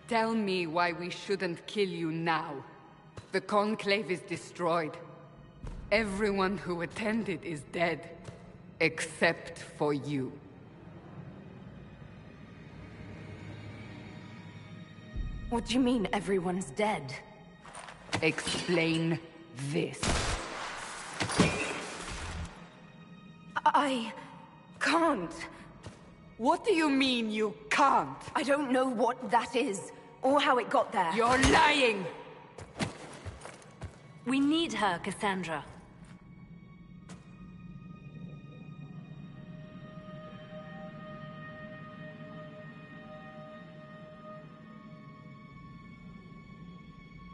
Tell me why we shouldn't kill you now. The Conclave is destroyed. Everyone who attended is dead. Except for you. What do you mean everyone's dead? Explain this. I can't. What do you mean you can't? I don't know what that is, or how it got there. You're lying! We need her, Cassandra.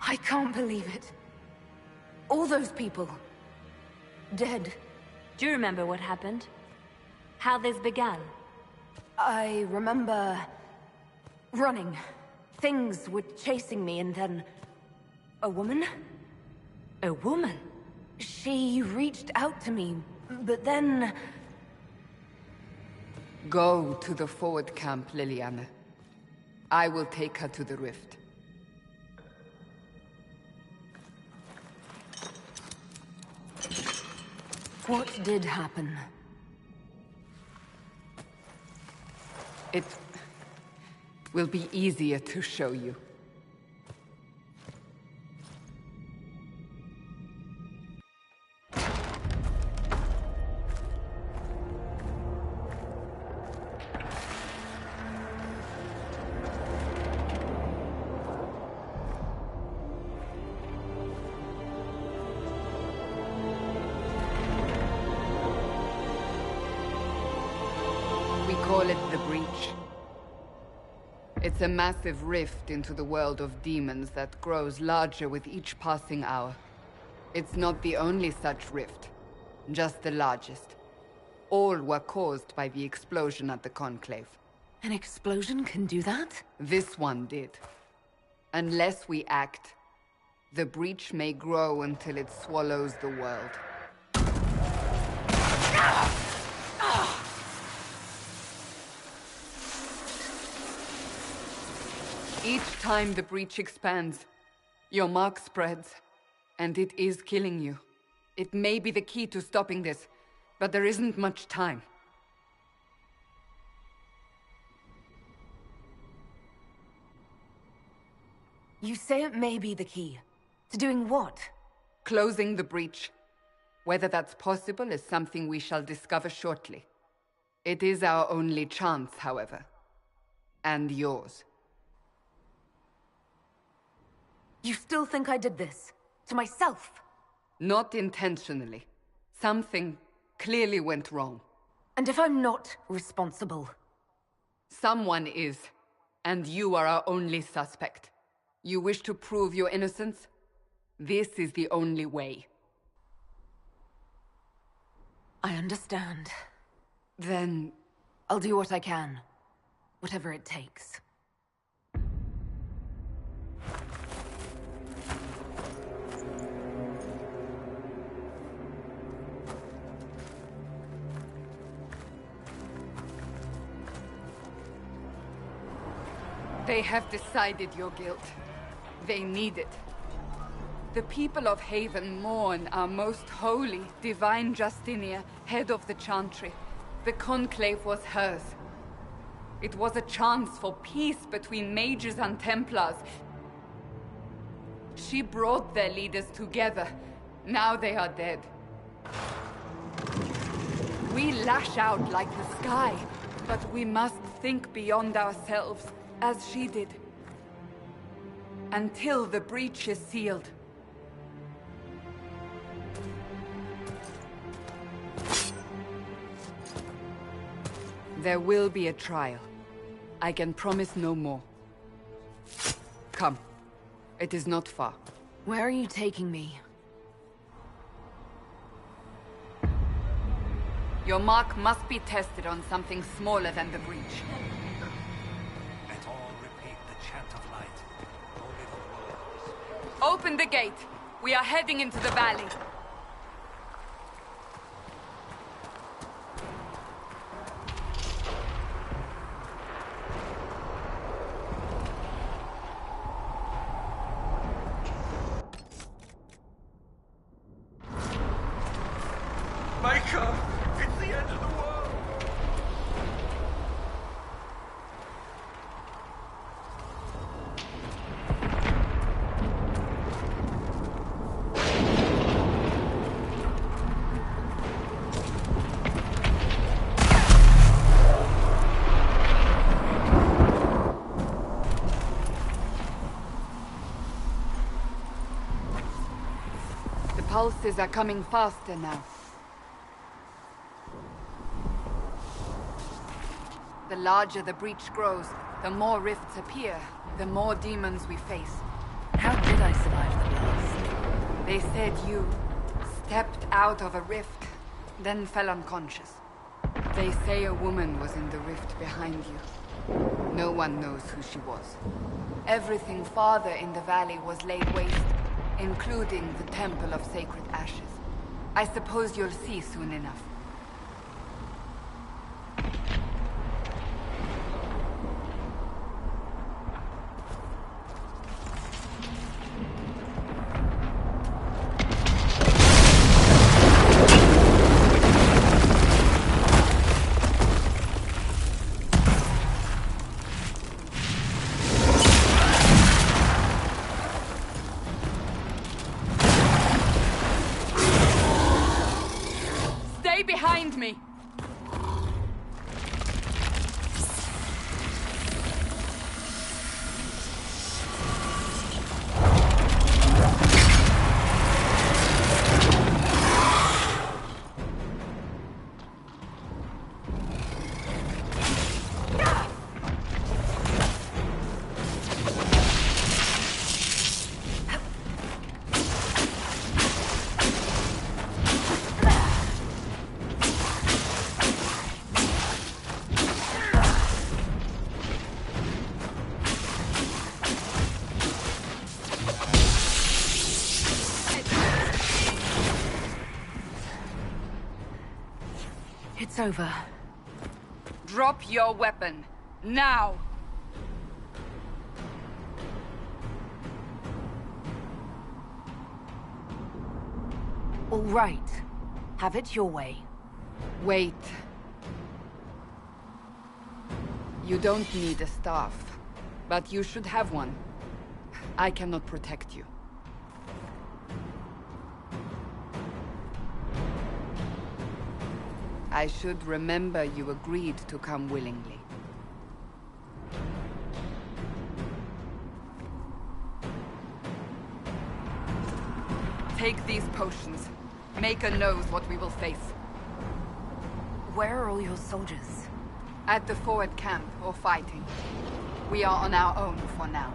I can't believe it. All those people... dead. Do you remember what happened? How this began? I remember... running. Things were chasing me, and then... a woman? A woman? She reached out to me, but then... Go to the forward camp, Liliana. I will take her to the rift. What did happen? It will be easier to show you. Call it the Breach. It's a massive rift into the world of demons that grows larger with each passing hour. It's not the only such rift, just the largest. All were caused by the explosion at the Conclave. An explosion can do that? This one did. Unless we act, the Breach may grow until it swallows the world. Each time the Breach expands, your mark spreads, and it is killing you. It may be the key to stopping this, but there isn't much time. You say it may be the key. To doing what? Closing the Breach. Whether that's possible is something we shall discover shortly. It is our only chance, however. And yours. You still think I did this? To myself? Not intentionally. Something clearly went wrong. And if I'm not responsible? Someone is, and you are our only suspect. You wish to prove your innocence? This is the only way. I understand. Then... I'll do what I can. Whatever it takes. They have decided your guilt. They need it. The people of Haven mourn our most holy, divine Justinia, head of the Chantry. The Conclave was hers. It was a chance for peace between mages and Templars. She brought their leaders together. Now they are dead. We lash out like the sky, but we must think beyond ourselves, as she did. Until the Breach is sealed. There will be a trial. I can promise no more. Come. It is not far. Where are you taking me? Your mark must be tested on something smaller than the Breach. Let all repeat the chant of light. Only the world is... Open the gate. We are heading into the valley. Maker! It's the end of the world! The pulses are coming faster now. The larger the breach grows, the more rifts appear, the more demons we face. How did I survive the blast? They said you stepped out of a rift, then fell unconscious. They say a woman was in the rift behind you. No one knows who she was. Everything farther in the valley was laid waste, including the Temple of Sacred Ashes. I suppose you'll see soon enough. Stay behind me! It's over. Drop your weapon. Now! All right. Have it your way. Wait. You don't need a staff, but you should have one. I cannot protect you. I should remember you agreed to come willingly. Take these potions. Maker knows what we will face. Where are all your soldiers? At the forward camp, or fighting. We are on our own for now.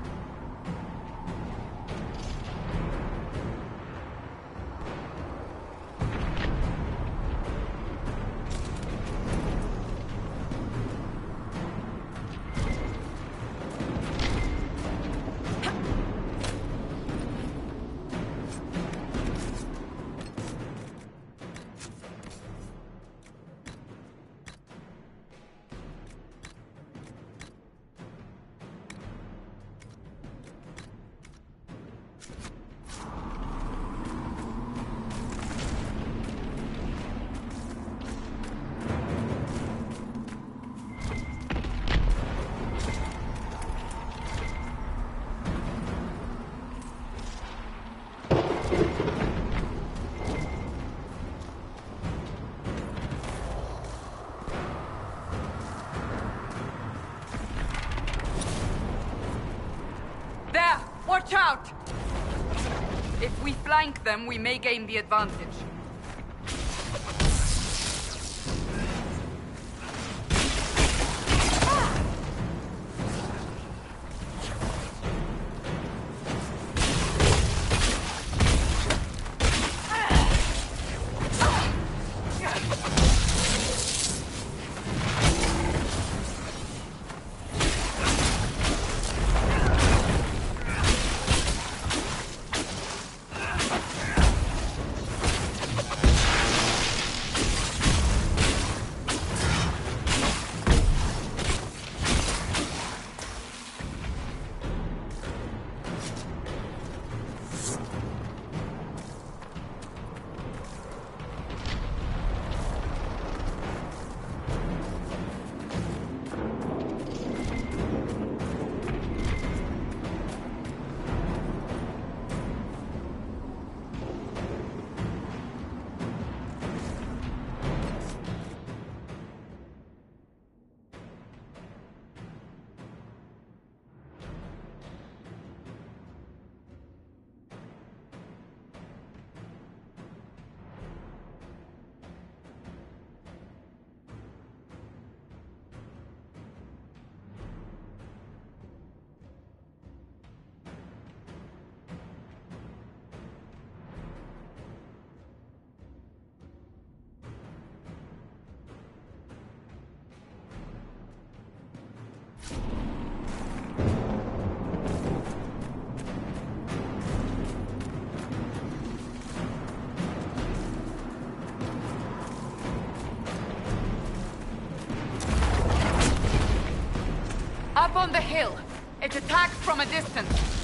There! Watch out! If we flank them, we may gain the advantage. the hill. It attacks from a distance.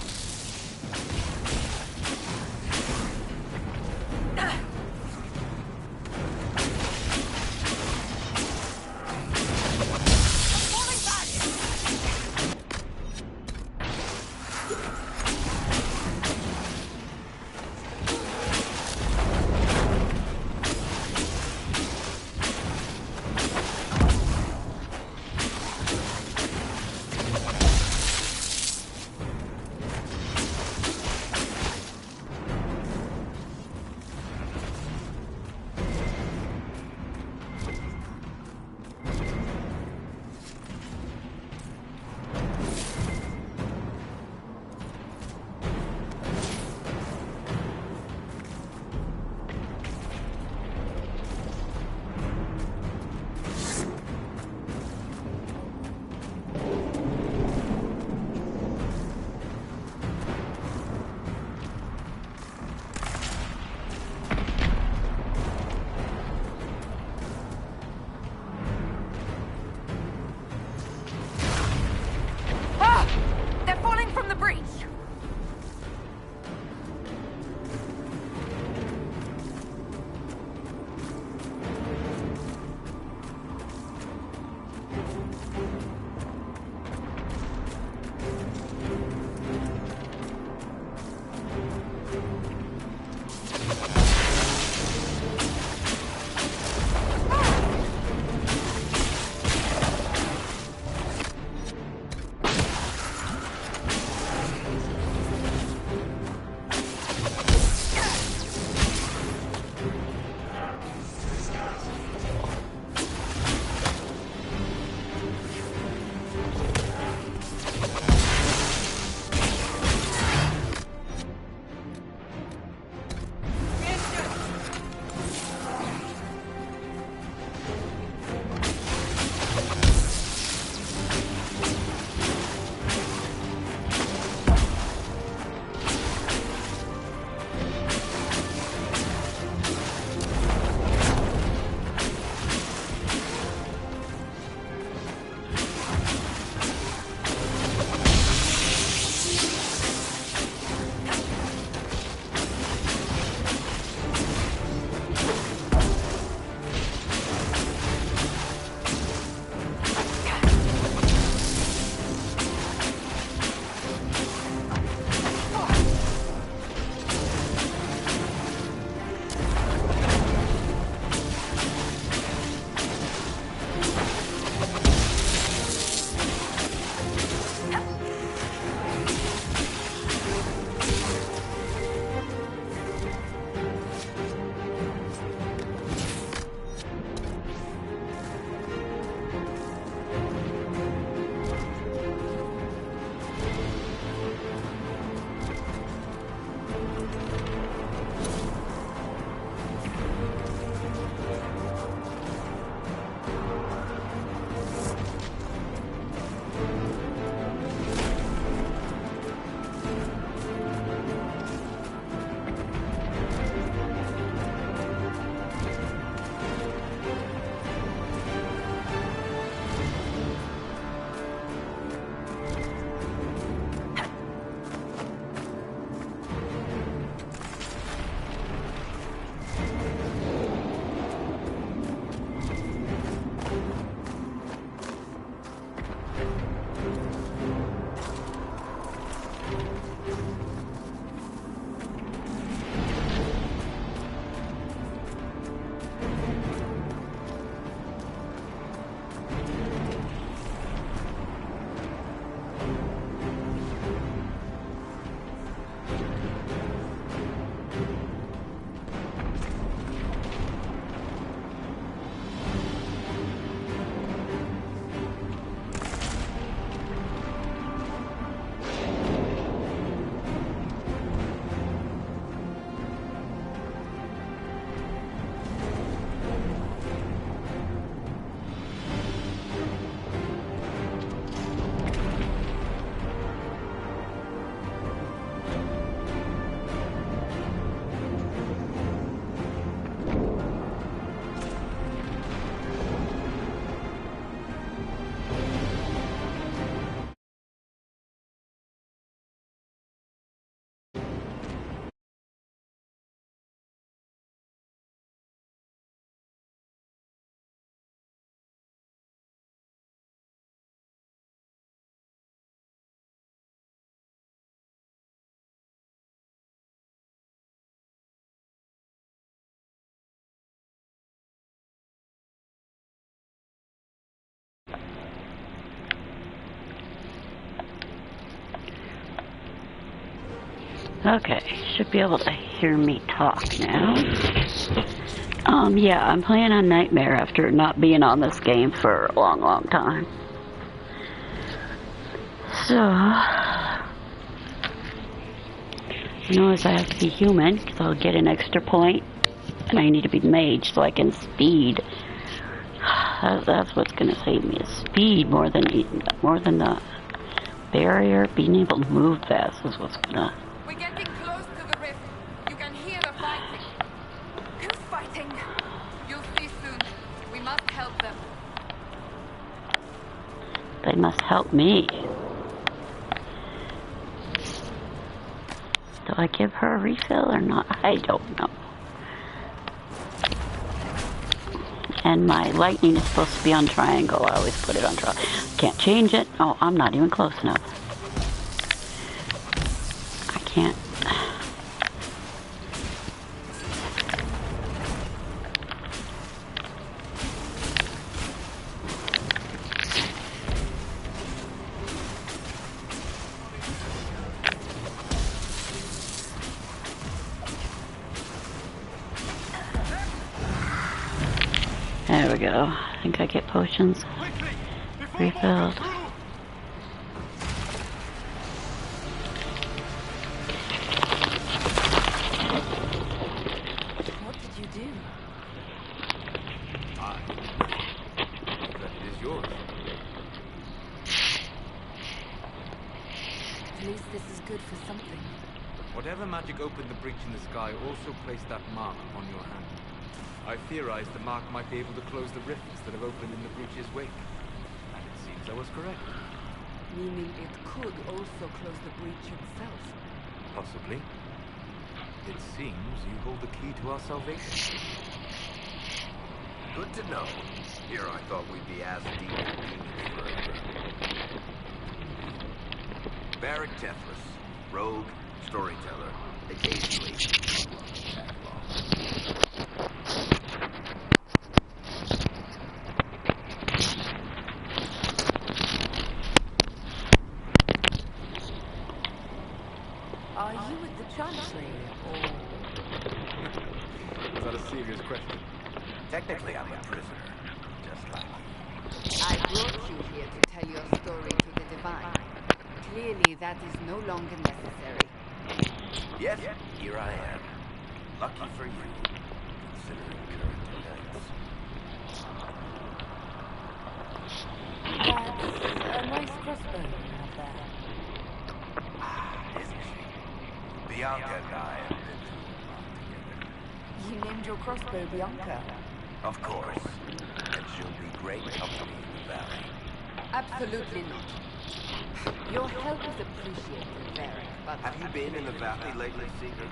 Okay, should be able to hear me talk now. Yeah, I'm playing on Nightmare after not being on this game for a long, long time. So, I notice I have to be human, because I'll get an extra point, and I need to be mage so I can speed. That's what's going to save me, is speed more than the barrier. Being able to move fast is what's going to... We're getting close to the rift. You can hear the fighting. Who's fighting? You'll see soon. We must help them. They must help me. Do I give her a refill or not? I don't know. And my lightning is supposed to be on triangle. I always put it on triangle. Can't change it. Oh, I'm not even close enough. I can't. There we go. I think I get potions refilled. What did you do? That is yours. At least this is good for something. Whatever magic opened the breach in the sky also placed that mark upon your hand. I theorized the mark might be able to close the rifts that have opened in the breach's wake. And it seems I was correct. Meaning it could also close the breach itself. Possibly. It seems you hold the key to our salvation. Good to know. Here I thought we'd be as deep in demons forever. Varric Tethras, rogue, storyteller, occasionally backlog. Are you with the Chantry, or... Is that a serious question? Technically, I'm a prisoner, just like you. I brought you here to tell your story to the Divine. Clearly, that is no longer necessary. Yes, here I am. Lucky for you, considering current events. That's a nice crossbow you have there. Isn't she? Bianca and I have been through a lot together. You named your crossbow Bianca. Of course. And she'll be great company in the valley. Absolutely not. Your help is appreciated, Varric, but... Have you been in the valley lately, Seeker?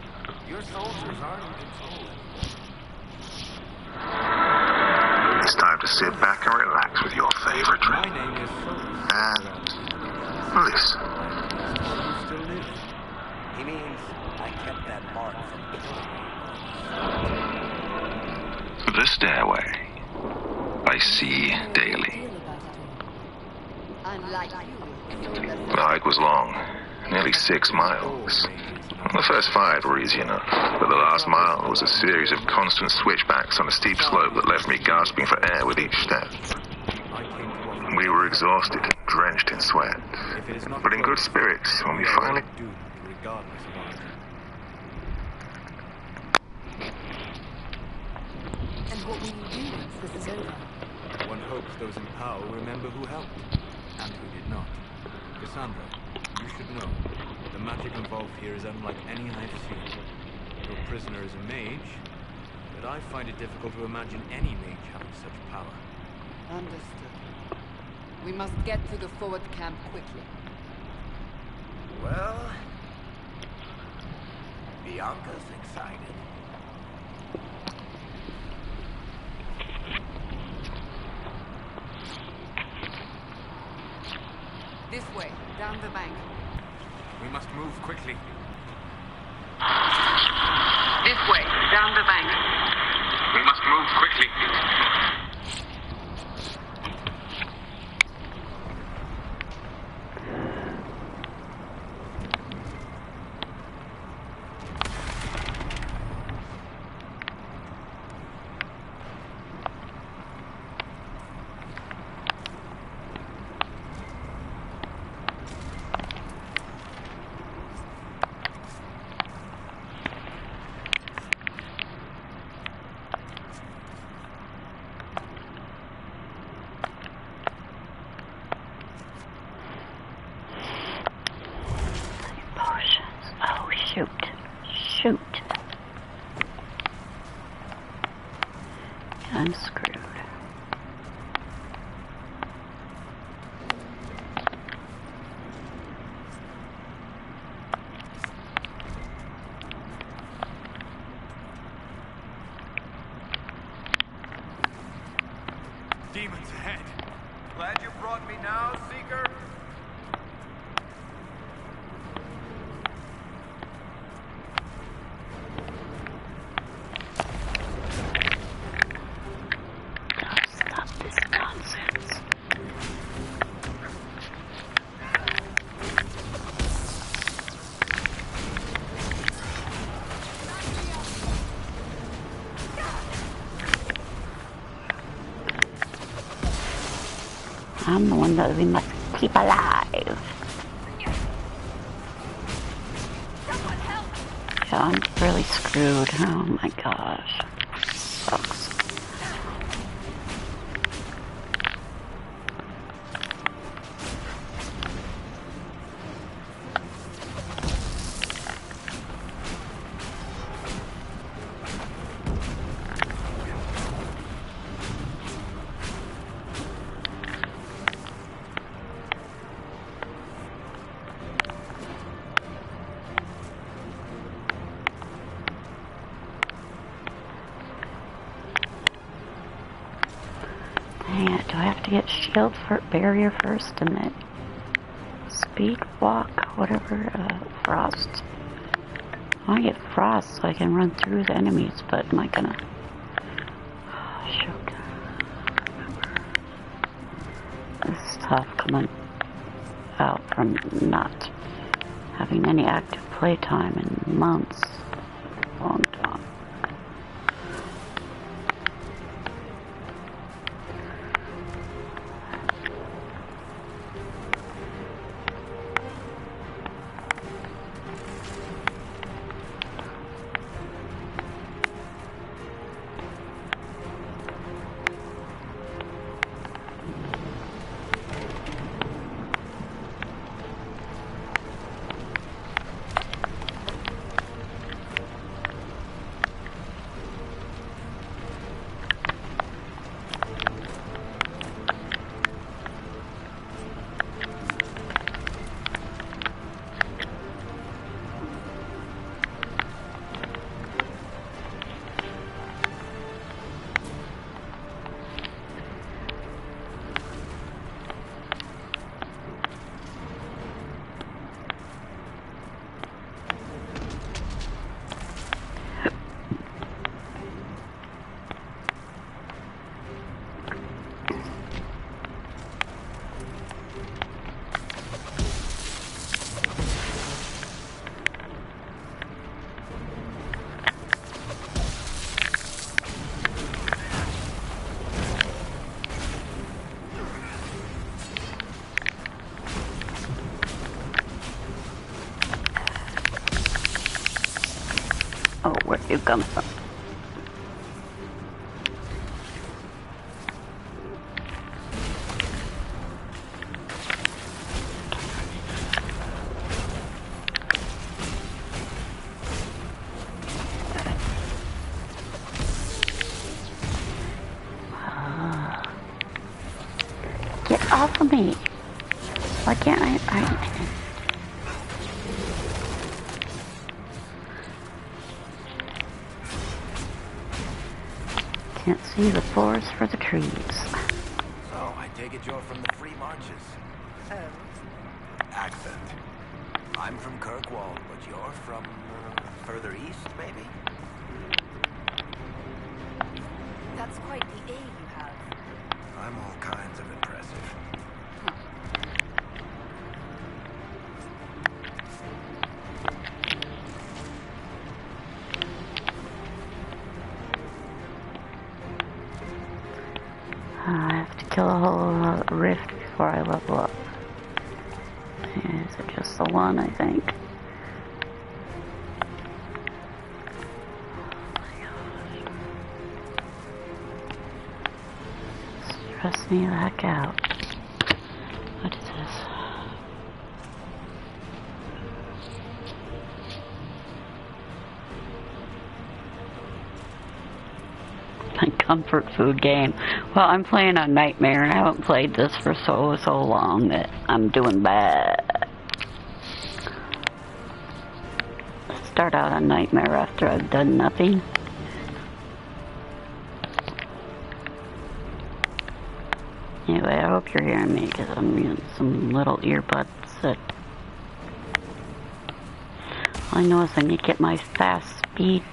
Your soldiers aren't in control anymore. It's time to sit back and relax with your favorite My drink. name is Solas. And listen. You still live. He means I kept that mark from killing me. The stairway. I see daily. Unlike you, Solas... The hike was long, nearly 6 miles. The first 5 were easy enough, but the last mile was a series of constant switchbacks on a steep slope that left me gasping for air with each step. We were exhausted and drenched in sweat, but in good spirits when we finally... Regardless of our... And what will you do once this is over? One hopes those in power remember who helped, and who did not. Cassandra, you should know, the magic involved here is unlike any I've seen. Your prisoner is a mage, but I find it difficult to imagine any mage having such power. Understood. We must get to the forward camp quickly. Well, Bianca's excited. This way, down the bank. We must move quickly. This way, down the bank. We must move quickly. Shoot. Shoot. I'm screwed. Demons ahead. Glad you brought me now, Seeker. Stop this nonsense. I'm the one that we must keep alive. Yeah, I'm really screwed. Oh my gosh. Sucks. Yeah, do I have to get shield for barrier first and then speed walk, whatever, frost? I want to get frost so I can run through the enemies, but am I gonna... Oh, shoot. This is tough coming out from not having any active playtime in months. Long time. Oh, where you come from? Get off of me! Why can't I can't see the forest for the trees. So, I take it you're from the Free Marches. Accent. I'm from Kirkwall, but you're from further east, maybe? That's quite the aim you have. I'm all kinds of impressive. I have to kill a whole rift before I level up. Is it just the one, I think? Stress me the heck out. What is this? My comfort food game. Well, I'm playing on Nightmare, and I haven't played this for so long that I'm doing bad. Start out on Nightmare after I've done nothing. Anyway, I hope you're hearing me because I'm using some little earbuds that all I know is I need to get my fast speed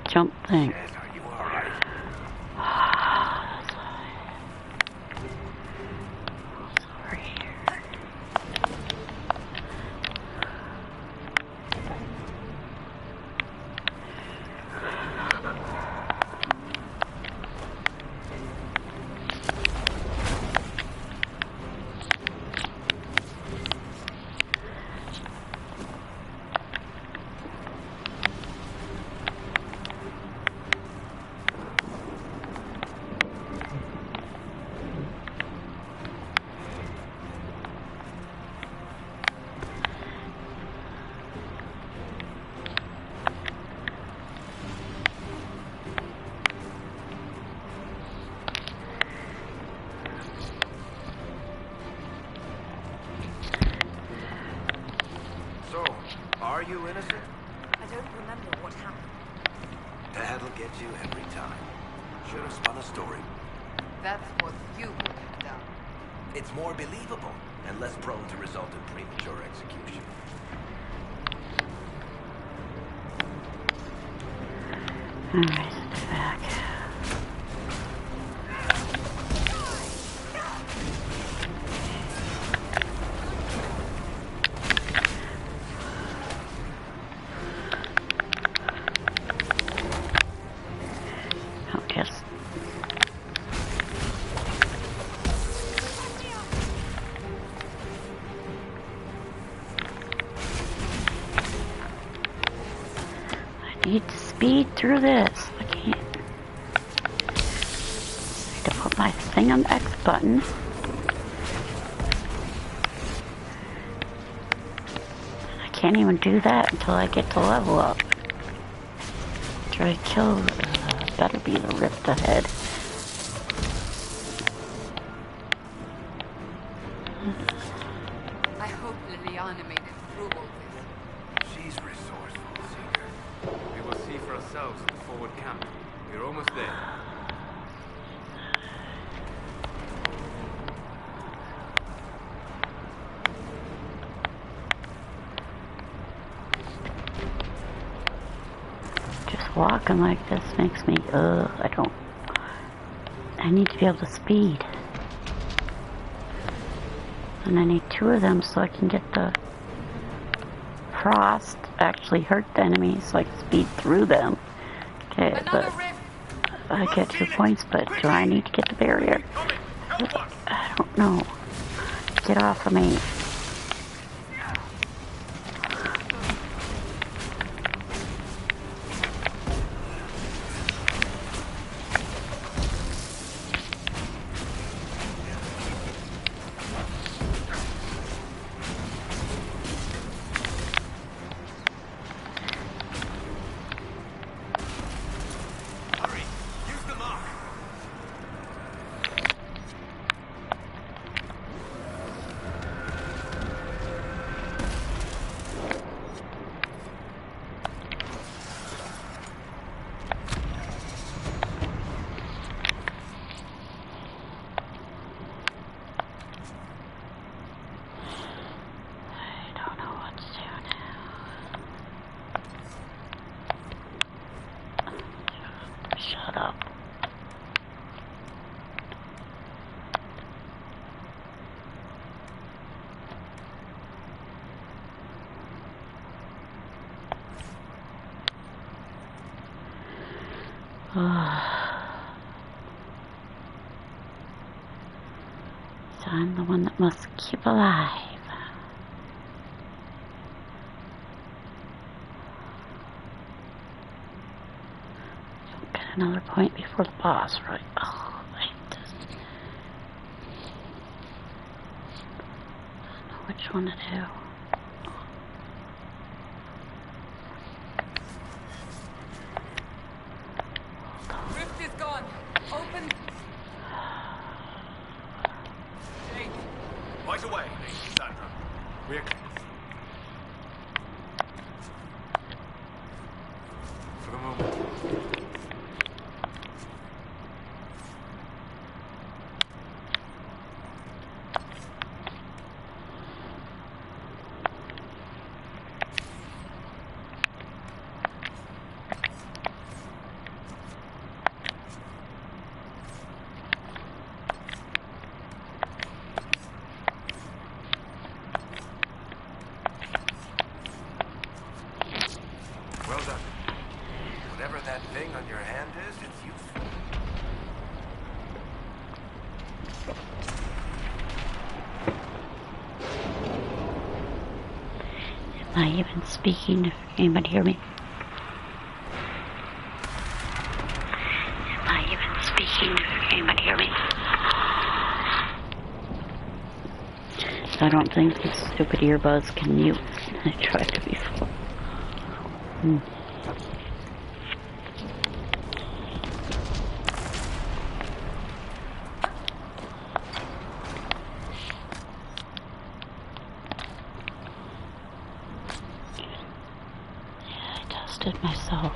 jump thing. Are you innocent? I don't remember what happened. That'll get you every time. Should have spun a story. That's what you would have done. It's more believable and less prone to result in premature execution. Alright, it's back. Need to speed through this. I can't. Need to put my thing on the X button. I can't even do that until I get to level up. Try to kill. Better be the rift ahead. I hope Liliana made it through all this. She's resourceful, Seeker. We will see for ourselves at the forward camp. We're almost there. Just walking like this makes me, I need to be able to speed. And I need 2 of them so I can get the frost, actually hurt the enemies so I can speed through them. Okay, but I get 2 points, but do I need to get the barrier? I don't know. Get off of me. Shut up. So I'm the one that must keep alive. Don't get another point before the boss, right? Oh, I hate this. I don't know which one to do. Rift is gone. We're clear. For the moment. Well done. Whatever that thing on your hand is, it's useful. Am I even speaking? Anybody hear me? Am I even speaking? Anybody hear me? I don't think this stupid earbuds can mute. I tried to before. Yeah, I tested myself.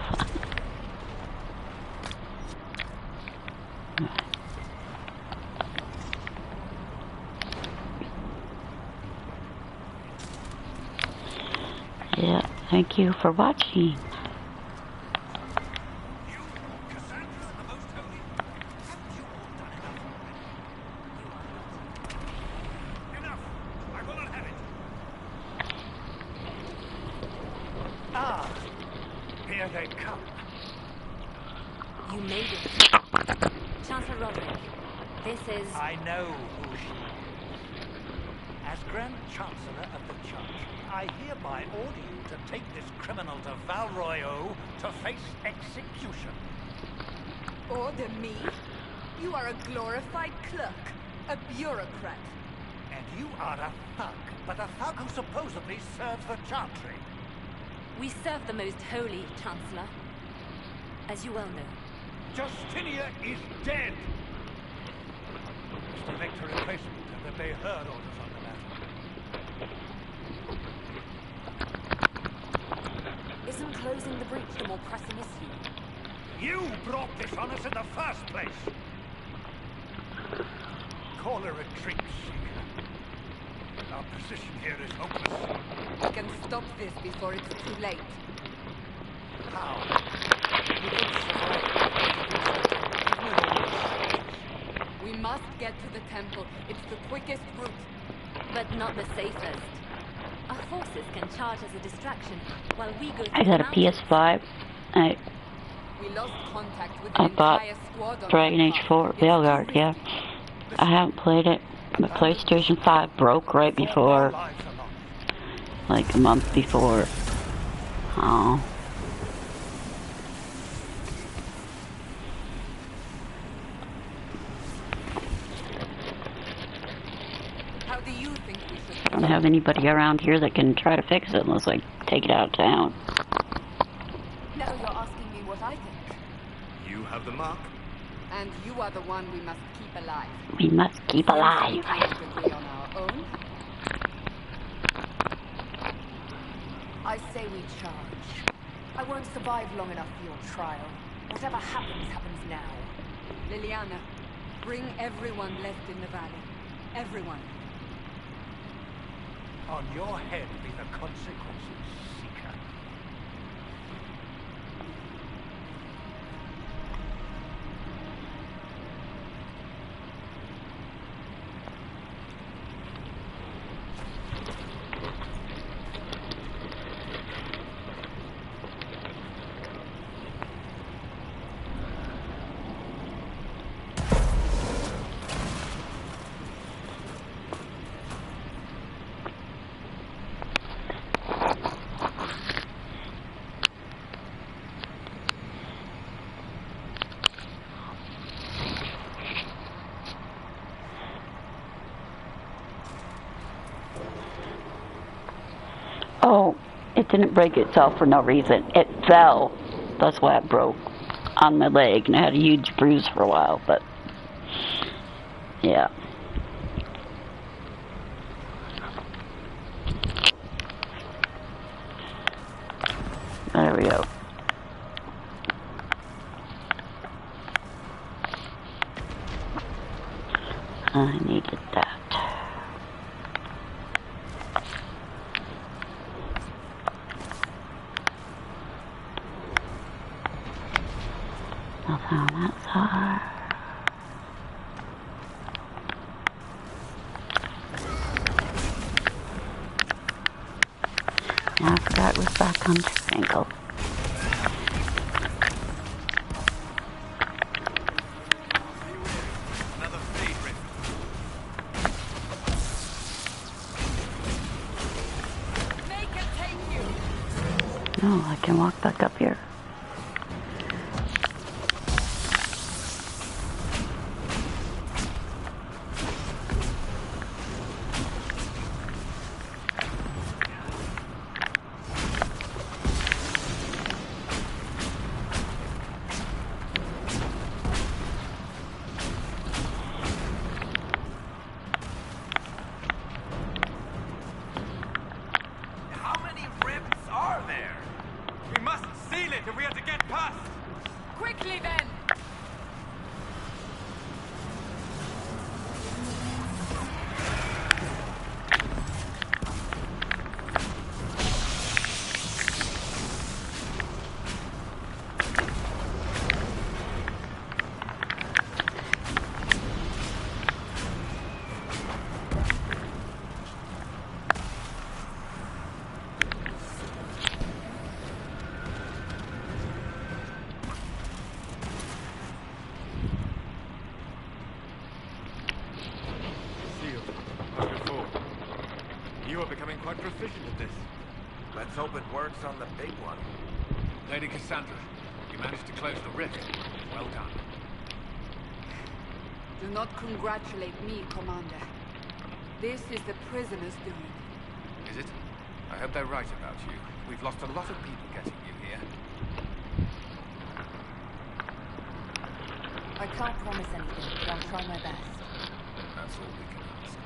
Yeah, thank you for watching. Ah, here they come. You made it. Chancellor Roderick, this is... I know who she is. As Grand Chancellor of the Church, I hereby order you to take this criminal to Val Royeaux to face execution. Order me? You are a glorified clerk, a bureaucrat. And you are a thug, but a thug who supposedly serves the Chantry. We serve the most holy, Chancellor. As you well know. Justinia is dead! Mr. Victor replacement and that they heard orders on the matter. Isn't closing the breach the more pressing issue? You brought this on us in the first place! Call a retreat, Seeker. Our position here is hopeless. We can stop this before it's too late. How? We must get to the temple. It's the quickest route. But not the safest. Our forces can charge as a distraction while we go I got a PS5. We lost contact with I the bought entire squad on Dragon that Age path. 4 It's Veilguard, too yeah. risky. I haven't played it. My PlayStation 5 broke right before, like a month before. Oh. How do you think we should? I don't have anybody around here that can try to fix it unless I take it out of town. Now you're asking me what I think. You have the mark. And you are the one we must keep alive. We must keep alive. We cannot agree on our own. I say we charge. I won't survive long enough for your trial. Whatever happens, happens now. Liliana, bring everyone left in the valley. Everyone. On your head be the consequences, Seeker. Oh, it didn't break itself for no reason. It fell. That's why it broke on my leg, and I had a huge bruise for a while, but yeah. I needed that. Nothing on that side. Now I forgot it was back on triangle. No, I can walk back up here. Quickly then! You are becoming quite proficient at this. Let's hope it works on the big one. Lady Cassandra, you managed to close the rift. Well done. Do not congratulate me, Commander. This is the prisoner's doing. Is it? I hope they're right about you. We've lost a lot of people getting you here. I can't promise anything, but I'll try my best. That's all we can ask.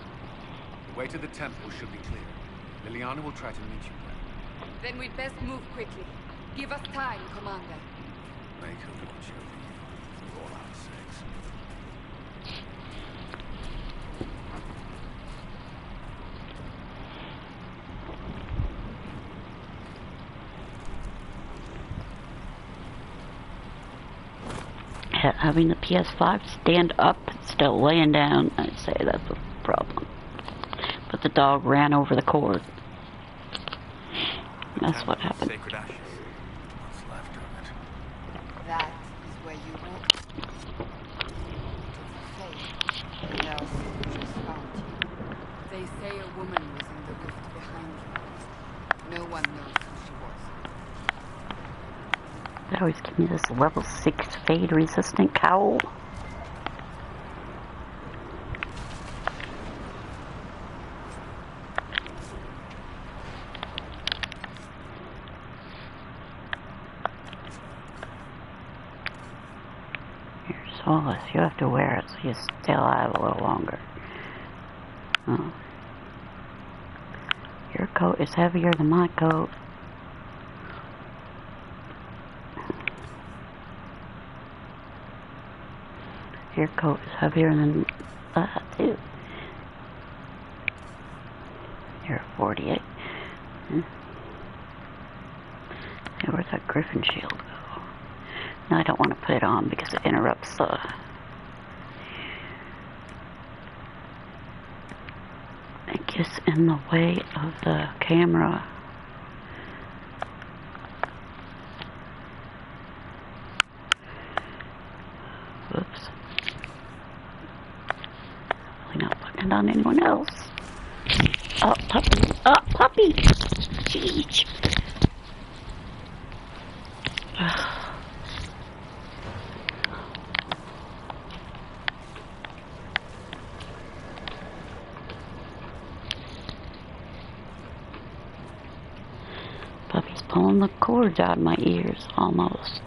The way to the temple should be clear. Liliana will try to meet you there. Then we'd best move quickly. Give us time, Commander. Make her watch over you, for all our sakes. Having the PS5 stand up instead of laying down, I'd say that's a problem. But the dog ran over the cord. That's what happened. Sacred ashes. What's left of it? That is where you walk. To the faith, the house just found you. They say a woman was in the rift behind you. No one knows who she was. They always give me this level 6 fade resistant cowl. Solas, you have to wear it so you stay alive a little longer. Oh. Your coat is heavier than my coat. Your coat is heavier than that too. You're 48. Hey, where's that griffin shield go? No, I don't want to put it on because it interrupts the... It gets in the way of the camera. Whoops. Probably not putting it on anyone else. Oh, puppy. Oh, puppy! Jeez. Puppy's pulling the cords out of my ears, almost.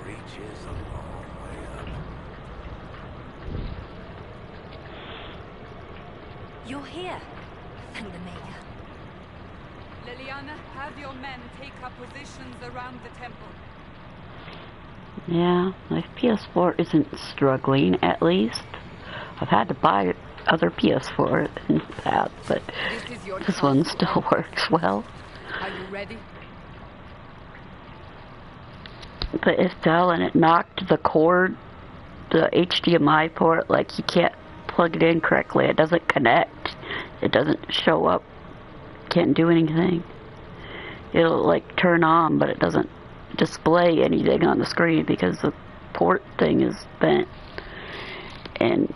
Breach here. Thank the Maker. Liliana, have your men take up positions around the temple. Yeah, my PS4 isn't struggling, at least. I've had to buy other PS4 in the past, but this one still works well. Are you ready? But it's dull, and it knocked the cord, the HDMI port, like you can't plug it in correctly. It doesn't connect. It doesn't show up. Can't do anything. It'll like turn on, but it doesn't display anything on the screen because the port thing is bent. And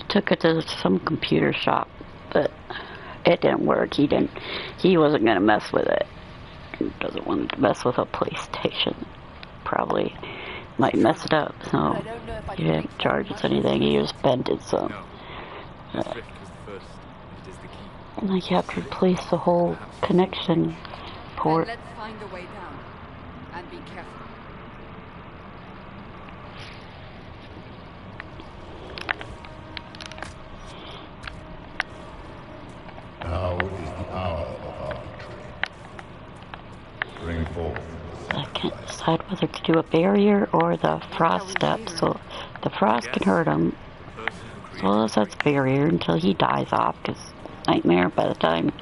took it to some computer shop, but it didn't work. He wasn't gonna mess with it. He doesn't want to mess with a PlayStation. Probably might mess it up, so he didn't charge us anything. He just bent it some. And I have to replace the whole connection port. Then let's find a way down. And be careful. Now is the hour of our victory. Bring forth. I can't decide whether to do a barrier or the frost step, so the frost can hurt him. So that's barrier until he dies off, because Nightmare, by the time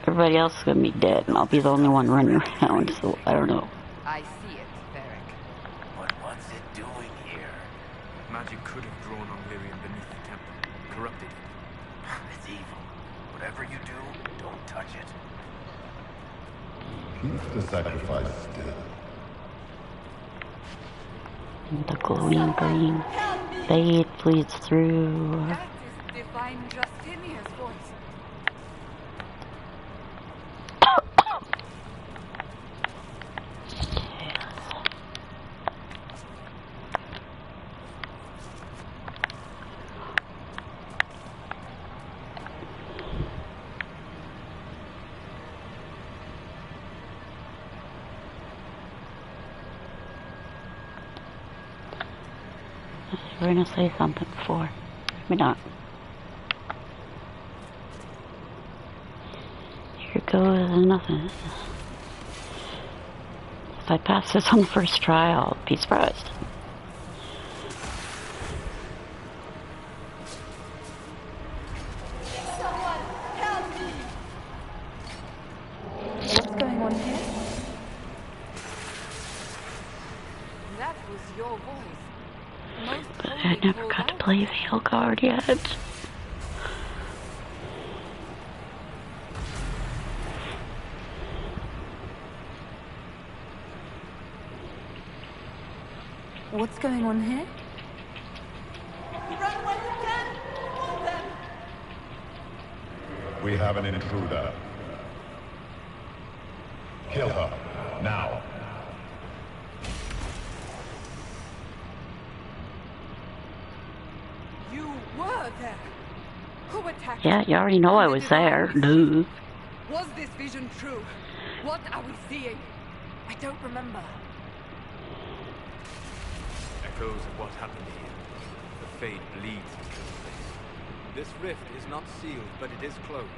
everybody else is going to be dead, and I'll be the only one running around, so I don't know. I see it, Varric. But what's it doing here? Magic could have drawn on Lyrian beneath the temple, corrupted it. It's evil. Whatever you do, don't touch it. Keep the sacrifice still. And the glowing green fade bleeds through. That is divine Justinia's voice. We're gonna say something before. Maybe not. Here goes nothing. If I pass this on the first try, I'll be surprised. Someone help me! What's going on here? That was your voice. But I never got to play Veilguard yet. What's going on here? Run when you can! Hold them! We have an intruder. Kill her, now. You were there! Who attacked Yeah, you already know I was there. Duh. Was this vision true? What are we seeing? I don't remember. Echoes of what happened here. The fade bleeds into the place. This rift is not sealed, but it is closed,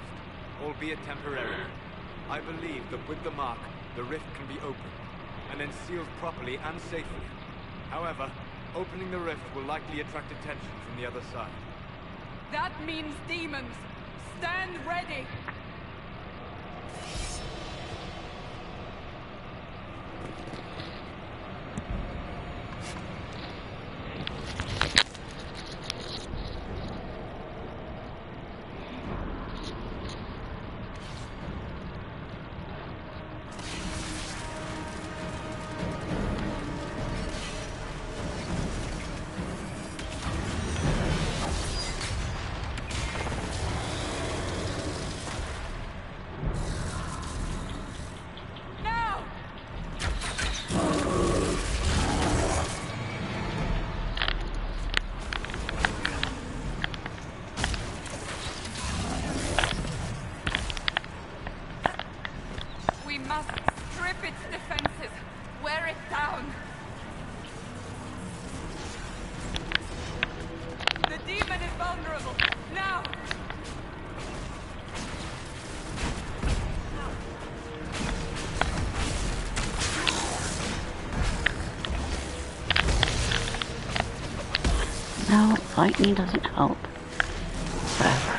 albeit temporarily. I believe that with the mark, the rift can be opened, and then sealed properly and safely. However, opening the rift will likely attract attention from the other side. That means demons! Stand ready! Lightning doesn't help. Whatever.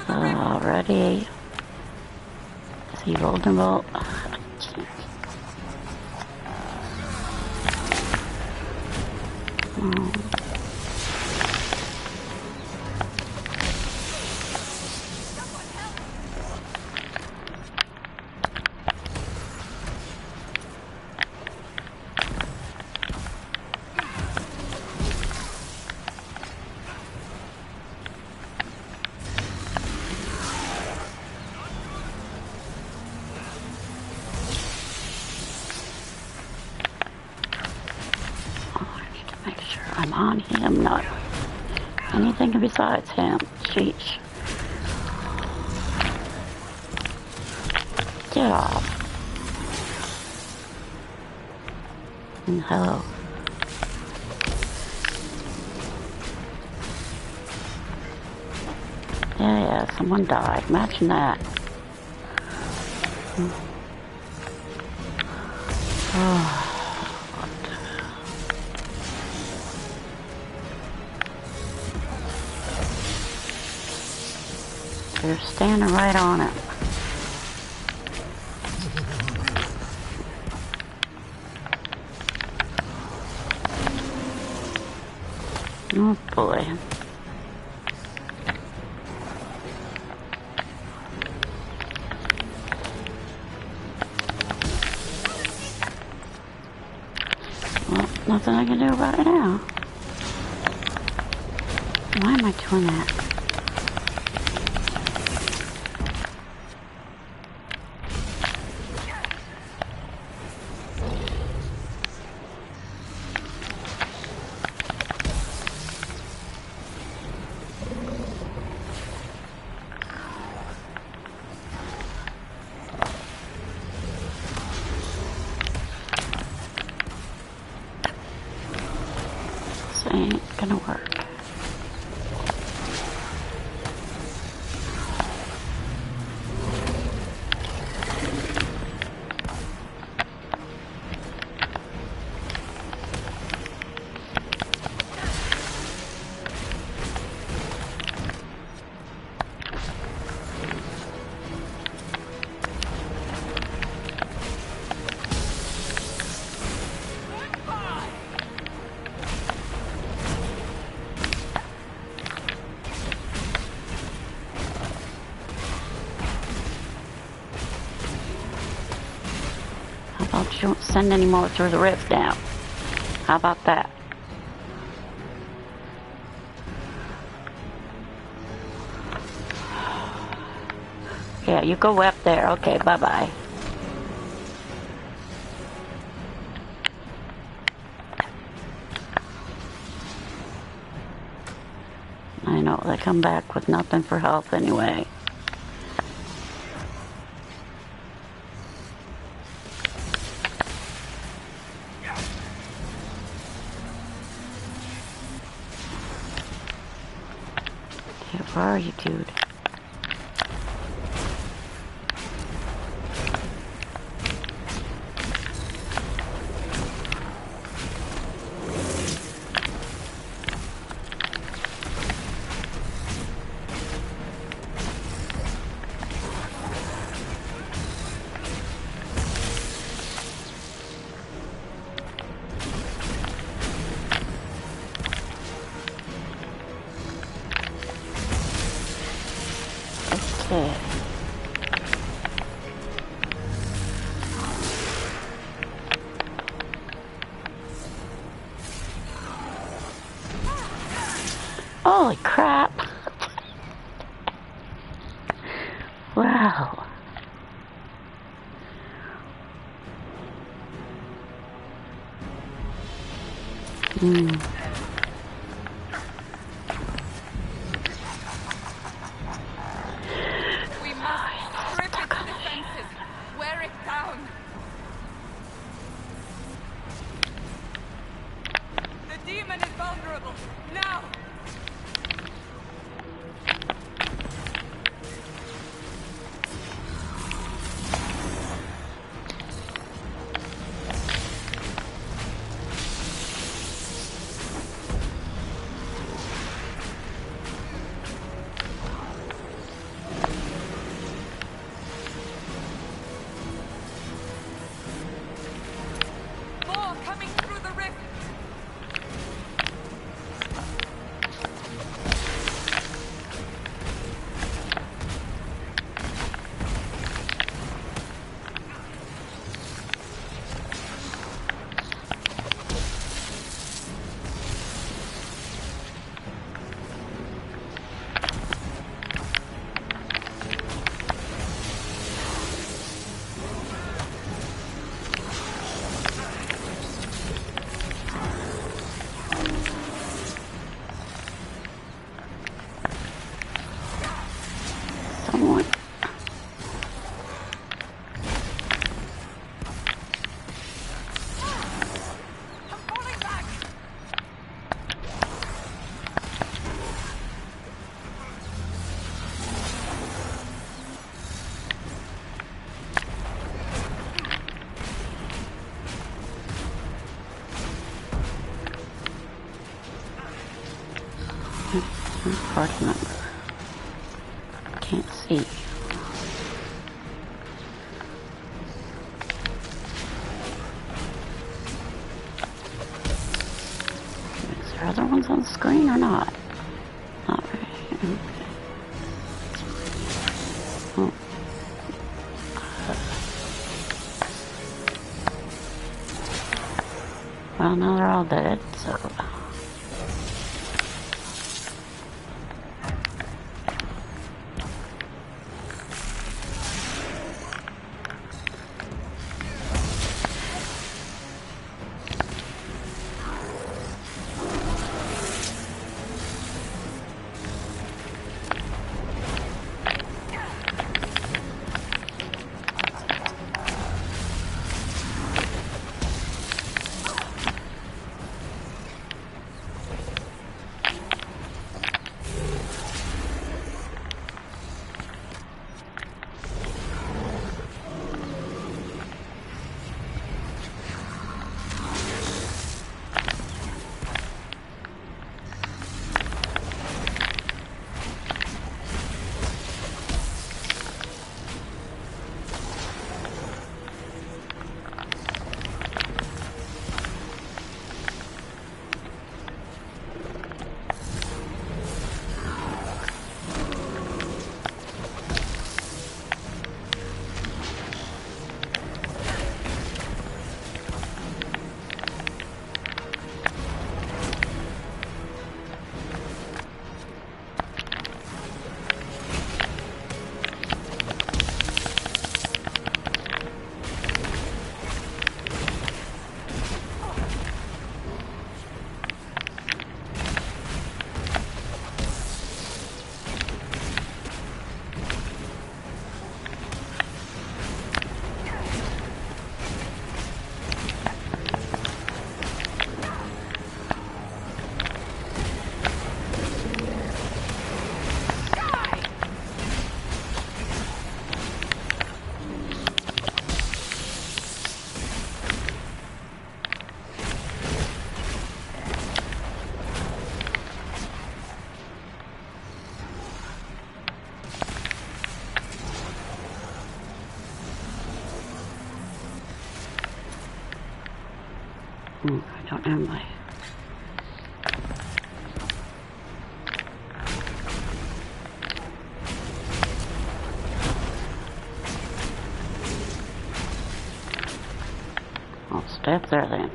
Already. See, vulnerable. I'm on him, not anything besides him. Sheesh. Get off. And hello. Yeah, someone died. Imagine that. Oh. They're standing right on it. Oh boy. Well, nothing I can do about it now. Why am I doing that? Ain't gonna work. You don't send any more through the rift now. How about that? Yeah, you go up there. Okay, bye-bye. I know, they come back with nothing for health anyway. Where are you, dude? Holy crap. Wow. vulnerable. Now! Hard number. Can't see. Is there other ones on the screen or not? Not really. Okay. Oh. Well, now they're all dead, so... I don't know my... I'll stay up there then.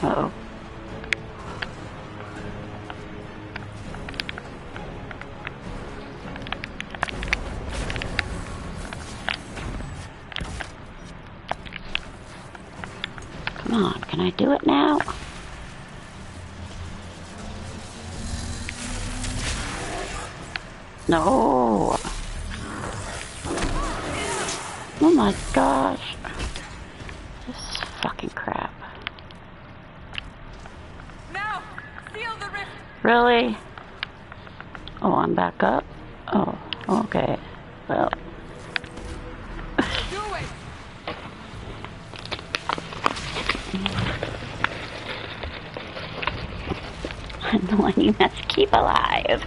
Uh-oh. Come on, can I do it now? No! Oh my gosh. This fucking crap. Now, seal the rift. Really? Oh, I'm back up? Oh, okay. Well. Do it. I'm the one you must keep alive.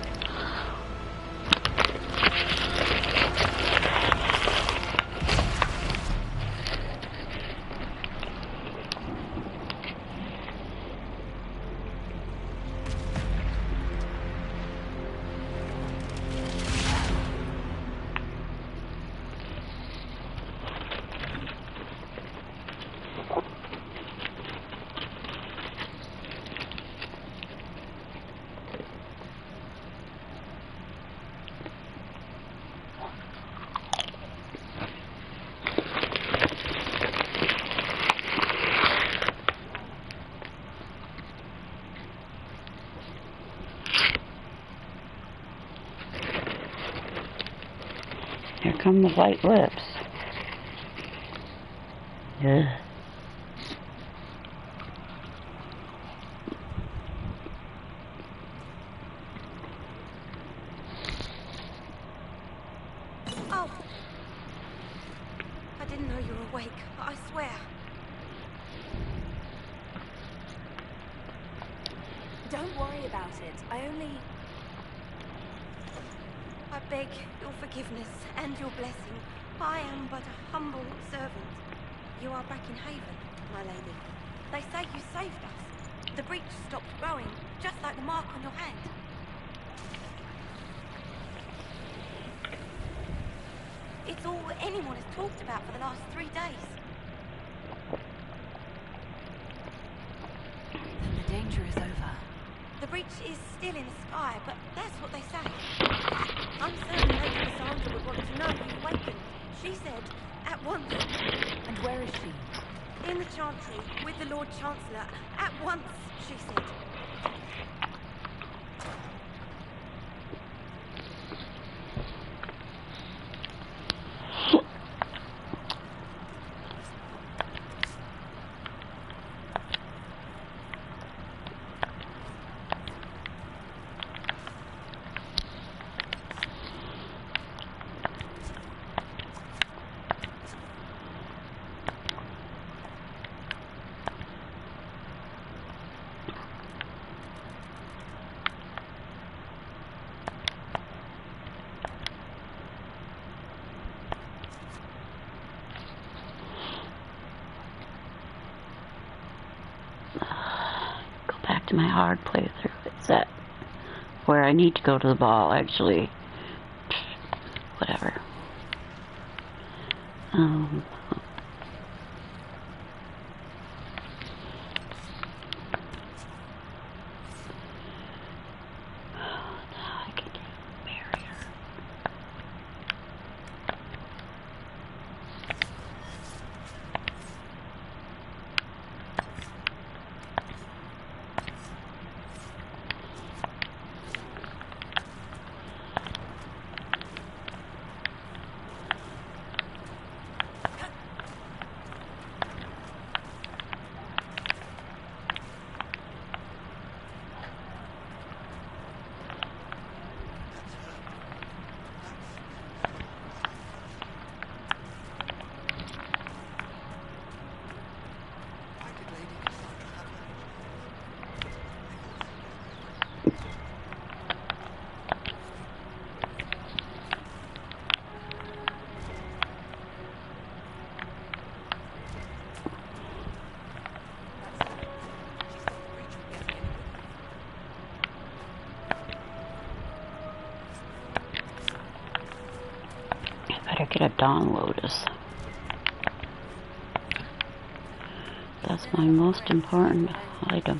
Here come the white lips. Ugh. Oh! I didn't know you were awake, I swear. Don't worry about it. I beg your forgiveness and your blessing. I am but a humble servant. You are back in Haven, my lady. They say you saved us. The breach stopped growing, just like the mark on your hand. It's all anyone has talked about for the last 3 days. Then the danger is over. The breach is still in the sky, but that's what they say. I'm certain Lady Cassandra would want to know you've awakened. She said, at once. And where is she? In the Chantry, with the Lord Chancellor. At once, she said. My hard playthrough. It's at where I need to go to the ball, actually. Whatever. I can get a barrier. Better get a Dawn Lotus. That's my most important item.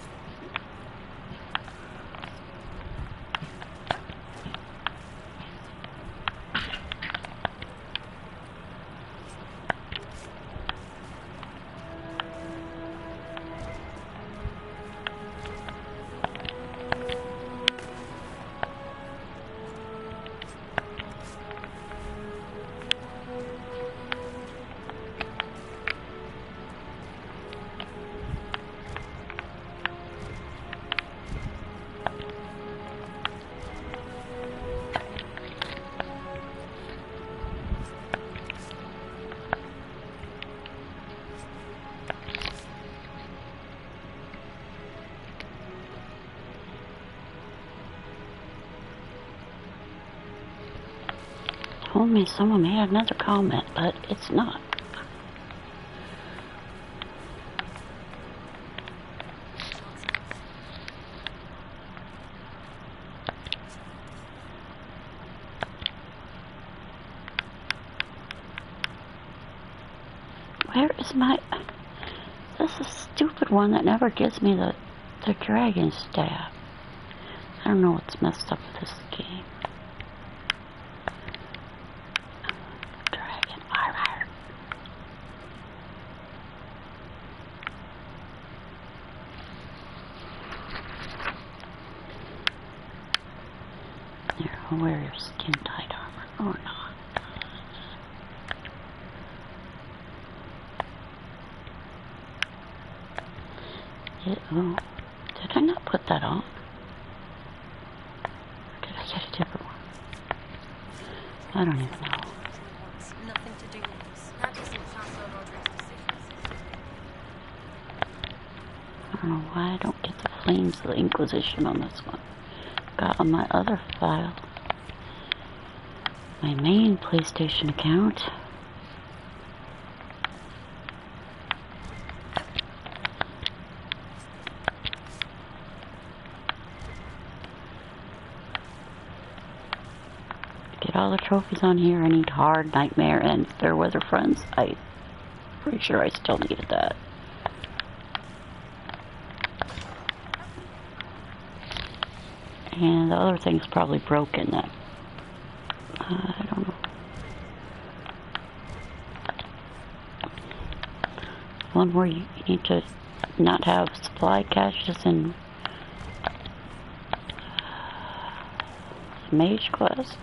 Told me someone made another comment, but it's not. Where is my... This is a stupid one that never gives me the dragon staff. I don't know what's messed up with this game. Dragon armor. There, I'll wear your skin-tight armor or not. Oh, did I not put that on? Or did I get a different one? I don't even know. Nothing to do with this. That doesn't transfer Roderick's decisions. I don't know why I don't get the Flames of the Inquisition on this one. Got on my other file. My main PlayStation account. Get all the trophies on here. I need Hard, Nightmare, and Fairweather Friends. I'm pretty sure I still needed that. And the other thing's probably broken then. I don't know. One where you need to not have supply caches and Mage Quest.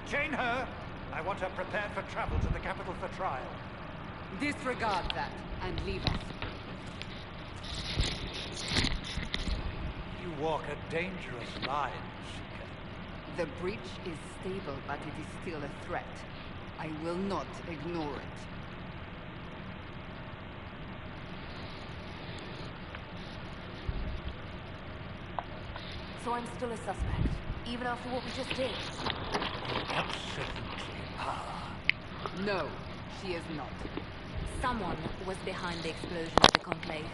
Chain her! I want her prepared for travel to the capital for trial. Disregard that and leave us. You walk a dangerous line, Seeker. The breach is stable, but it is still a threat. I will not ignore it. So I'm still a suspect, even after what we just did. Absolutely power. No, she is not. Someone was behind the explosion of the Conclave.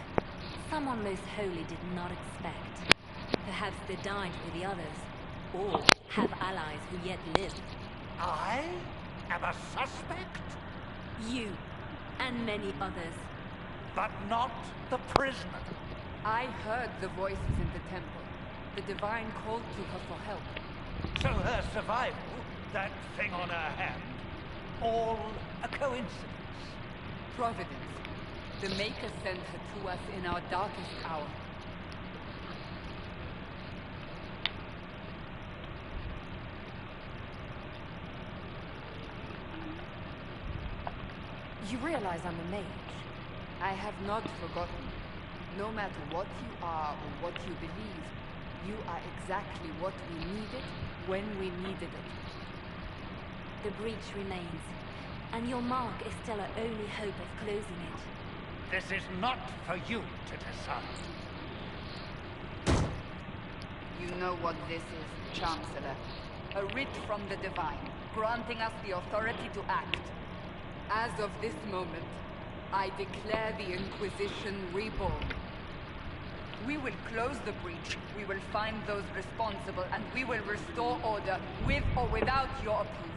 Someone most holy did not expect. Perhaps they died for the others, or have allies who yet live. I am a suspect? You, and many others. But not the prisoner. I heard the voices in the temple. The Divine called to her for help. So her survival, that thing on her hand, all a coincidence? Providence. The Maker sent her to us in our darkest hour. You realize I'm a mage? I have not forgotten. No matter what you are or what you believe, you are exactly what we needed when we needed it. The breach remains, and your mark is still our only hope of closing it. This is not for you to decide. You know what this is, Chancellor. A writ from the Divine, granting us the authority to act. As of this moment, I declare the Inquisition reborn. We will close the breach, we will find those responsible, and we will restore order with or without your approval.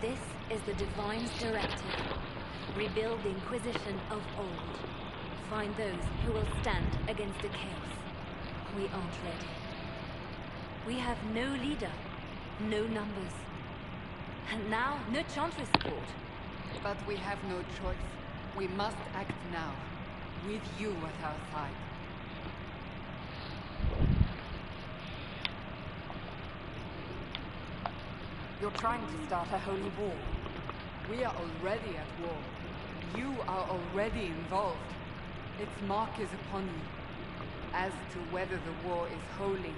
This is the Divine's directive. Rebuild the Inquisition of old. Find those who will stand against the chaos. We aren't ready. We have no leader, no numbers. And now, no Chantry support. But we have no choice. We must act now, with you at our side. You're trying to start a holy war. We are already at war. You are already involved. Its mark is upon you. As to whether the war is holy,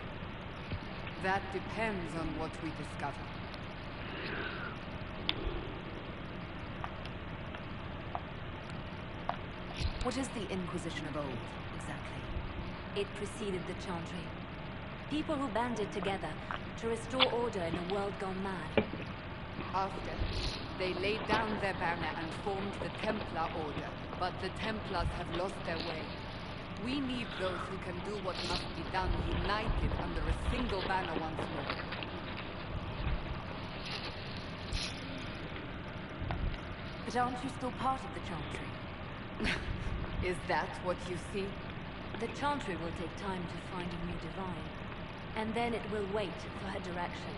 that depends on what we discover. What is the Inquisition of old, exactly? It preceded the Chantry. People who banded together to restore order in a world gone mad. After, they laid down their banner and formed the Templar Order, but the Templars have lost their way. We need those who can do what must be done, united under a single banner once more. But aren't you still part of the Chantry? Is that what you see? The Chantry will take time to find a new Divine. And then it will wait for her direction.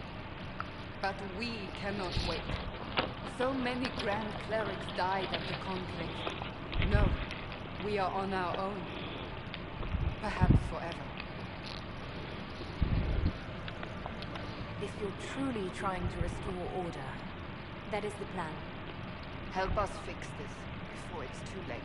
But we cannot wait. So many Grand Clerics died at the Conclave. No, we are on our own. Perhaps forever. If you're truly trying to restore order, that is the plan. Help us fix this before it's too late.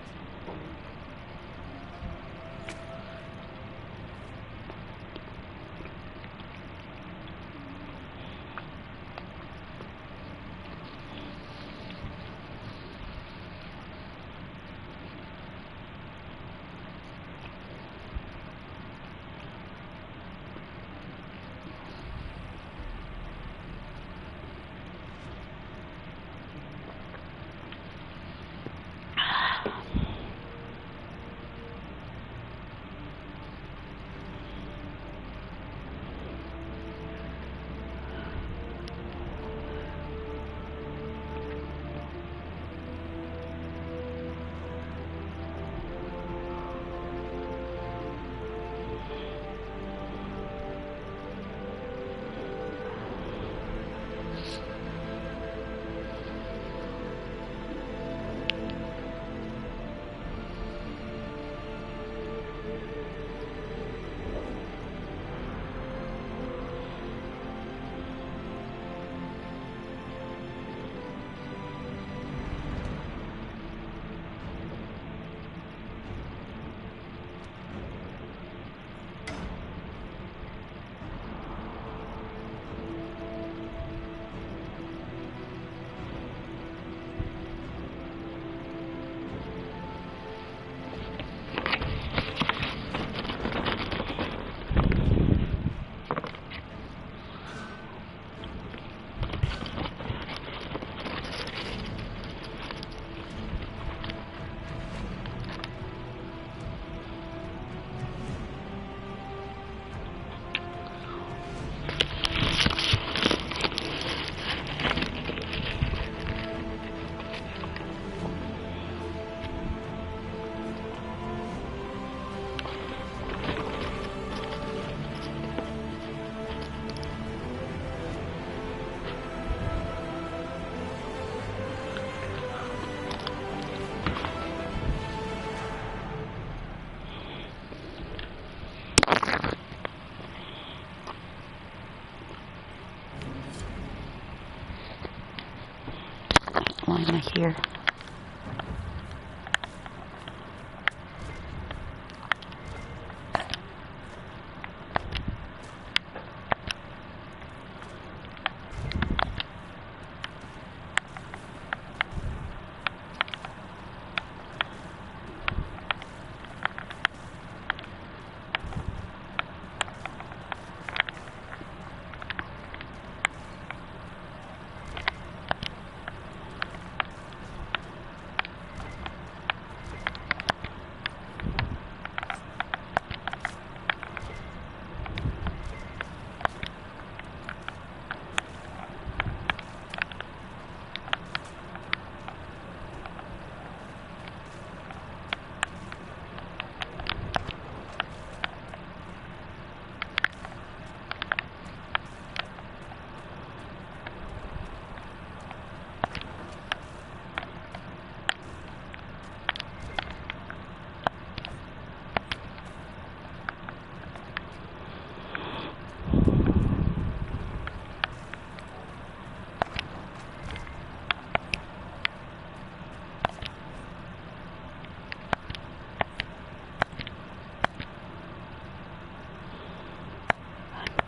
Why am I here?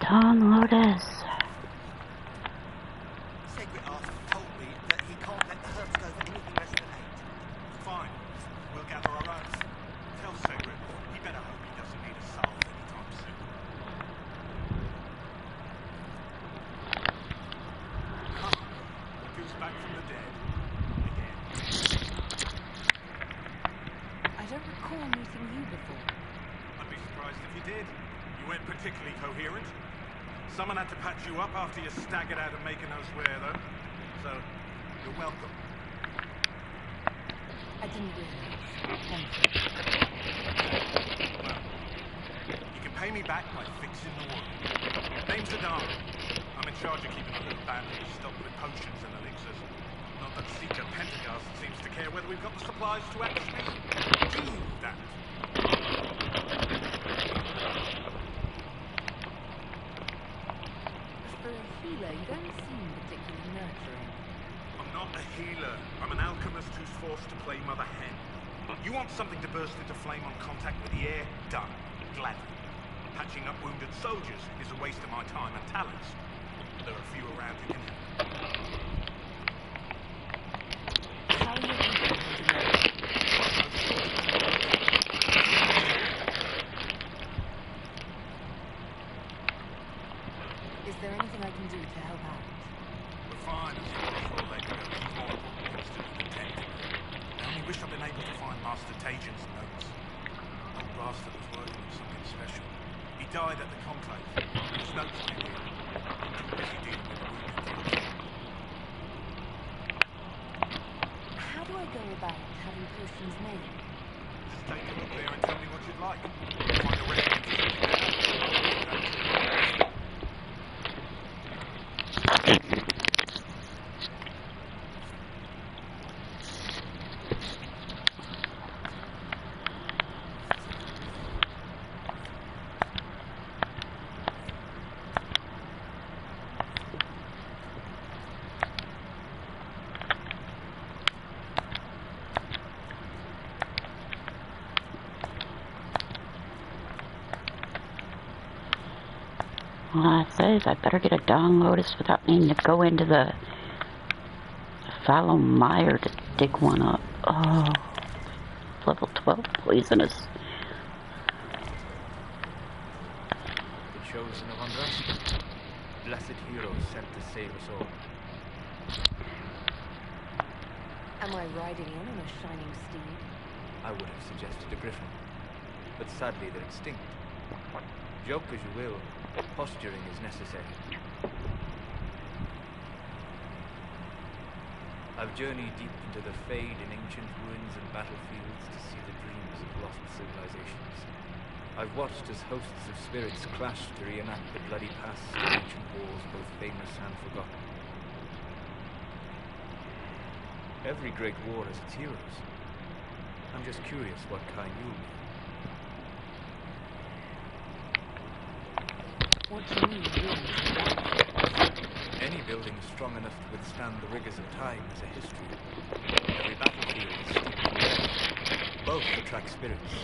Download us. Sacred Arthur told me that he can't let the herbs go for anything less than 8. Fine. We'll gather our own. Tell Sacred he better hope he doesn't need a salve anytime soon. Who's back from the dead? Again. I don't recall meeting you before. I'd be surprised if you did. You weren't particularly coherent. Someone had to patch you up after you staggered out of making us swear, though. So, you're welcome. I didn't realize. Thank you. Well, you can pay me back by fixing the wound. Name's Adam. I'm in charge of keeping a little bandage stocked with potions and elixirs. Not that Seeker Pentagast seems to care whether we've got the supplies to actually do that. For a healer, you don't seem particularly nurturing. I'm not a healer. I'm an alchemist who's forced to play Mother Hen. You want something to burst into flame on contact with the air? Done. Gladly. Patching up wounded soldiers is a waste of my time and talents. There are a few around who can help. How are you going to Is there anything I can do to help out? We're fine as far as all they can go. He's more important than still detective. I only wish I'd been able to find Master Tajan's notes. Old bastard was working on something special. He died at the conclave. His notes came here. Too busy dealing with the wounded. How do I go about having potions made? Just take a look there and tell me what you'd like. Find a recipe for something better. Well, it says I better get a Dawn Lotus without needing to go into the fallow mire to dig one up. Oh, level 12 poisonous. The chosen of Andraste, blessed heroes sent to save us all. Am I riding in on a shining steed? I would have suggested a griffin, but sadly they're extinct. Joke as you will, posturing is necessary. I've journeyed deep into the fade in ancient ruins and battlefields to see the dreams of lost civilizations. I've watched as hosts of spirits clash to reenact the bloody past of ancient wars both famous and forgotten. Every great war has its heroes. I'm just curious what kind you'll be. What do you mean, ruins? Any building strong enough to withstand the rigors of time has a history. Every battlefield is steeped in death. Both attract spirits.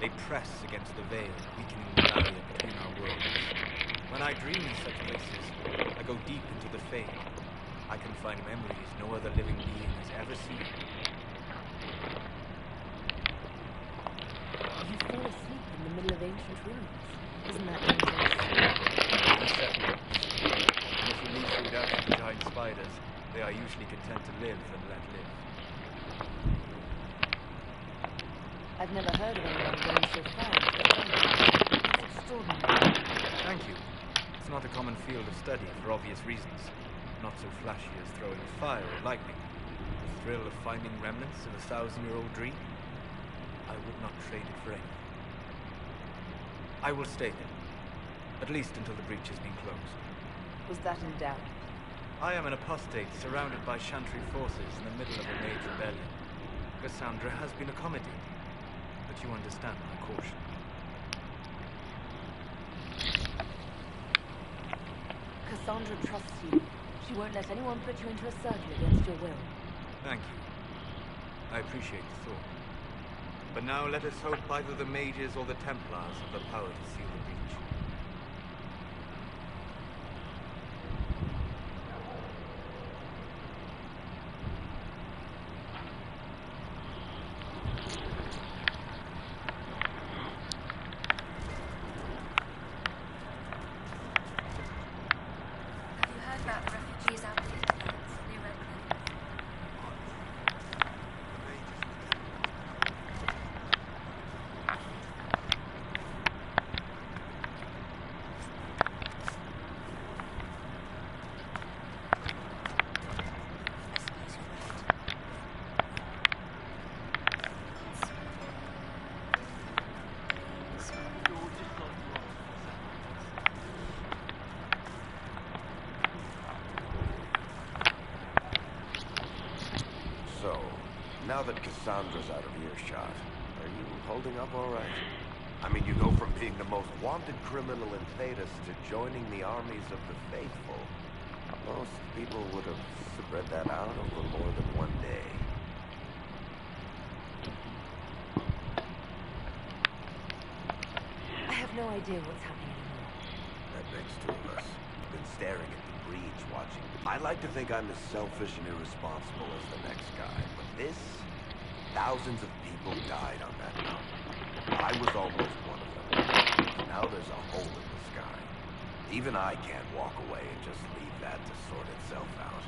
They press against the veil, weakening the barrier between our worlds. When I dream in such places, I go deep into the fade. I can find memories no other living being has ever seen. You fall asleep in the middle of ancient ruins. Isn't that dangerous? And if you leave food out to the giant spiders, they are usually content to live and let live. I've never heard of anyone going so far into the fire. It's extraordinary. Thank you. It's not a common field of study for obvious reasons. Not so flashy as throwing fire or lightning. The thrill of finding remnants of a 1,000-year-old dream? I would not trade it for anything. I will stay there. At least until the breach has been closed. Was that in doubt? I am an apostate surrounded by Chantry forces in the middle of a major rebellion. Cassandra has been accommodating, but you understand my caution. Cassandra trusts you. She won't let anyone put you into a circle against your will. Thank you. I appreciate the thought. But now let us hope either the mages or the Templars have the power to seal the breach. Have you heard about the refugees out in the hinterlands near Red Cliff? So, now that Cassandra's out of earshot, are you holding up all right? I mean, you go from being the most wanted criminal in Thedas to joining the armies of the faithful. Most people would have spread that out over more than one day. I have no idea what's happening anymore. That makes two of us. Been staring at the breach, watching. I like to think I'm as selfish and irresponsible as the next guy, but this, thousands of people died on that mountain. I was almost one of them. Now there's a hole in the sky. Even I can't walk away and just leave that to sort itself out.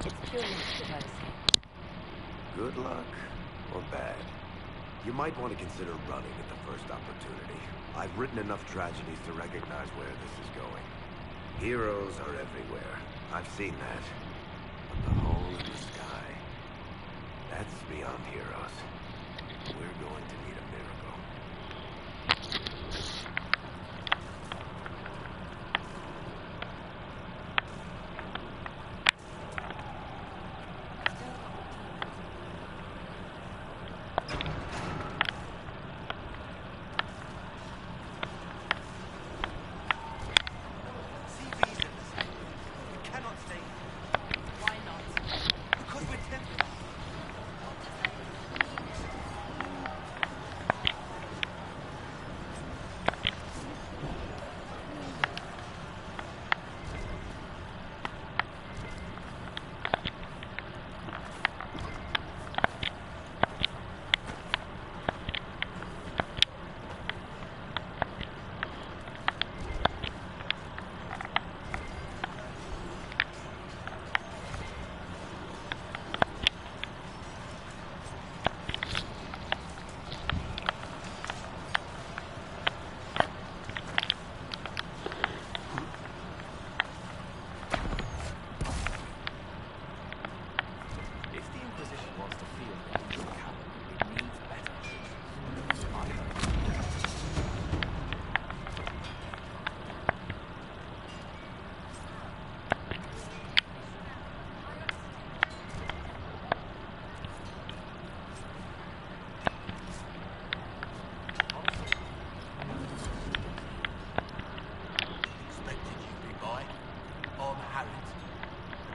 It's pure luck that I escaped. Good luck or bad? You might want to consider running at the first opportunity. I've written enough tragedies to recognize where this is going. Heroes are everywhere. I've seen that. But the hole in the sky, that's beyond heroes. We're going to need a miracle.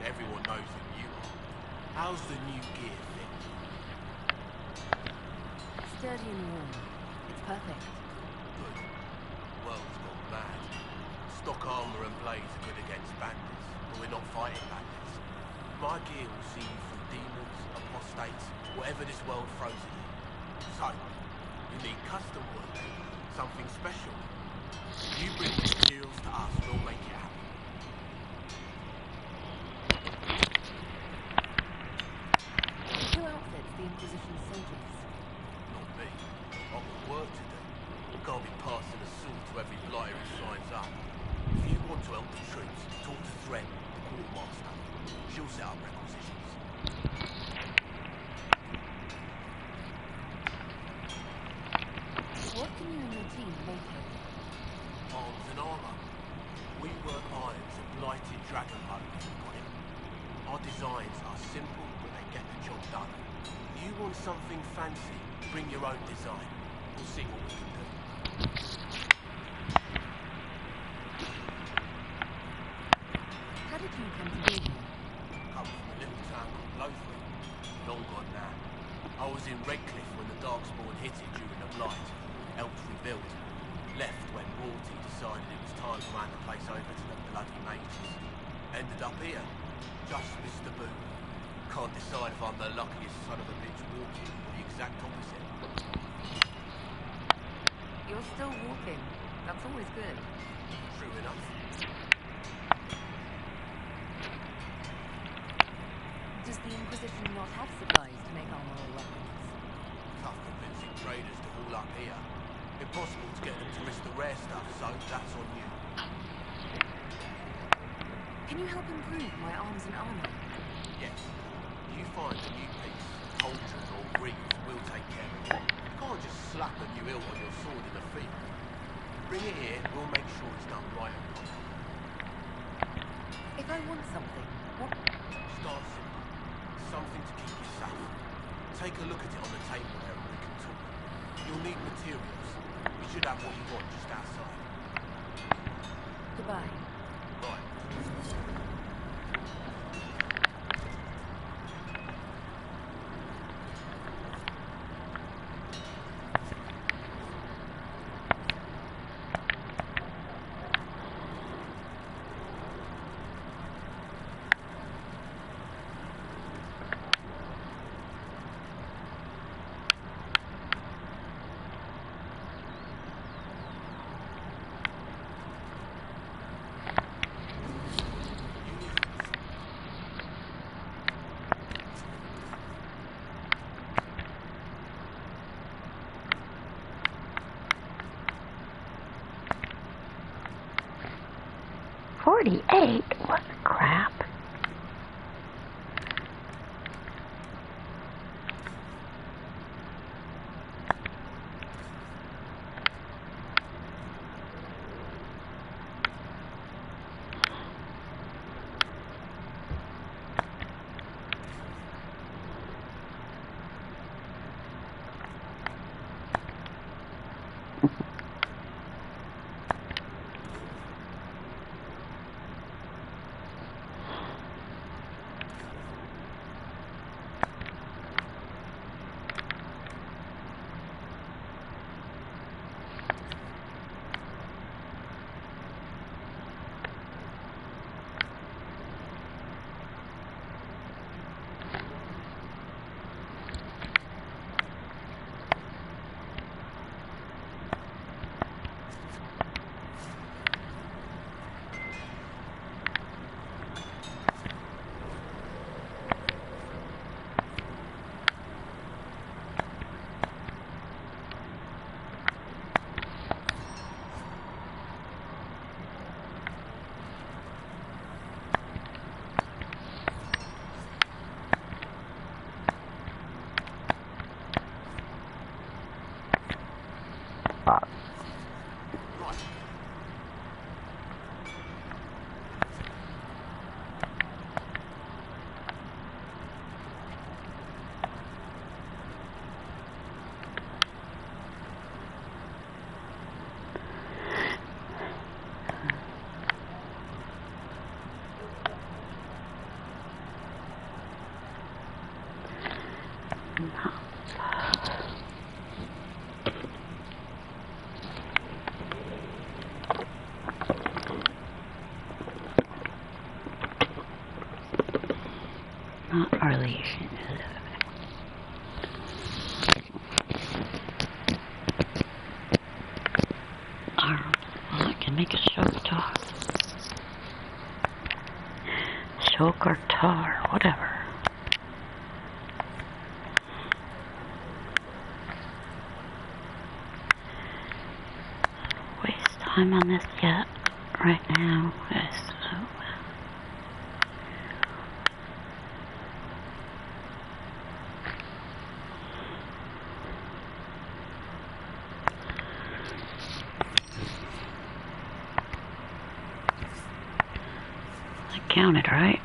Everyone knows who you are. How's the new gear fit? Sturdy and warm. It's perfect. Good. World's gone mad. Stock armor and blades are good against bandits, but we're not fighting bandits. My gear will see you through demons, apostates, whatever this world throws at you. So, you need custom work, something special. You bring the materials to us, we'll make it happen. Who outfits the Inquisition soldiers? Not me. I've got work to do. Can't be passing a sword to every blighter who signs up. If you want to help the troops, talk to Thread, the quartermaster. She'll set up requisitions. What can you and your team make here? Arms and armor. We work irons and blighted dragon bone if you've got it. Our designs are simple, but they get the job done. You want something fancy, bring your own design. We'll see what we can do. How did you come to be here? Come from a little town called Lothar. Long gone now. I was in Redcliffe when the Darkspawn hit it during the Blight. Helped rebuild. Left when royalty decided it was time to hand the place over to the bloody mages. Ended up here. Just missed the boot. Can't decide if I'm the luckiest son of a bitch walking or the exact opposite. You're still walking. That's always good. True enough. Does the Inquisition not have supplies to make armor or weapons? Tough convincing traders to haul up here. Impossible to get them to risk the rare stuff, so that's on you. Can you help improve my arms and armor? Yes. You find a new piece, cauldron or greaves, we'll take care of it. You can't just slap a new hilt on your sword in the field. Bring it here, we'll make sure it's done right and proper. If I want something, what? Start simple. Something to keep you safe. Take a look at it on the table there and we can talk. You'll need materials. You should have what you want just outside. Goodbye. Right. $48? What crap? Not really. Well, I can make a choke tar. Choke or tar, whatever. Waste time on this yet. Right now. Yes. Counted, right?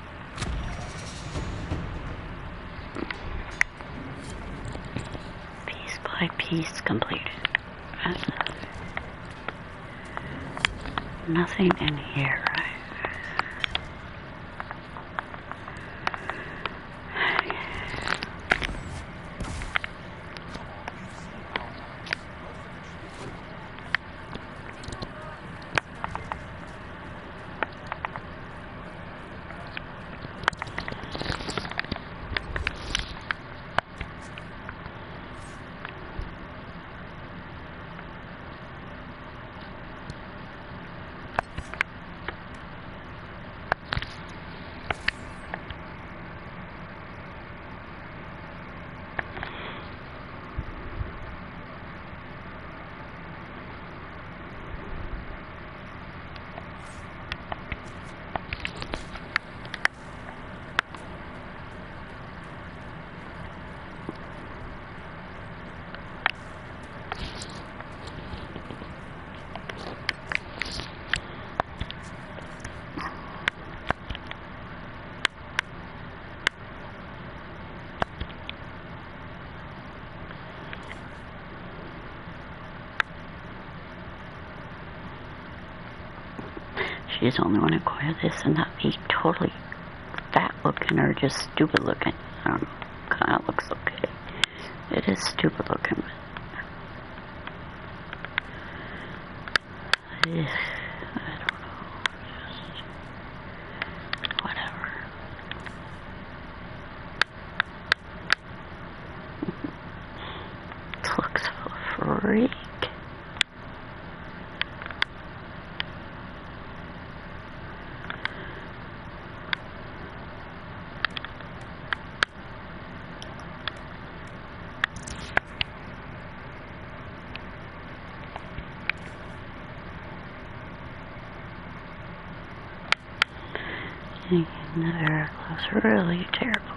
Piece by piece completed. Nothing in here, right? She's the only one who acquired this and not be totally fat looking or just stupid looking. I don't know. Kind of looks okay. It is stupid looking, but I don't know. Just whatever. It looks freak. The air was really terrible.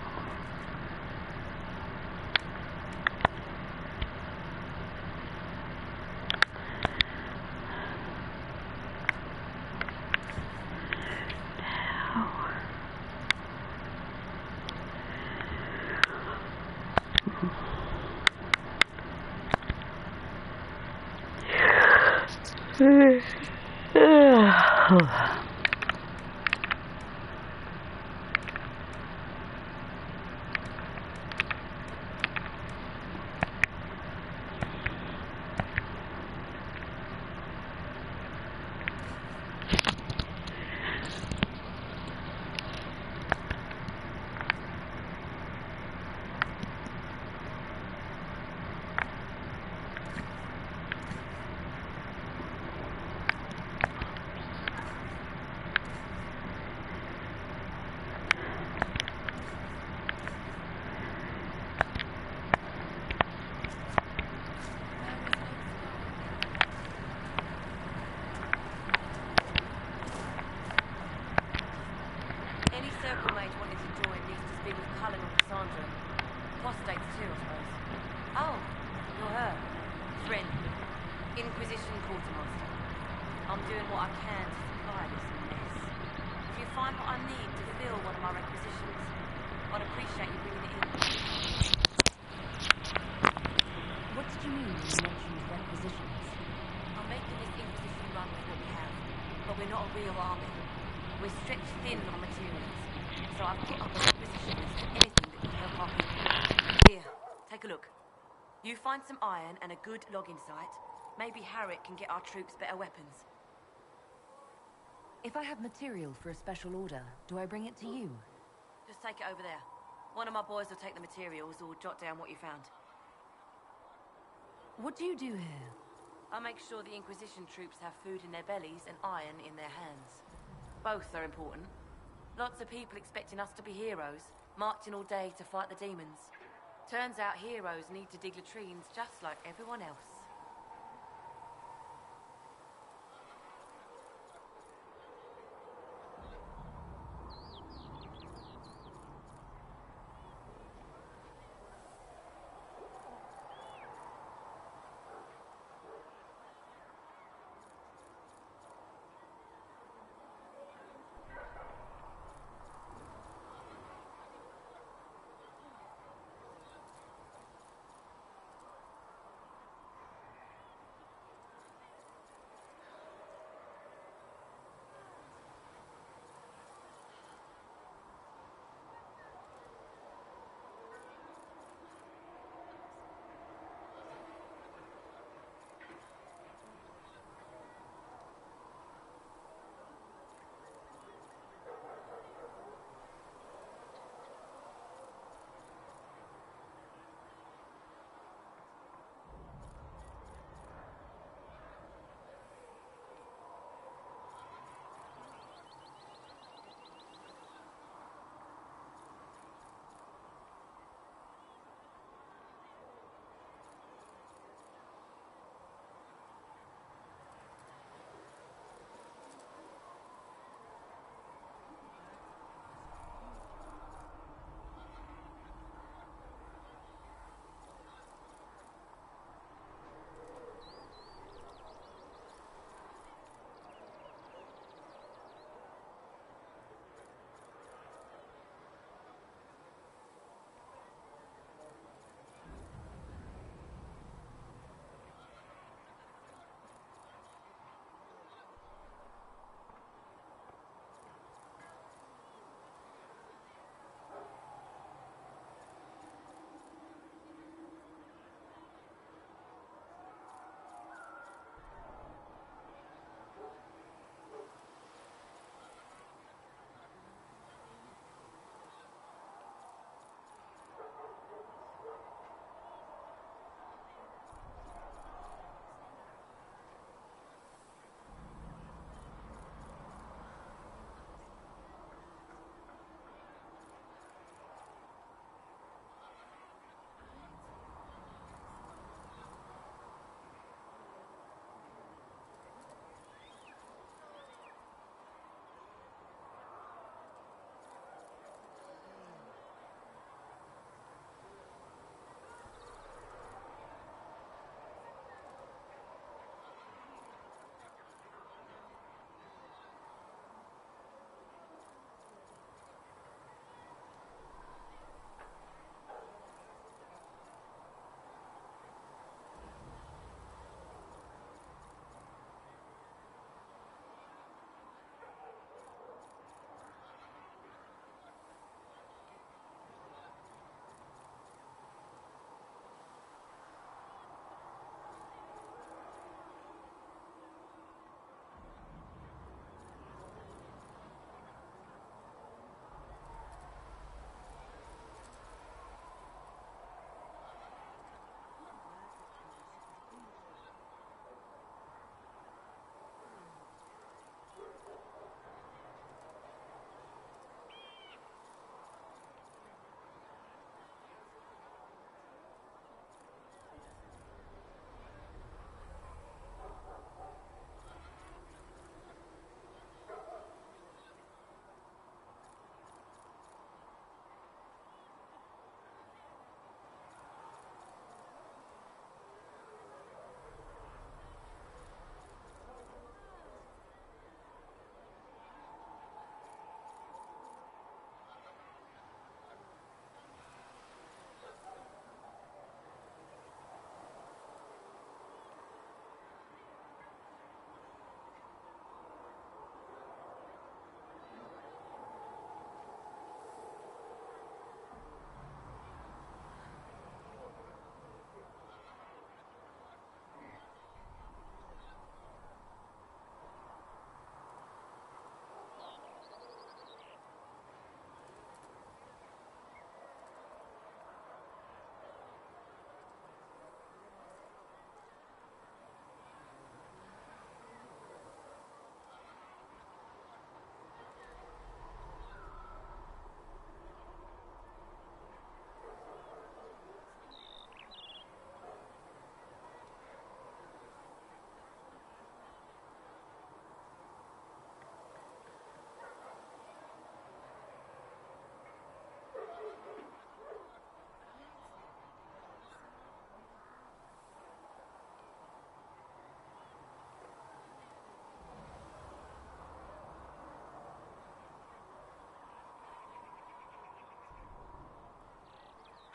Inquisition quartermaster. I'm doing what I can to supply this mess. If you find what I need to fill one of my requisitions, I'd appreciate you bringing it in. What did you mean when you mentioned requisitions? I'm making this Inquisition run with what we have, but we're not a real army. We're stretched thin on materials, so I've put up a requisition list for anything that can help our people. Here, take take a look. You find some iron and a good logging site. Maybe Harriet can get our troops better weapons. If I have material for a special order, do I bring it to you? Just take it over there. One of my boys will take the materials or jot down what you found. What do you do here? I make sure the Inquisition troops have food in their bellies and iron in their hands. Both are important. Lots of people expecting us to be heroes, marching all day to fight the demons. Turns out heroes need to dig latrines just like everyone else.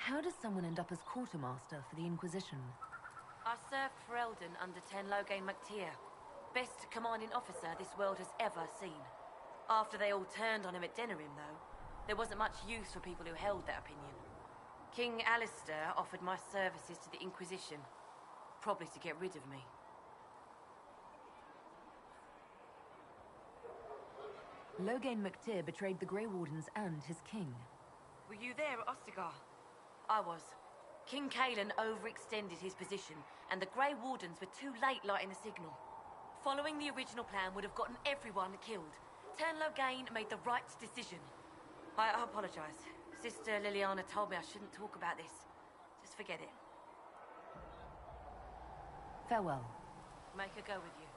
How does someone end up as quartermaster for the Inquisition? I served for Eldon under Ten Logain MacTier. Best commanding officer this world has ever seen. After they all turned on him at Denerim, though, there wasn't much use for people who held that opinion. King Alistair offered my services to the Inquisition, probably to get rid of me. Logain MacTier betrayed the Grey Wardens and his king. Were you there at Ostagar? I was. King Cailan overextended his position, and the Grey Wardens were too late lighting the signal. Following the original plan would have gotten everyone killed. Ten Logain made the right decision. I apologize. Sister Liliana told me I shouldn't talk about this. Just forget it. Farewell. Make her go with you.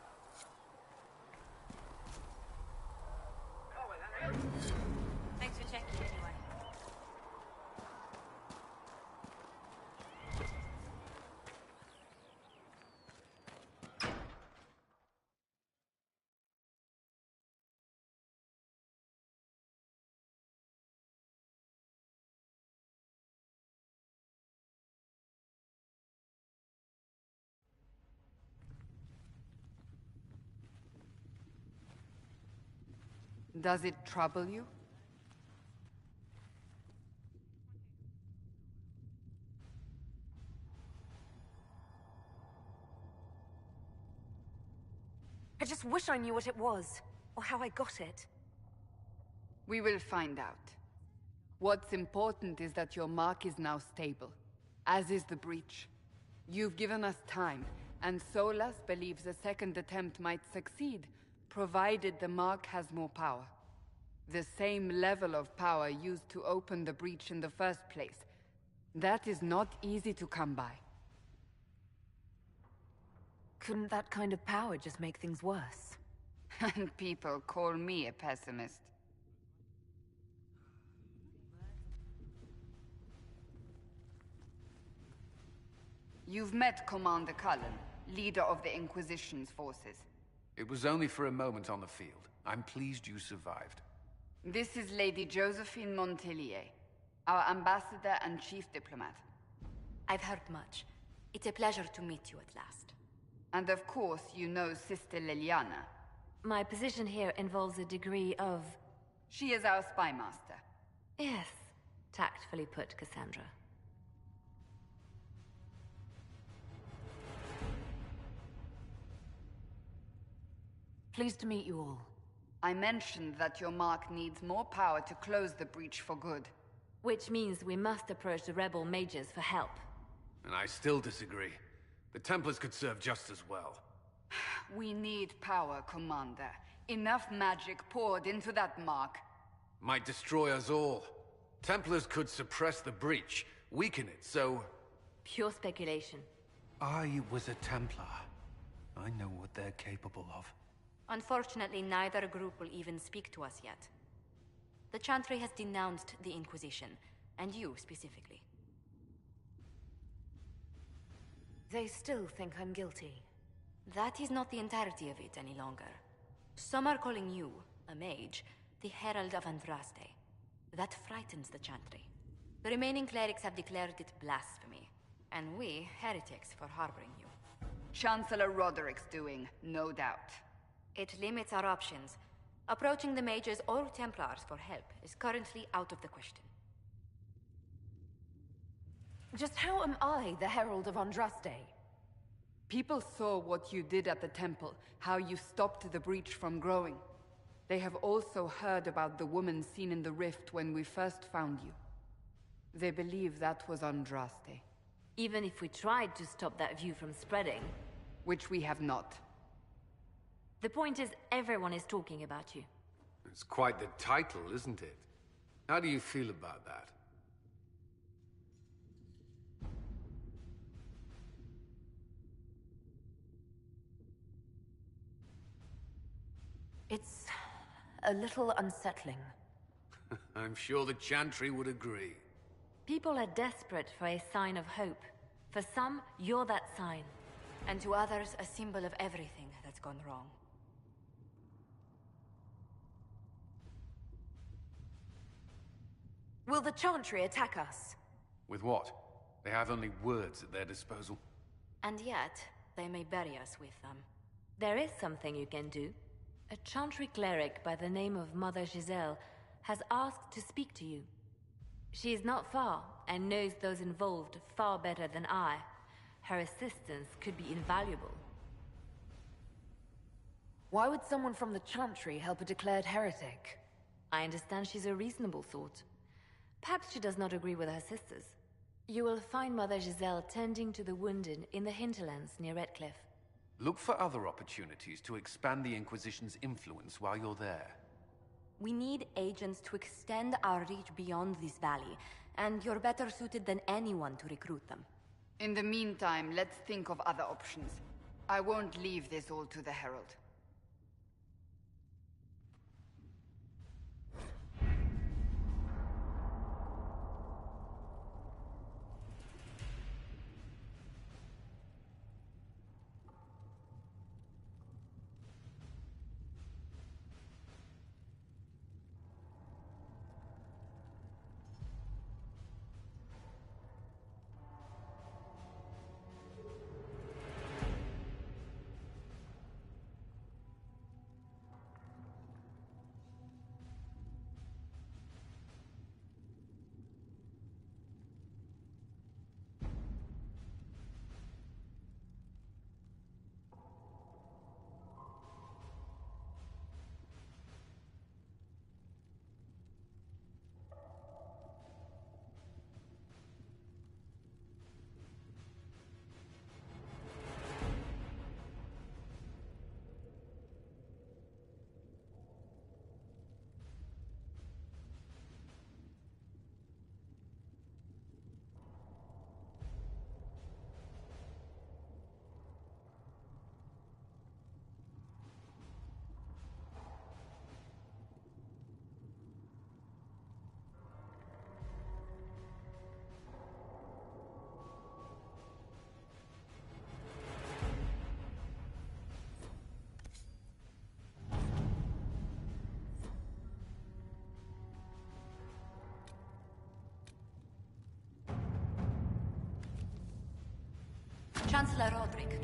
Thanks for checking anyway. Does it trouble you? I just wish I knew what it was, or how I got it. We will find out. What's important is that your mark is now stable, as is the breach. You've given us time, and Solas believes a second attempt might succeed, provided the mark has more power. The same level of power used to open the breach in the first place. That is not easy to come by. Couldn't that kind of power just make things worse? And people call me a pessimist. You've met Commander Cullen, leader of the Inquisition's forces. It was only for a moment on the field. I'm pleased you survived. This is Lady Josephine Montelier, our ambassador and chief diplomat. I've heard much. It's a pleasure to meet you at last. And of course, you know Sister Liliana. My position here involves a degree of... She is our spy master. Yes, tactfully put, Cassandra. Pleased to meet you all. I mentioned that your mark needs more power to close the breach for good. Which means we must approach the rebel mages for help. And I still disagree. The Templars could serve just as well. We need power, Commander. Enough magic poured into that mark. Might destroy us all. Templars could suppress the breach, weaken it, so... Pure speculation. I was a Templar. I know what they're capable of. Unfortunately, neither group will even speak to us yet. The Chantry has denounced the Inquisition, and you specifically. They still think I'm guilty. That is not the entirety of it any longer. Some are calling you, a mage, the Herald of Andraste. That frightens the Chantry. The remaining clerics have declared it blasphemy, and we, heretics, for harboring you. Chancellor Roderick's doing, no doubt. It limits our options. Approaching the mages or Templars for help is currently out of the question. Just how am I the Herald of Andraste? People saw what you did at the temple, how you stopped the breach from growing. They have also heard about the woman seen in the rift when we first found you. They believe that was Andraste. Even if we tried to stop that view from spreading... Which we have not. The point is, everyone is talking about you. It's quite the title, isn't it? How do you feel about that? It's a little unsettling. I'm sure the Chantry would agree. People are desperate for a sign of hope. For some, you're that sign. And to others, a symbol of everything that's gone wrong. Will the Chantry attack us? With what? They have only words at their disposal. And yet, they may bury us with them. There is something you can do. A Chantry cleric by the name of Mother Giselle has asked to speak to you. She is not far, and knows those involved far better than I. Her assistance could be invaluable. Why would someone from the Chantry help a declared heretic? I understand she's a reasonable sort. Perhaps she does not agree with her sisters. You will find Mother Giselle tending to the wounded in the hinterlands near Redcliffe. Look for other opportunities to expand the Inquisition's influence while you're there. We need agents to extend our reach beyond this valley, and you're better suited than anyone to recruit them. In the meantime, let's think of other options. I won't leave this all to the Herald. Chancellor Roderick.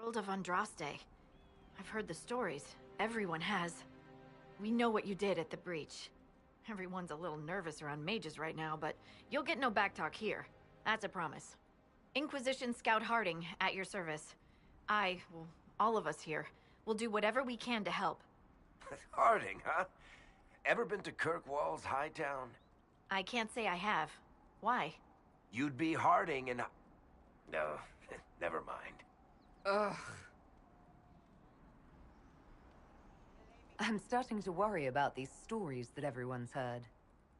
Herald of Andraste. I've heard the stories. Everyone has. We know what you did at the breach. Everyone's a little nervous around mages right now, but you'll get no backtalk here. That's a promise. Inquisition Scout Harding, at your service. All of us here, will do whatever we can to help. Harding, huh? Ever been to Kirkwall's Hightown? I can't say I have. Why? You'd be Harding and... No, never mind. Ugh. I'm starting to worry about these stories that everyone's heard.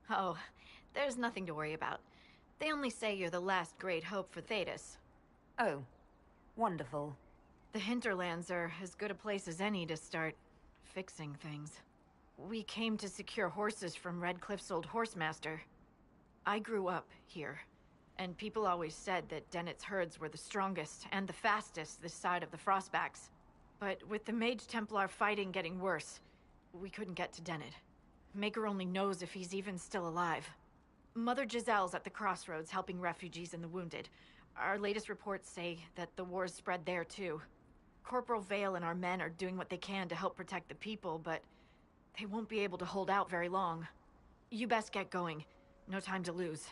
Oh, there's nothing to worry about. They only say you're the last great hope for Thetis. Oh, wonderful. The hinterlands are as good a place as any to start fixing things. We came to secure horses from Redcliffe's old horsemaster. I grew up here, and people always said that Dennett's herds were the strongest and the fastest this side of the Frostbacks. But with the Mage Templar fighting getting worse, we couldn't get to Dennett. Maker only knows if he's even still alive. Mother Giselle's at the crossroads helping refugees and the wounded. Our latest reports say that the war's spread there too. Corporal Vale and our men are doing what they can to help protect the people, but they won't be able to hold out very long. You best get going. No time to lose.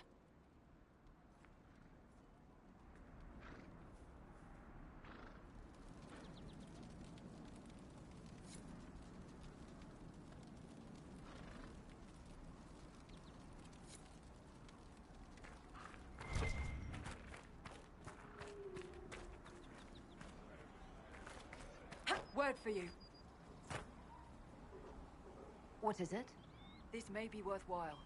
Word for you. What is it? This may be worthwhile.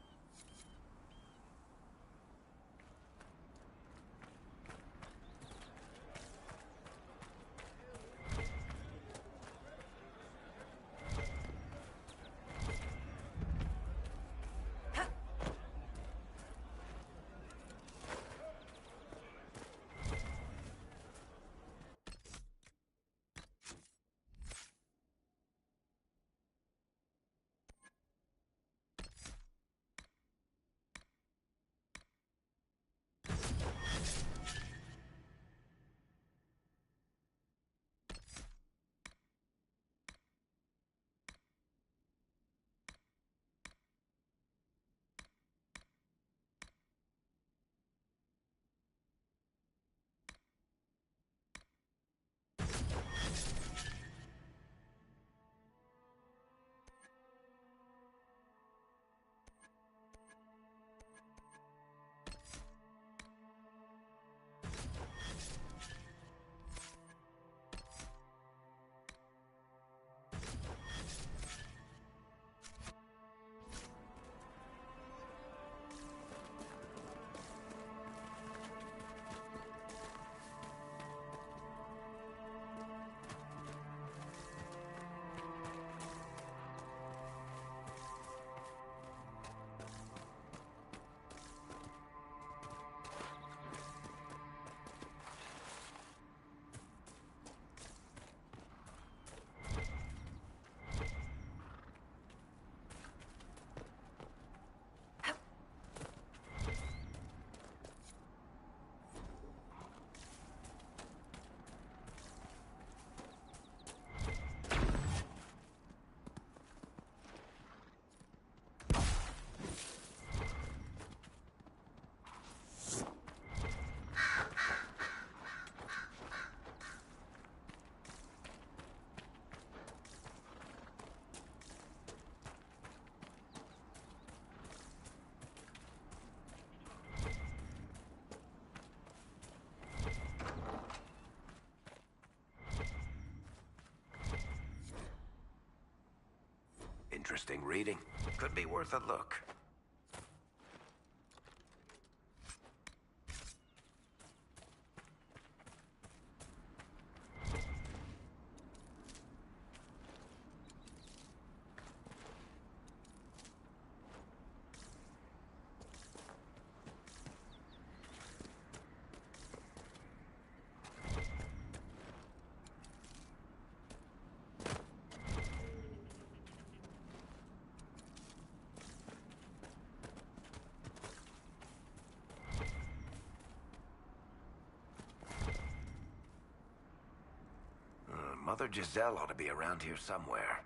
Interesting reading. Could be worth a look. Mother Giselle ought to be around here somewhere.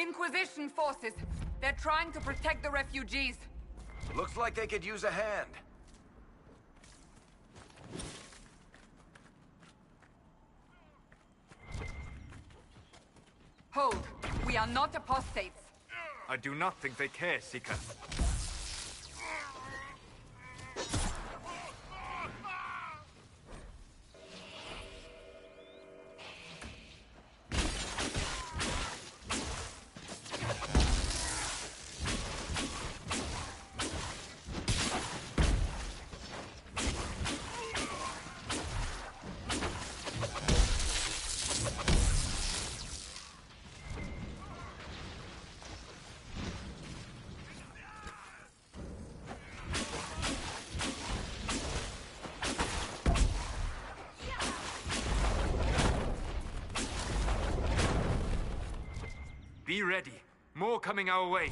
Inquisition forces. They're trying to protect the refugees. Looks like they could use a hand. Hold. We are not apostates. I do not think they care, Seeker. Be ready. More coming our way.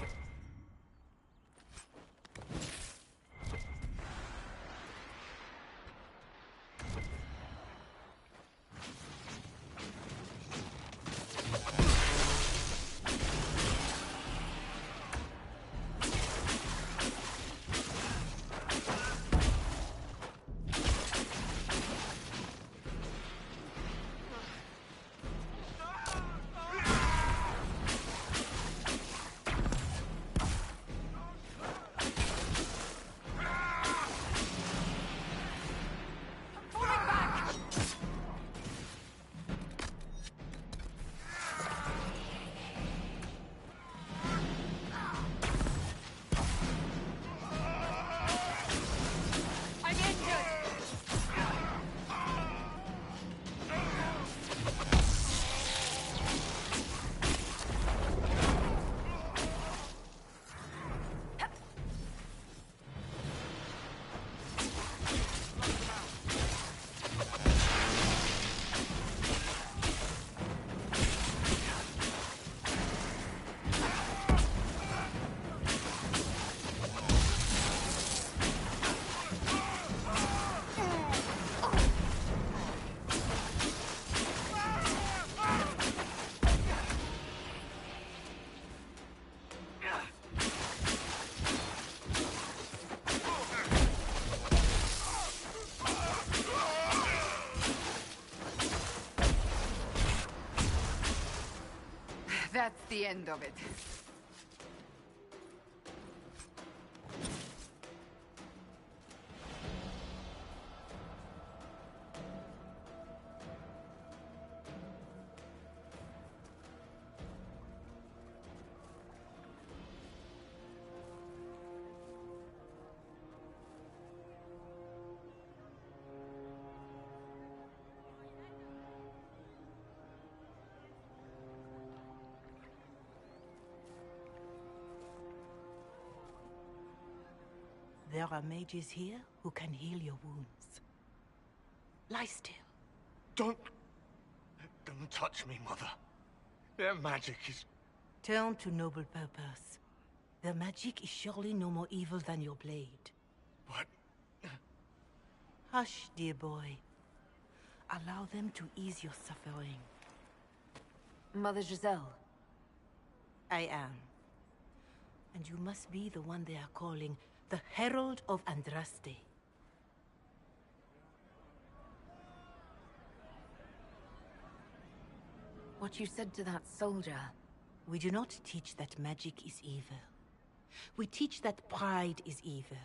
That's the end of it. There are mages here who can heal your wounds. Lie still. Don't touch me, Mother. Their magic is... Turn to noble purpose. Their magic is surely no more evil than your blade. But... Hush, dear boy. Allow them to ease your suffering. Mother Giselle. I am. And you must be the one they are calling the Herald of Andraste. What you said to that soldier. We do not teach that magic is evil. We teach that pride is evil,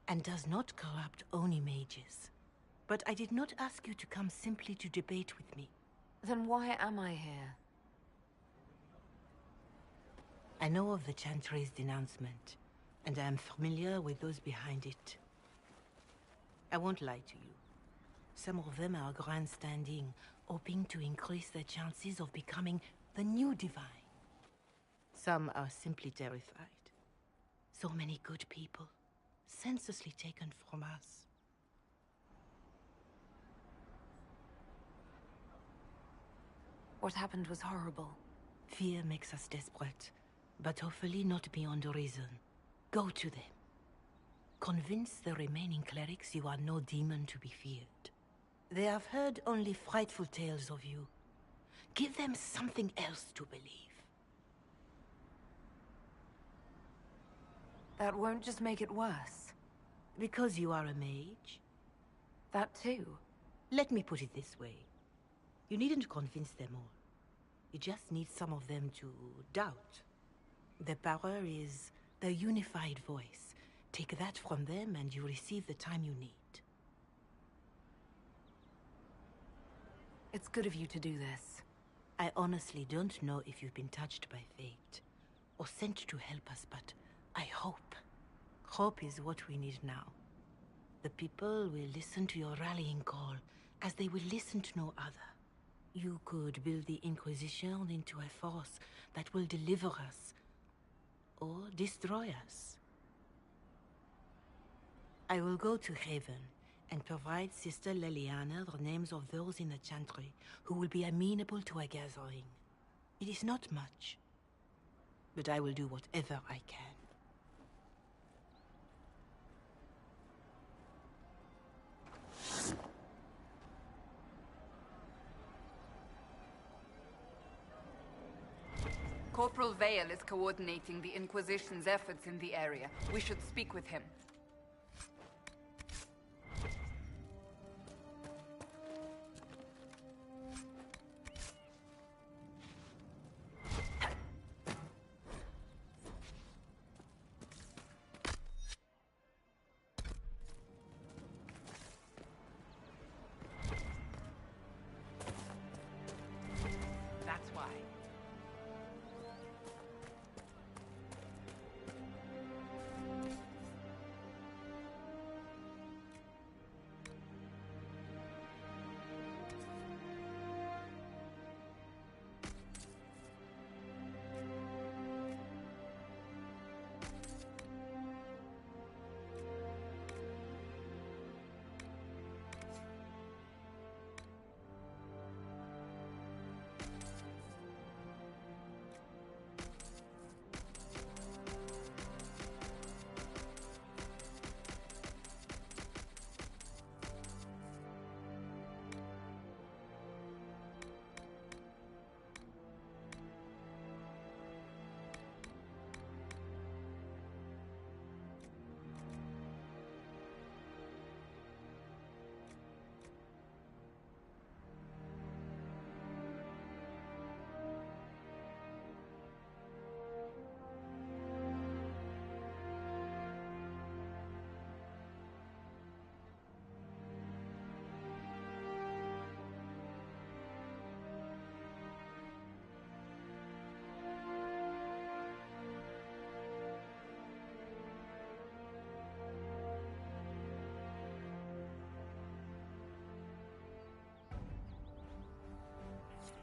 and does not corrupt only mages. But I did not ask you to come simply to debate with me. Then why am I here? I know of the Chantry's denouncement, and I am familiar with those behind it. I won't lie to you. Some of them are grandstanding, hoping to increase their chances of becoming the new divine. Some are simply terrified. So many good people, senselessly taken from us. What happened was horrible. Fear makes us desperate, but hopefully not beyond reason. Go to them. Convince the remaining clerics you are no demon to be feared. They have heard only frightful tales of you. Give them something else to believe. That won't just make it worse. Because you are a mage? That too. Let me put it this way. You needn't convince them all. You just need some of them to doubt. The power is the unified voice. Take that from them and you receive the time you need. It's good of you to do this. I honestly don't know if you've been touched by fate, or sent to help us, but I hope. Hope is what we need now. The people will listen to your rallying call, as they will listen to no other. You could build the Inquisition into a force that will deliver us, or destroy us. I will go to Haven and provide Sister Leliana the names of those in the Chantry who will be amenable to a gathering. It is not much, but I will do whatever I can. Corporal Vale is coordinating the Inquisition's efforts in the area. We should speak with him. That's why.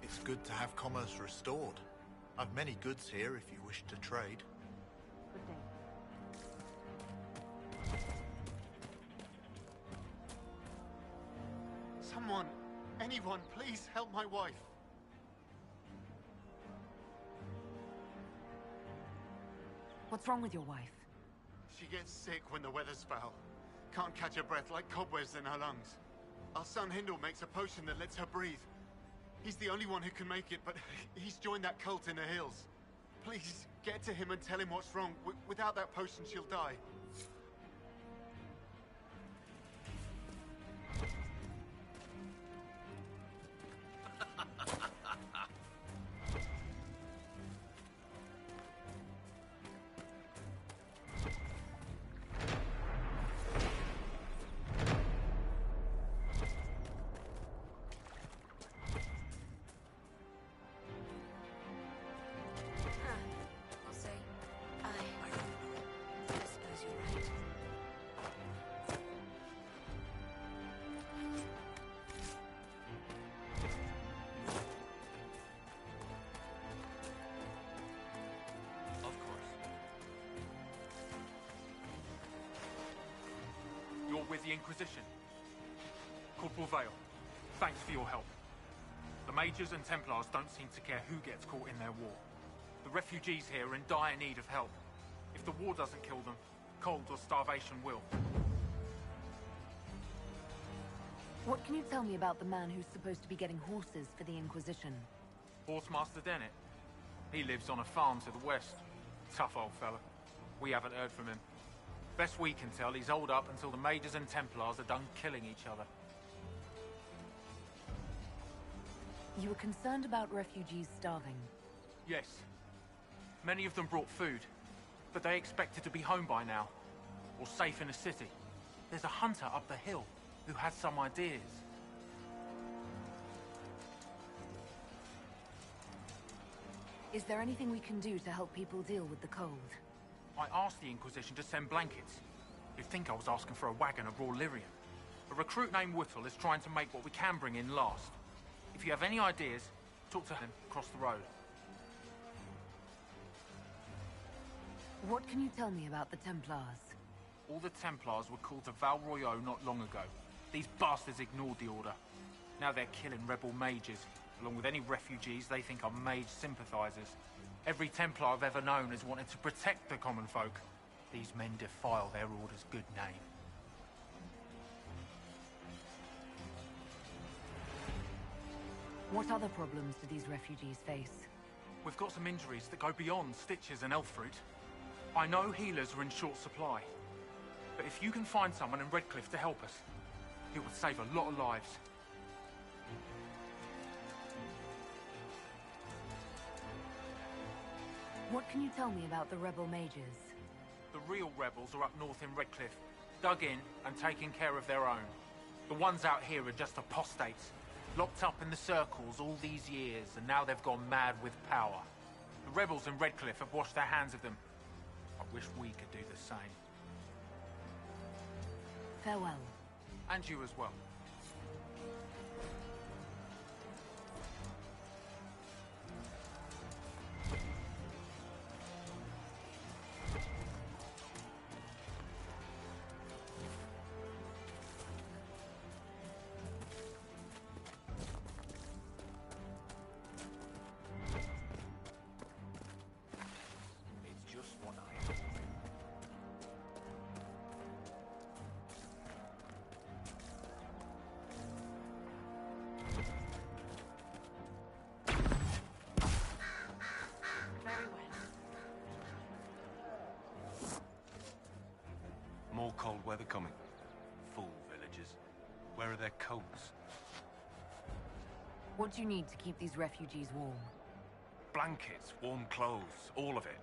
It's good to have commerce restored. I've many goods here if you wish to trade. Good day. Someone, anyone, please help my wife. What's wrong with your wife? She gets sick when the weather's foul. Can't catch her breath, like cobwebs in her lungs. Our son Hindle makes a potion that lets her breathe. He's the only one who can make it, but he's joined that cult in the hills. Please, get to him and tell him what's wrong. Without that potion, she'll die. I'll say, I suppose you're right. Of course. You're with the Inquisition. Corporal Vale, thanks for your help. The Mages and Templars don't seem to care who gets caught in their war. The refugees here are in dire need of help. If the war doesn't kill them, cold or starvation will. What can you tell me about the man who's supposed to be getting horses for the Inquisition? Horsemaster Dennett. He lives on a farm to the west. Tough old fella. We haven't heard from him. Best we can tell, he's holed up until the Mages and Templars are done killing each other. You were concerned about refugees starving? Yes. Many of them brought food, but they expected to be home by now, or safe in the city. There's a hunter up the hill who has some ideas. Is there anything we can do to help people deal with the cold? I asked the Inquisition to send blankets. You'd think I was asking for a wagon of raw lyrium. A recruit named Whittle is trying to make what we can bring in last. If you have any ideas, talk to him across the road. What can you tell me about the Templars? All the Templars were called to Val Royeaux not long ago. These bastards ignored the order. Now they're killing rebel mages, along with any refugees they think are mage sympathizers. Every Templar I've ever known has wanted to protect the common folk. These men defile their order's good name. What other problems do these refugees face? We've got some injuries that go beyond stitches and elf fruit. I know healers are in short supply, but if you can find someone in Redcliffe to help us, it would save a lot of lives. What can you tell me about the rebel mages? The real rebels are up north in Redcliffe, dug in and taking care of their own. The ones out here are just apostates, locked up in the circles all these years, and now they've gone mad with power. The rebels in Redcliffe have washed their hands of them. I wish we could do the same. Farewell. And you as well. More cold weather coming. Fool villagers. Where are their coats? What do you need to keep these refugees warm? Blankets, warm clothes, all of it.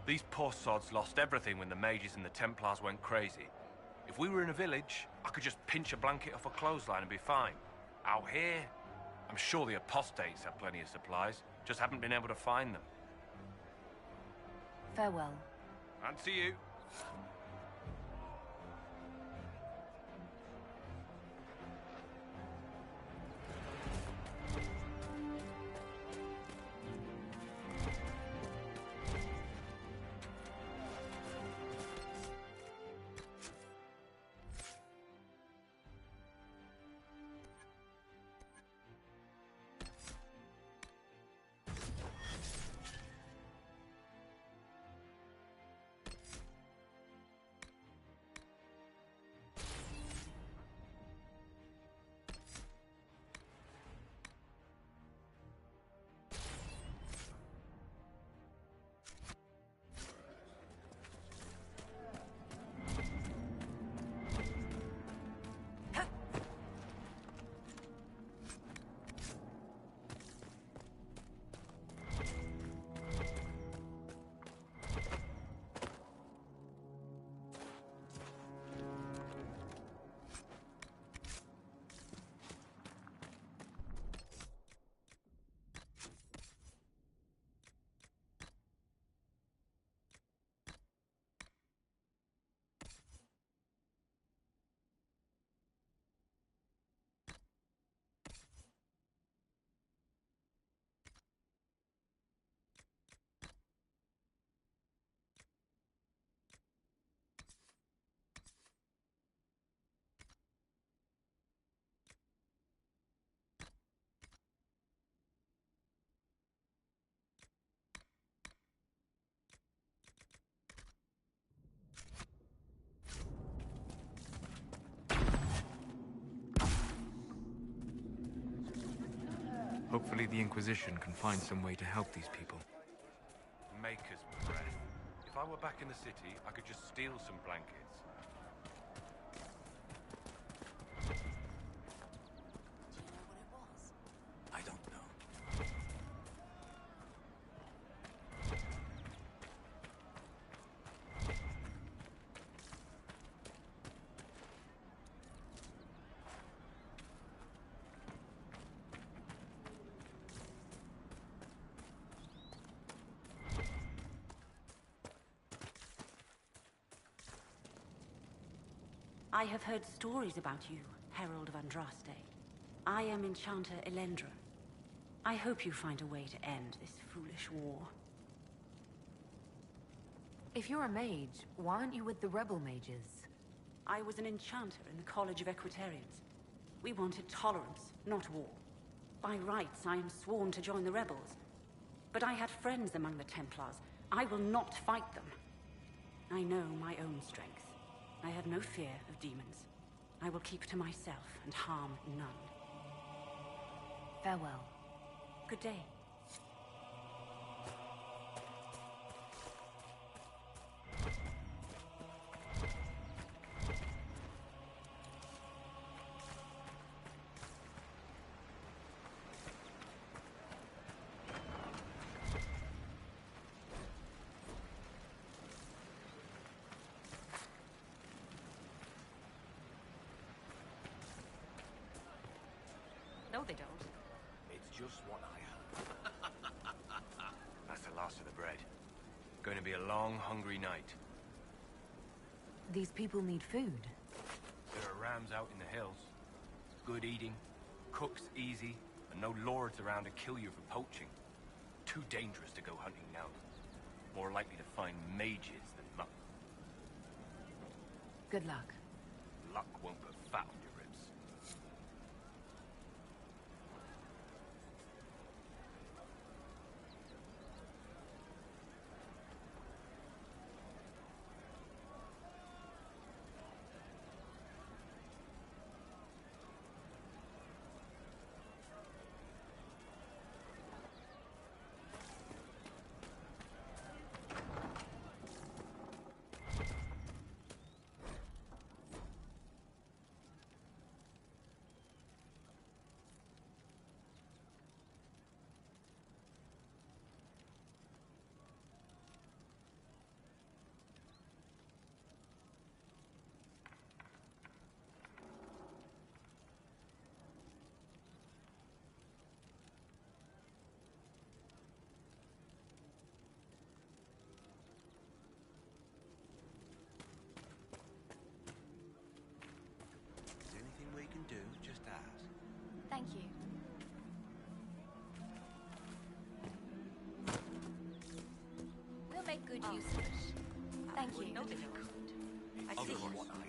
These poor sods lost everything when the mages and the Templars went crazy. If we were in a village, I could just pinch a blanket off a clothesline and be fine. Out here, I'm sure the apostates have plenty of supplies, just haven't been able to find them. Farewell. And to you. Hopefully the Inquisition can find some way to help these people. Maker's breath. If If I were back in the city, I could just steal some blankets. I don't know. I have heard stories about you, Herald of Andraste. I am Enchanter Elendra. I hope you find a way to end this foolish war. If you're a mage, why aren't you with the rebel mages? I was an enchanter in the College of Equitarians. We wanted tolerance, not war. By rights, I am sworn to join the rebels. But I had friends among the Templars. I will not fight them. I know my own strength. I have no fear of demons. I will keep to myself and harm none. Farewell. Good day. No, they don't. It's just what I heard. That's the last of the bread. Going to be a long, hungry night. These people need food. There are rams out in the hills. Good eating, cooks easy, and no lords around to kill you for poaching. Too dangerous to go hunting now. More likely to find mages than luck. Good luck. Luck won't put fat on your ribs. Anything we can do, just ask. Thank you. We'll make good use of it. Thank you. No, they don't. I see. What I heard.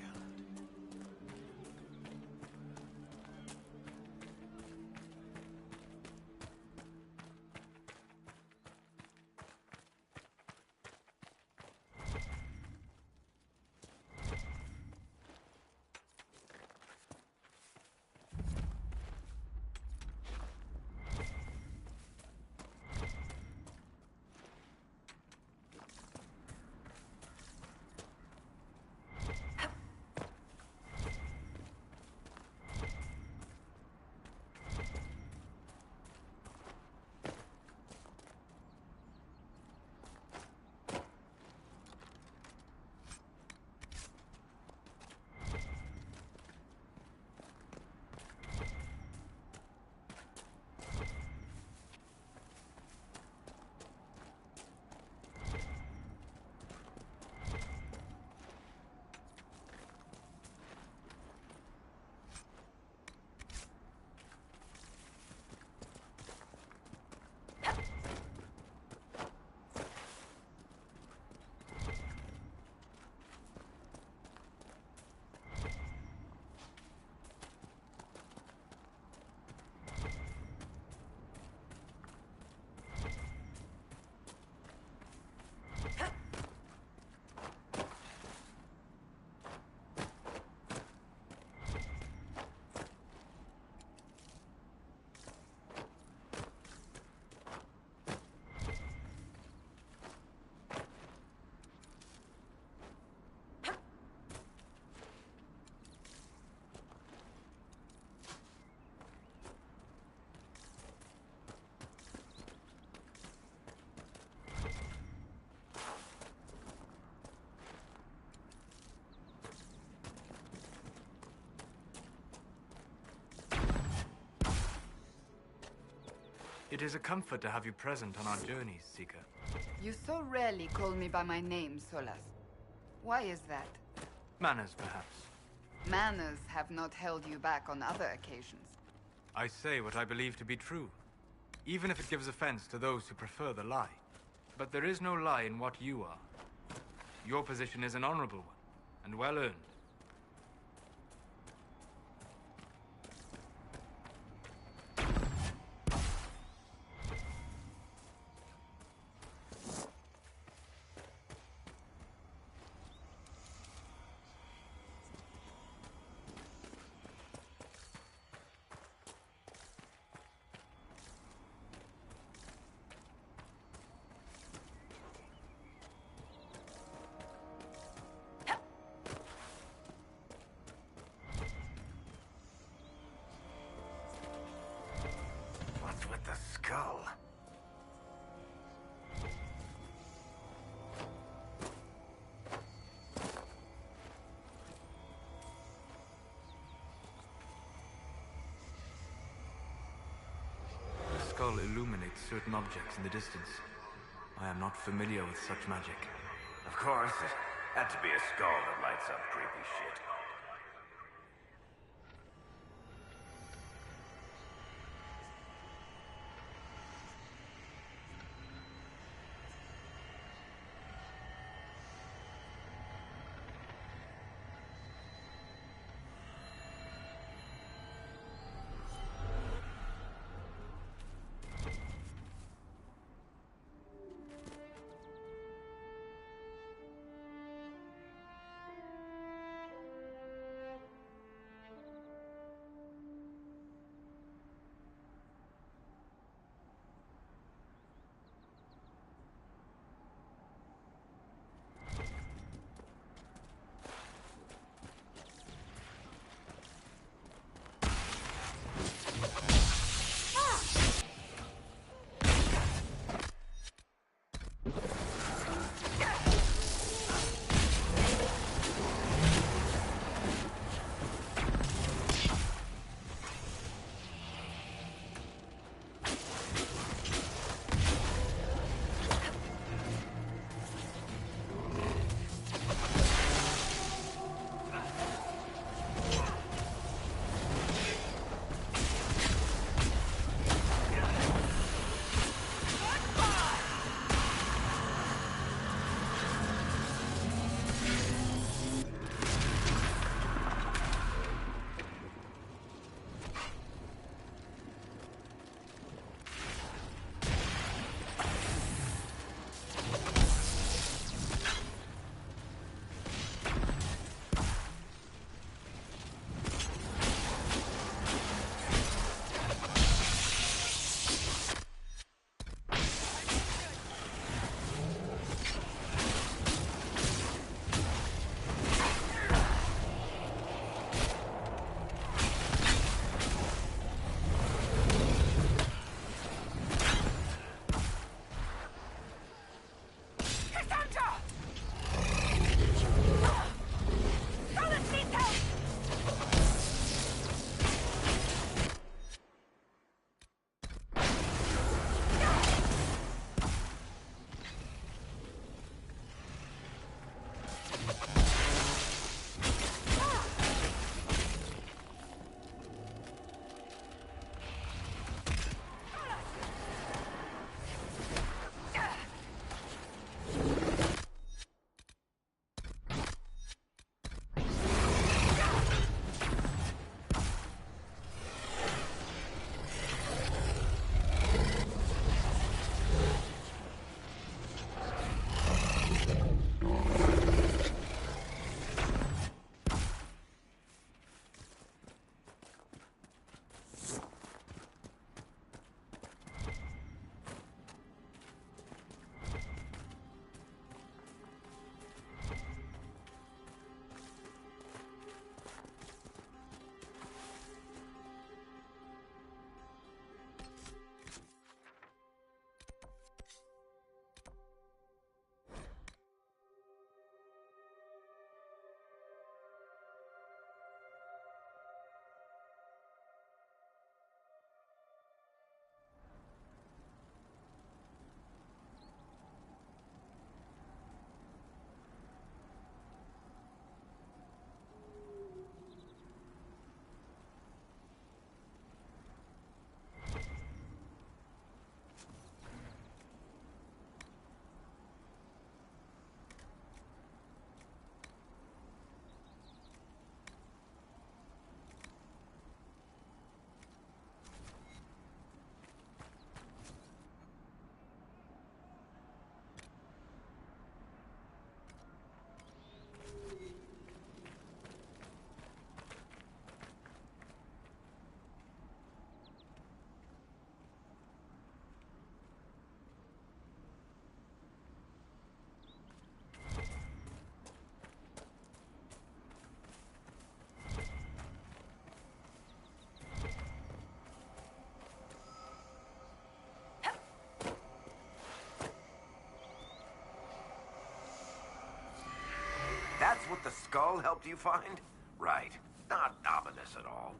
It is a comfort to have you present on our journeys, Seeker. You so rarely call me by my name, Solas. Why is that? Manners, perhaps. Manners have not held you back on other occasions. I say what I believe to be true, even if it gives offense to those who prefer the lie. But there is no lie in what you are. Your position is an honorable one, and well earned. What's with the skull? The skull illuminates certain objects in the distance. I am not familiar with such magic. Of course, it had to be a skull that lights up creepy shit. That's what the skull helped you find? Right. Not ominous at all.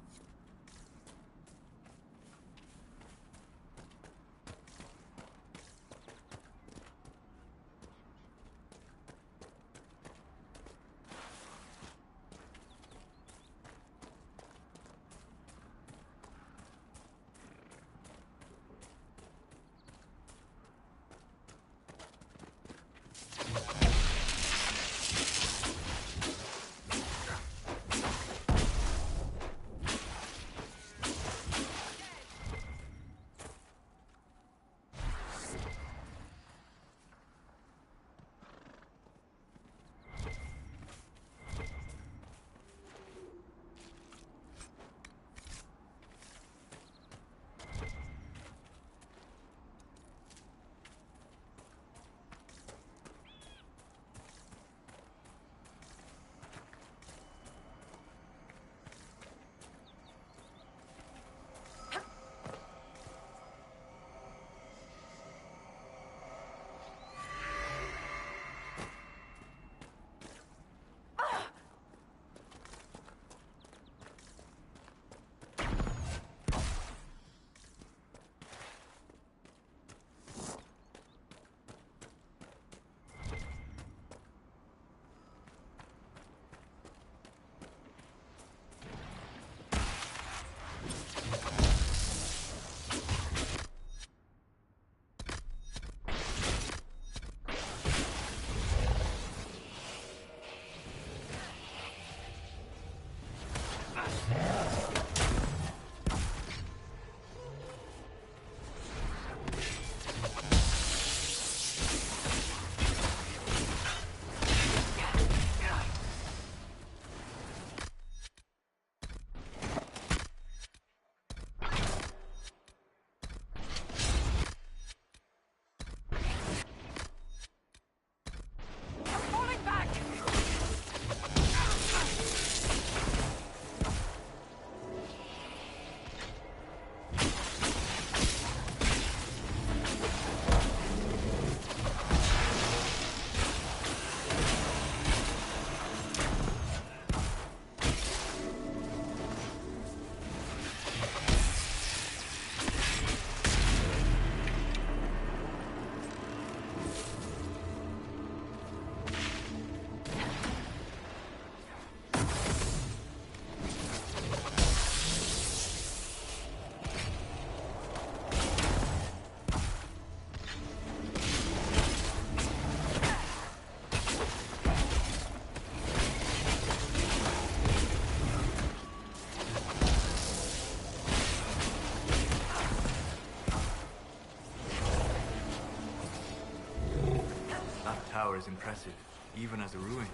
Is impressive, even as a ruin.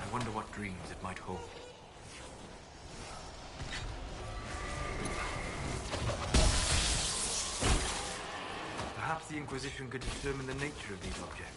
I wonder what dreams it might hold. Perhaps the Inquisition could determine the nature of these objects.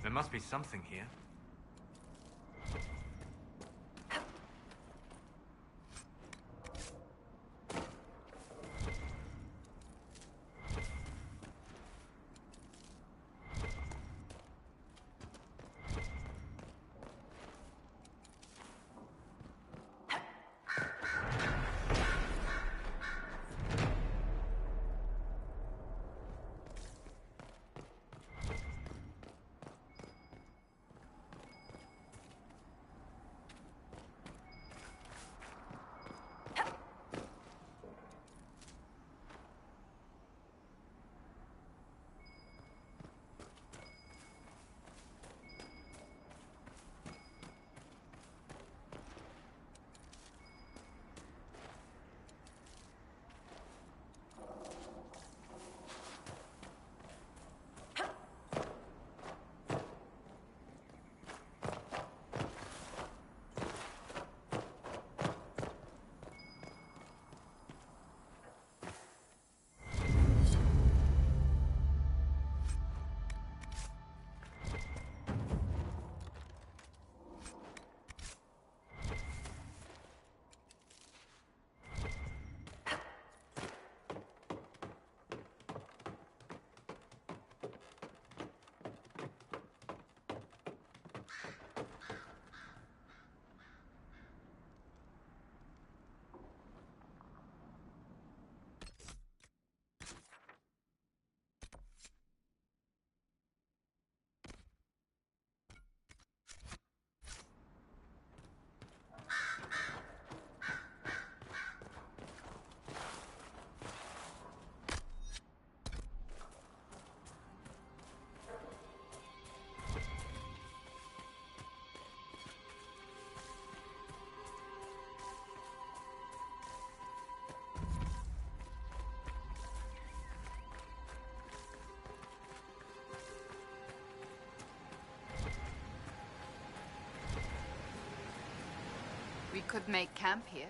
There must be something here. We could make camp here.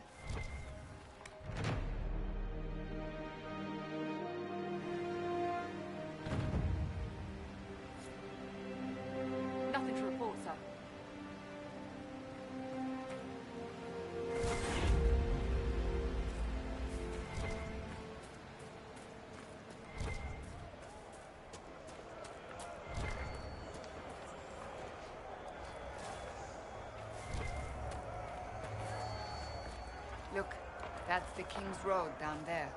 Nothing to report, sir. Look, that's the King's Road down there.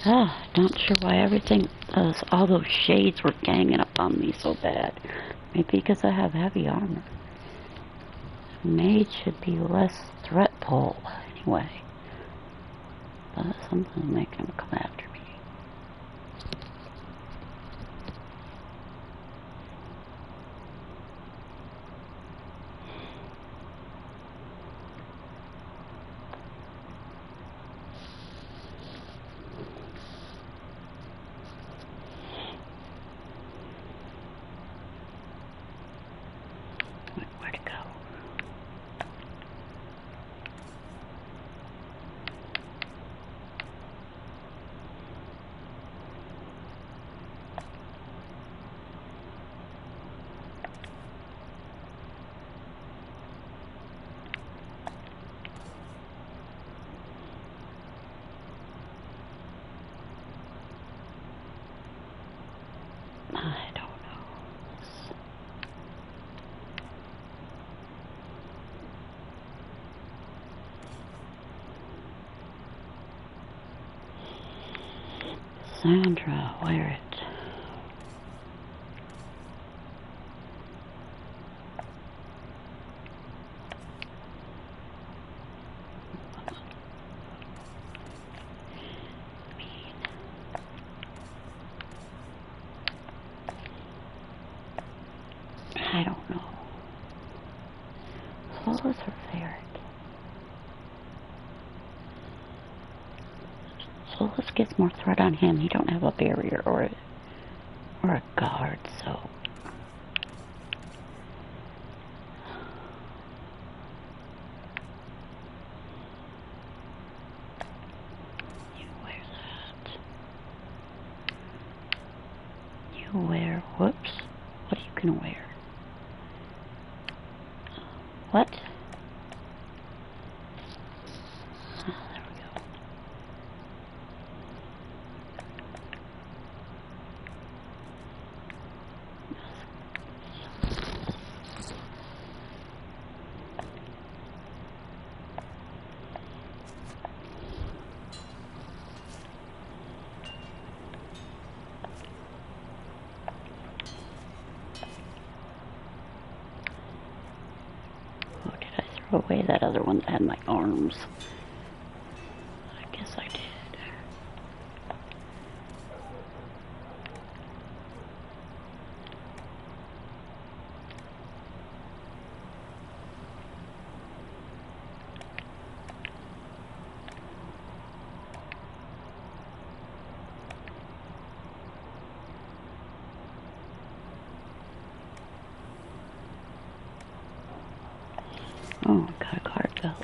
Not sure why everything, all those shades were ganging up on me so bad. Maybe because I have heavy armor. Mage should be less threatful anyway. But something's making him come after me. Where'd it go? I don't know. Sandra, wear it. I don't know. Solas or Ferret? Solas gets more threat on him. He don't have a barrier or a guard, so. You wear that. You wear, whoops. What are you gonna wear? What? Oh, there we go. Away that other one that had my arms. I guess I did. Oh, got a card belt.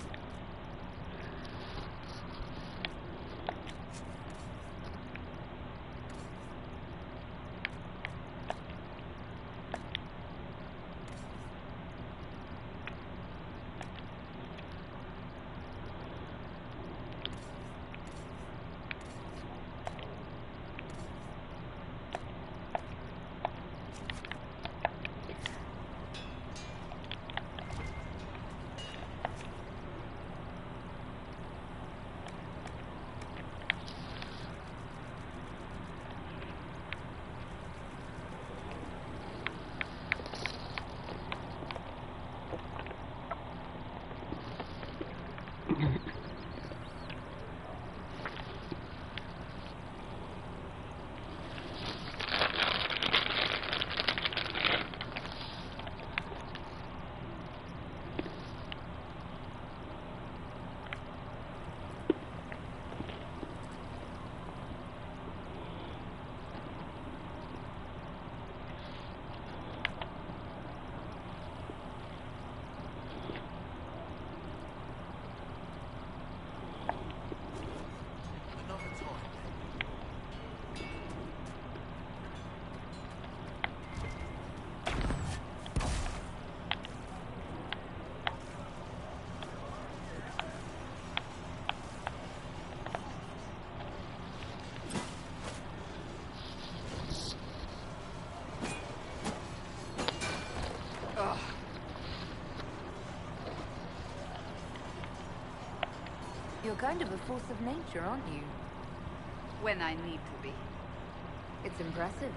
You're kind of a force of nature, aren't you? When I need to be. It's impressive.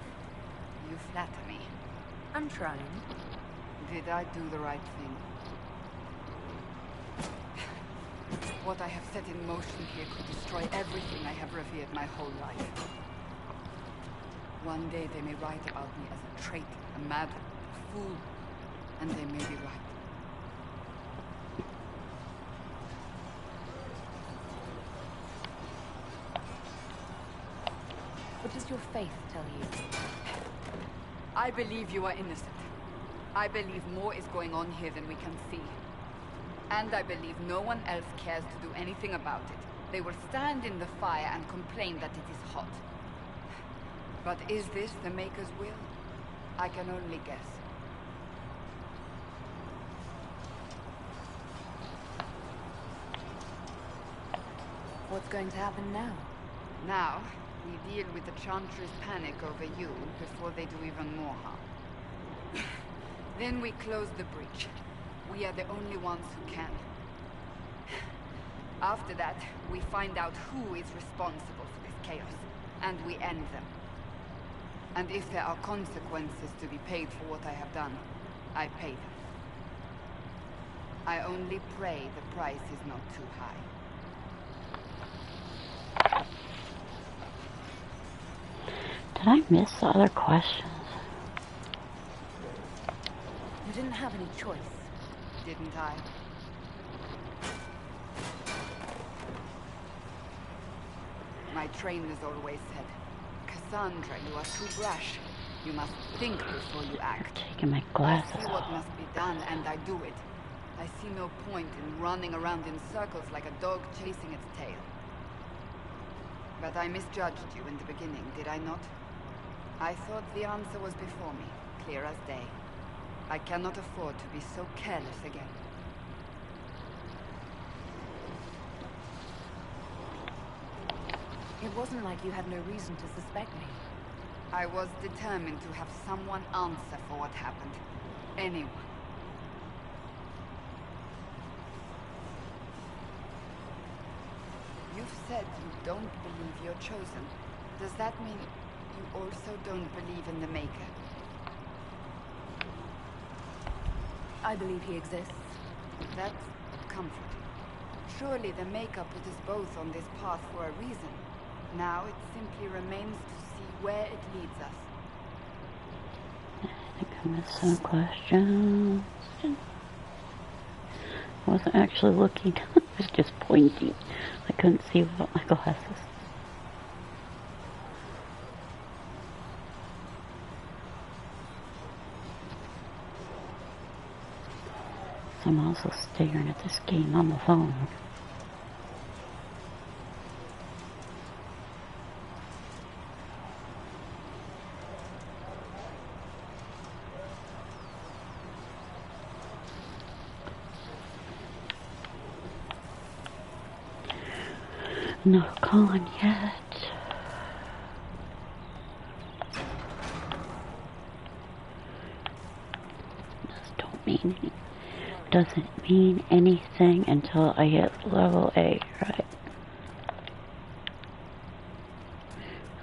You flatter me. I'm trying. Did I do the right thing? What I have set in motion here could destroy everything I have revered my whole life. One day they may write about me as a traitor, a madman, a fool, and they may be right. What does your faith tell you? I believe you are innocent. I believe more is going on here than we can see. And I believe no one else cares to do anything about it. They will stand in the fire and complain that it is hot. But is this the Maker's will? I can only guess. What's going to happen now? Now, we deal with the Chantry's panic over you before they do even more harm. Then we close the breach. We are the only ones who can. After that, we find out who is responsible for this chaos, and we end them. And if there are consequences to be paid for what I have done, I pay them. I only pray the price is not too high. Did I miss the other questions? You didn't have any choice. Didn't I? My trainers always said, Cassandra, you are too brash. You must think before you act. Taking my glasses I see what must be done, and I do it. I see no point in running around in circles like a dog chasing its tail. But I misjudged you in the beginning, did I not? I thought the answer was before me, clear as day. I cannot afford to be so careless again. It wasn't like you had no reason to suspect me. I was determined to have someone answer for what happened. Anyone. You've said you don't believe you're chosen. Does that mean you also don't believe in the Maker? I believe he exists. That's comforting. Surely the Maker put us both on this path for a reason. Now it simply remains to see where it leads us. I think I missed some questions. I wasn't actually looking. I was just pointing. I couldn't see without my glasses. So I'm also staring at this game on the phone. Not calling yet. Doesn't mean anything until I hit level 8, right?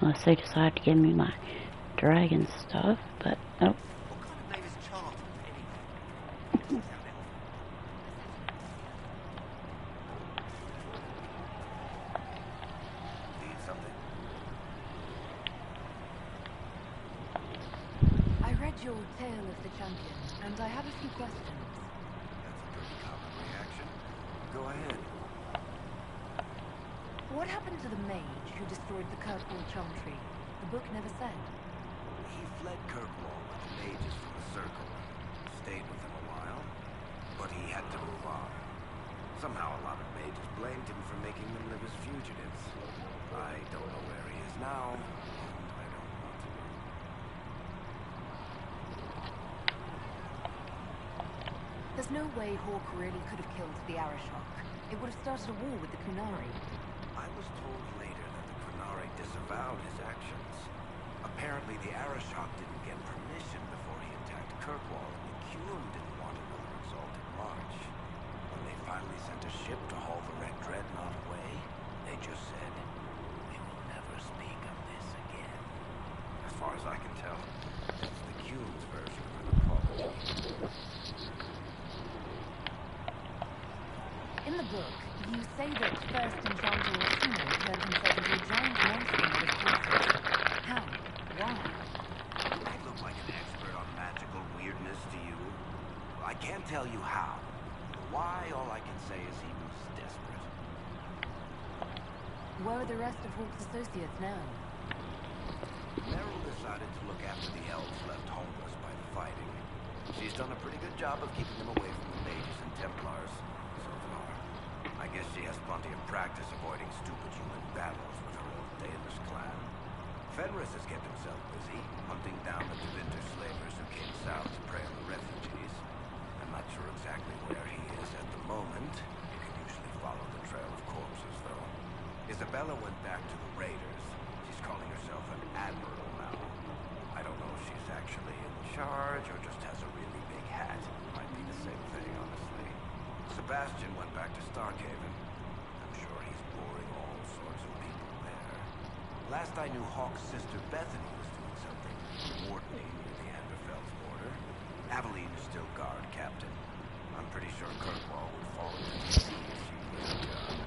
Unless they decide to give me my dragon stuff, but nope. I read your Tale of the Champion, and I have a few questions. Go ahead. What happened to the mage who destroyed the Kirkwall Chantry? The book never said. He fled Kirkwall with the mages from the Circle. Stayed with them a while, but he had to move on. Somehow a lot of mages blamed him for making them live as fugitives. I don't know where he is now, and I don't want to know. There's no way Hawk really could have killed the Arashok. It would have started a war with the Kunari. I was told later that the Kunari disavowed his actions. Apparently the Arashok didn't get permission before he attacked Kirkwall, and the Kuhn didn't want another exalted march. When they finally sent a ship to haul the Red Dreadnought away, they just said, "We will never speak In the book, you say that first enchanter Orsino turned himself into a giant monster made of corpses. How? Why? I look like an expert on magical weirdness to you. I can't tell you how. Why, all I can say is he was desperate. Where are the rest of Hawke's associates now? Meryl decided to look after the elves left homeless by the fighting. She's done a pretty good job of keeping them away from the mages and Templars, so far. I guess she has plenty of practice avoiding stupid human battles with her old Dalish clan. Fenris has kept himself busy, hunting down the Tevinter slavers who came south to prey on the refugees. I'm not sure exactly where he is at the moment. You can usually follow the trail of corpses, though. Isabella went back to the raiders. She's calling herself an admiral now. I don't know if she's actually in charge or just has a really big hat. Might be the same thing, honestly. Sebastian went back to Starkhaven. I'm sure he's boring all sorts of people there. Last I knew, Hawke's sister Bethany was doing something wardening near the Anderfell's border. Aveline is still guard captain. I'm pretty sure Kirkwall would fall into the sea if she was a job.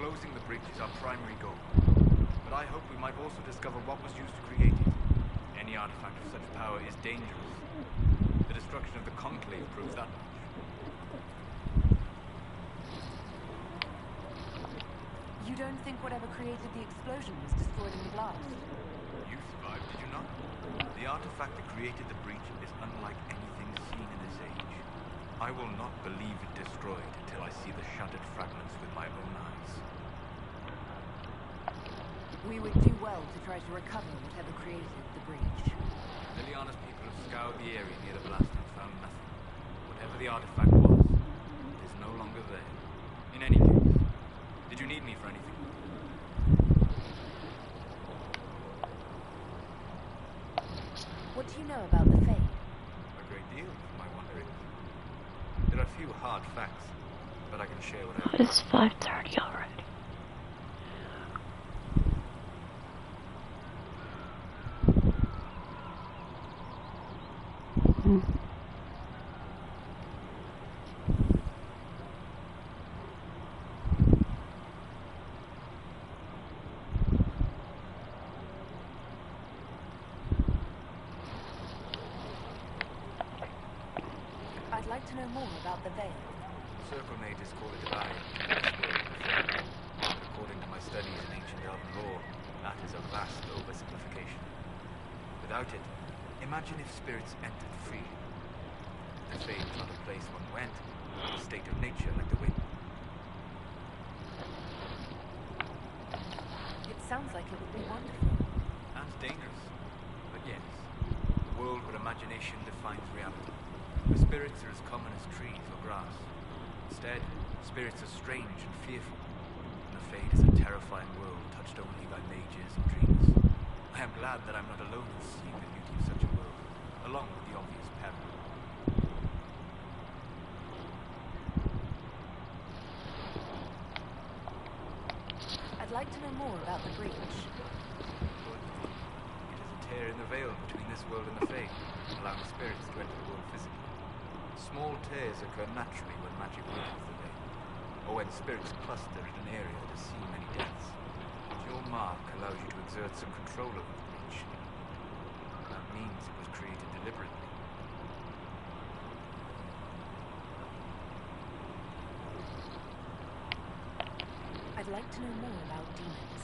Closing the bridge is our primary goal. But I hope we might also discover what was used to create it. Any artifact of such power is dangerous. The destruction of the Conclave proves that much. You don't think whatever created the explosion was destroyed in the blast? You survived, did you not? The artifact that created the breach is unlike anything seen in this age. I will not believe it destroyed until I see the shattered fragments with my own eyes. We would do well to try to recover whatever created the breach. Liliana's people have scoured the area near the blast and found nothing. Whatever the artifact was, it is no longer there. In any case, did you need me for anything? What do you know about the Fae? A great deal, if my wondering. There are few hard facts, but I can share what I know. It's 5:30 already. I'd like to know more about the Veil. Circle mages call it a lie. According to my studies in ancient elven lore, that is a vast oversimplification. Without it, imagine if spirits entered freely. The Fae was not a place one went, but a state of nature like the wind. It sounds like it would be wonderful. And dangerous. But yes, a world where imagination defines reality. Where spirits are as common as trees or grass. Instead, spirits are strange and fearful. And the Fade is a terrifying world touched only by mages and dreamers. I am glad that I'm not alone in seeing the beauty of such a world, along with the obvious peril. I'd like to know more about the breach. It is a tear in the veil between this world and the Fade, allowing spirits to enter the world physically. Small tears occur naturally when magic weakens the veil, or when spirits cluster in an area that has seen many deaths. But your mark allows you to exert some control over the breach. That means it was created deliberately. I'd like to know more about demons.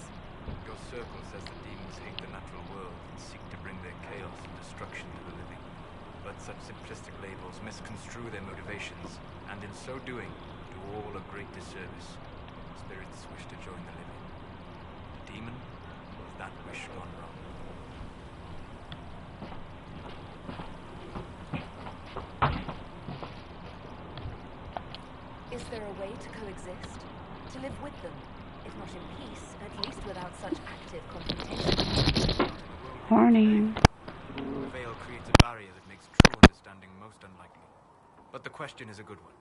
Your circle says the demons hate the natural world and seek to bring their chaos and destruction to the living. But such simplistic labels misconstrue their motivations, and in so doing, do all a great disservice. Spirits wish to join the living. The demon was that wish gone wrong. Is there a way to coexist? To live with them? If not in peace, at least without such active confrontation. Warning. The veil creates a barrier that makes true understanding most unlikely. But the question is a good one,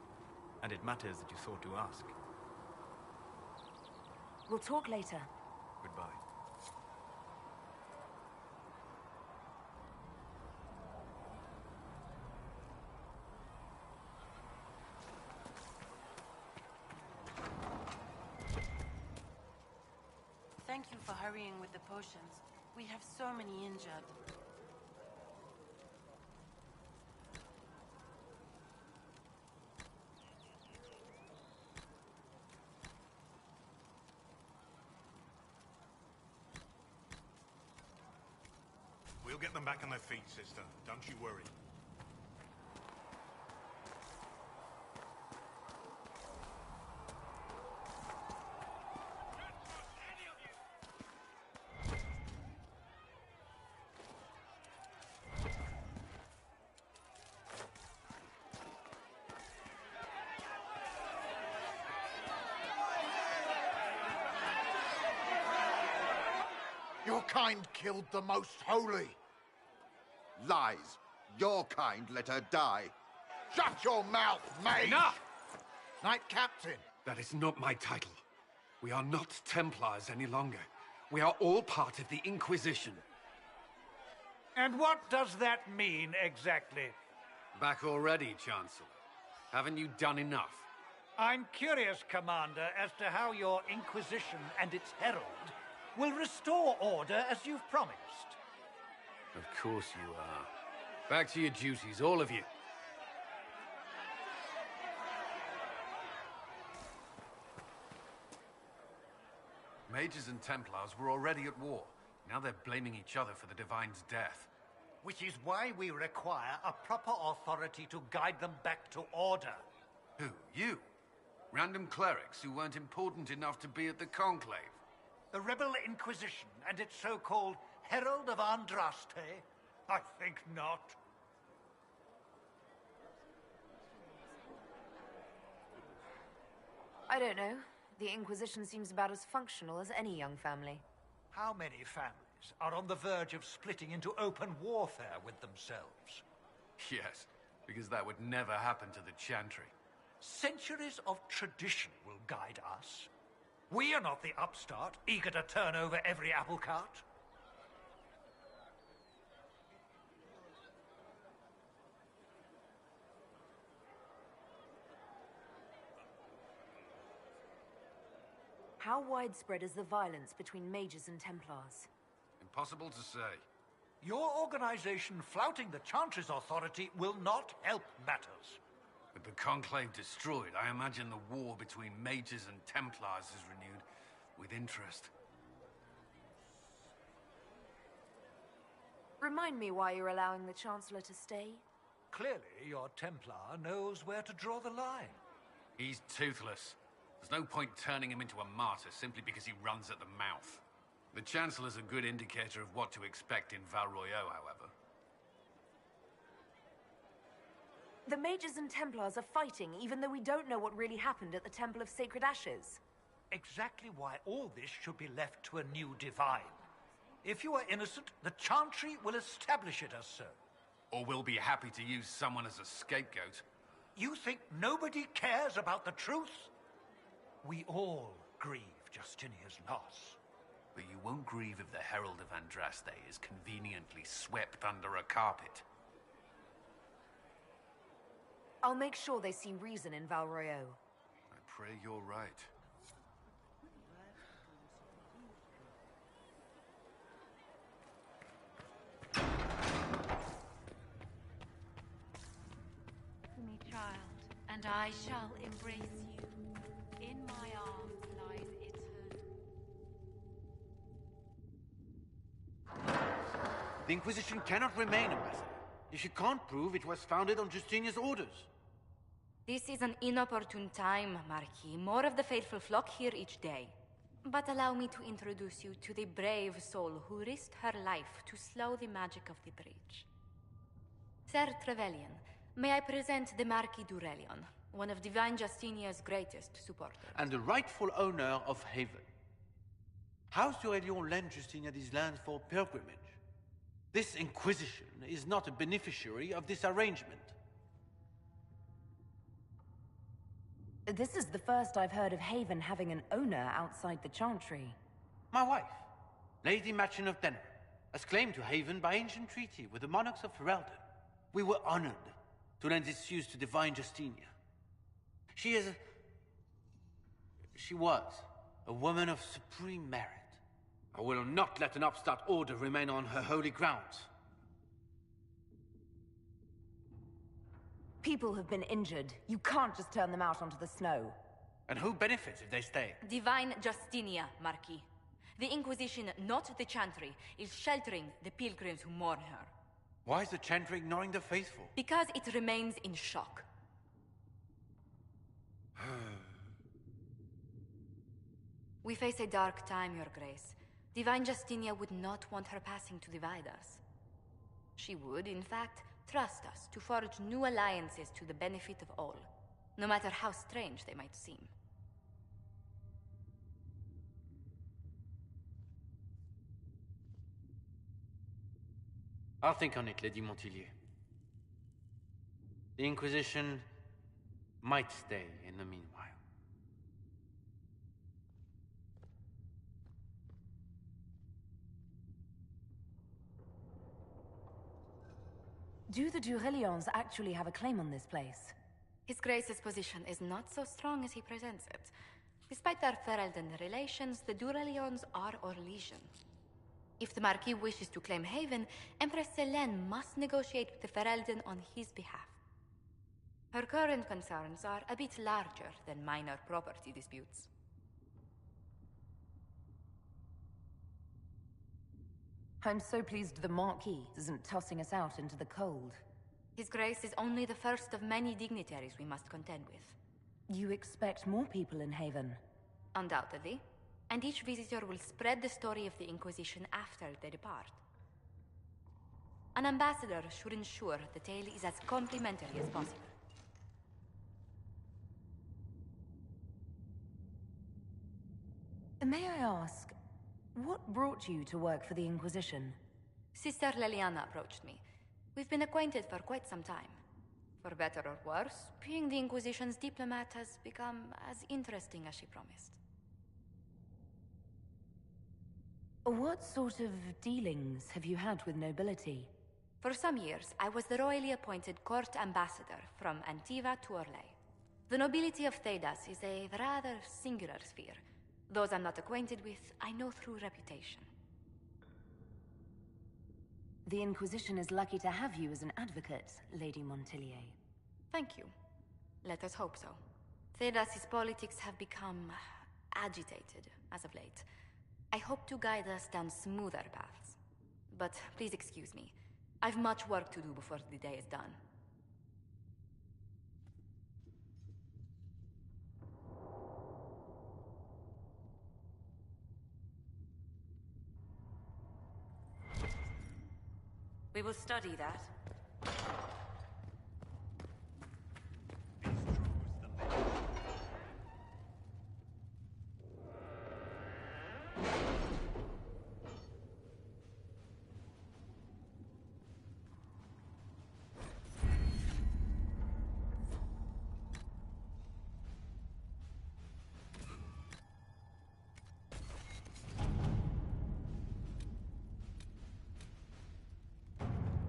and it matters that you thought to ask. We'll talk later. Goodbye. Thank you for hurrying with the potions. We have so many injured. We'll get them back on their feet, sister. Don't you worry. Your kind killed the most holy. Lies. Your kind let her die. Shut your mouth, mate! Enough! Knight Captain. That is not my title. We are not Templars any longer. We are all part of the Inquisition. And what does that mean, exactly? Back already, Chancellor. Haven't you done enough? I'm curious, Commander, as to how your Inquisition and its herald will restore order as you've promised. Of course you are. Back to your duties, all of you. Mages and Templars were already at war. Now they're blaming each other for the Divine's death. Which is why we require a proper authority to guide them back to order. Who? You? Random clerics who weren't important enough to be at the Conclave? The Rebel Inquisition and its so-called Herald of Andraste? I think not. I don't know. The Inquisition seems about as functional as any young family. How many families are on the verge of splitting into open warfare with themselves? Yes, because that would never happen to the Chantry. Centuries of tradition will guide us. We are not the upstart, eager to turn over every apple cart. How widespread is the violence between mages and Templars? Impossible to say. Your organization flouting the Chantry's authority will not help matters. With the Conclave destroyed, I imagine the war between mages and Templars is renewed with interest. Remind me why you're allowing the Chancellor to stay? Clearly, your Templar knows where to draw the line. He's toothless. There's no point turning him into a martyr simply because he runs at the mouth. The Chancellor's a good indicator of what to expect in Val Royeaux, however. The mages and Templars are fighting, even though we don't know what really happened at the Temple of Sacred Ashes. Exactly why all this should be left to a new divine. If you are innocent, the Chantry will establish it as so. Or we'll be happy to use someone as a scapegoat. You think nobody cares about the truth? We all grieve Justinia's loss. But you won't grieve if the Herald of Andraste is conveniently swept under a carpet. I'll make sure they see reason in Val Royeaux. I pray you're right. Me, child, and I shall embrace you. In my arms lies eternity. The Inquisition cannot remain, Ambassador, if you can't prove it was founded on Justinia's orders. This is an inopportune time, Marquis. More of the faithful flock here each day. But allow me to introduce you to the brave soul who risked her life to slow the magic of the breach. Sir Trevelyan, may I present the Marquis d'Aurelion, one of Divine Justinia's greatest supporters. And the rightful owner of Haven. House d'Aurelion lent Justinia these lands for pilgrimage. This Inquisition is not a beneficiary of this arrangement. This is the first I've heard of Haven having an owner outside the Chantry. My wife, Lady Machin of Denner, has claimed to Haven by ancient treaty with the monarchs of Ferelden. We were honored to lend this use to Divine Justinia. She was a woman of supreme merit. I will not let an upstart order remain on her holy grounds. People have been injured. You can't just turn them out onto the snow. And who benefits if they stay? Divine Justinia, Marquis. The Inquisition, not the Chantry, is sheltering the pilgrims who mourn her. Why is the Chantry ignoring the faithful? Because it remains in shock. We face a dark time, Your Grace. Divine Justinia would not want her passing to divide us. She would, in fact, trust us to forge new alliances to the benefit of all, no matter how strange they might seem. I'll think on it, Lady Montillier. The Inquisition might stay in the meanwhile. Do the Durelions actually have a claim on this place? His Grace's position is not so strong as he presents it. Despite their Ferelden relations, the Durelions are Orlesian. If the Marquis wishes to claim Haven, Empress Selene must negotiate with the Ferelden on his behalf. Her current concerns are a bit larger than minor property disputes. I'm so pleased the Marquis isn't tossing us out into the cold. His Grace is only the first of many dignitaries we must contend with. You expect more people in Haven? Undoubtedly. And each visitor will spread the story of the Inquisition after they depart. An ambassador should ensure the tale is as complimentary as possible. May I ask, what brought you to work for the Inquisition? Sister Leliana approached me. We've been acquainted for quite some time. For better or worse, being the Inquisition's diplomat has become as interesting as she promised. What sort of dealings have you had with nobility? For some years, I was the royally appointed court ambassador from Antiva to Orlais. The nobility of Thedas is a rather singular sphere. Those I'm not acquainted with, I know through reputation. The Inquisition is lucky to have you as an advocate, Lady Montillier. Thank you. Let us hope so. Thedas' politics have become agitated as of late. I hope to guide us down smoother paths. But please excuse me. I've much work to do before the day is done. We will study that.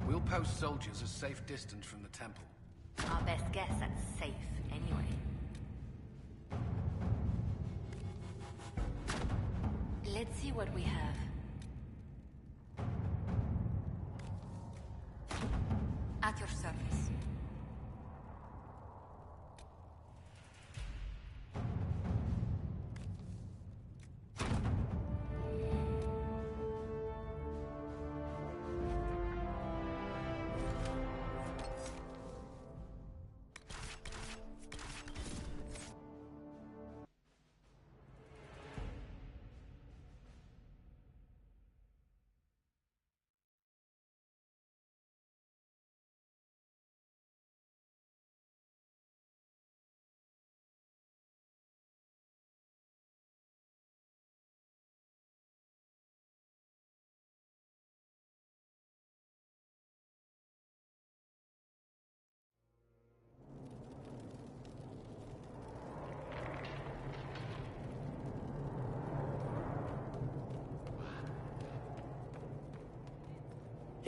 We'll post soldiers a safe distance from the temple. Our best guess at safe, anyway. Let's see what we have. At your service.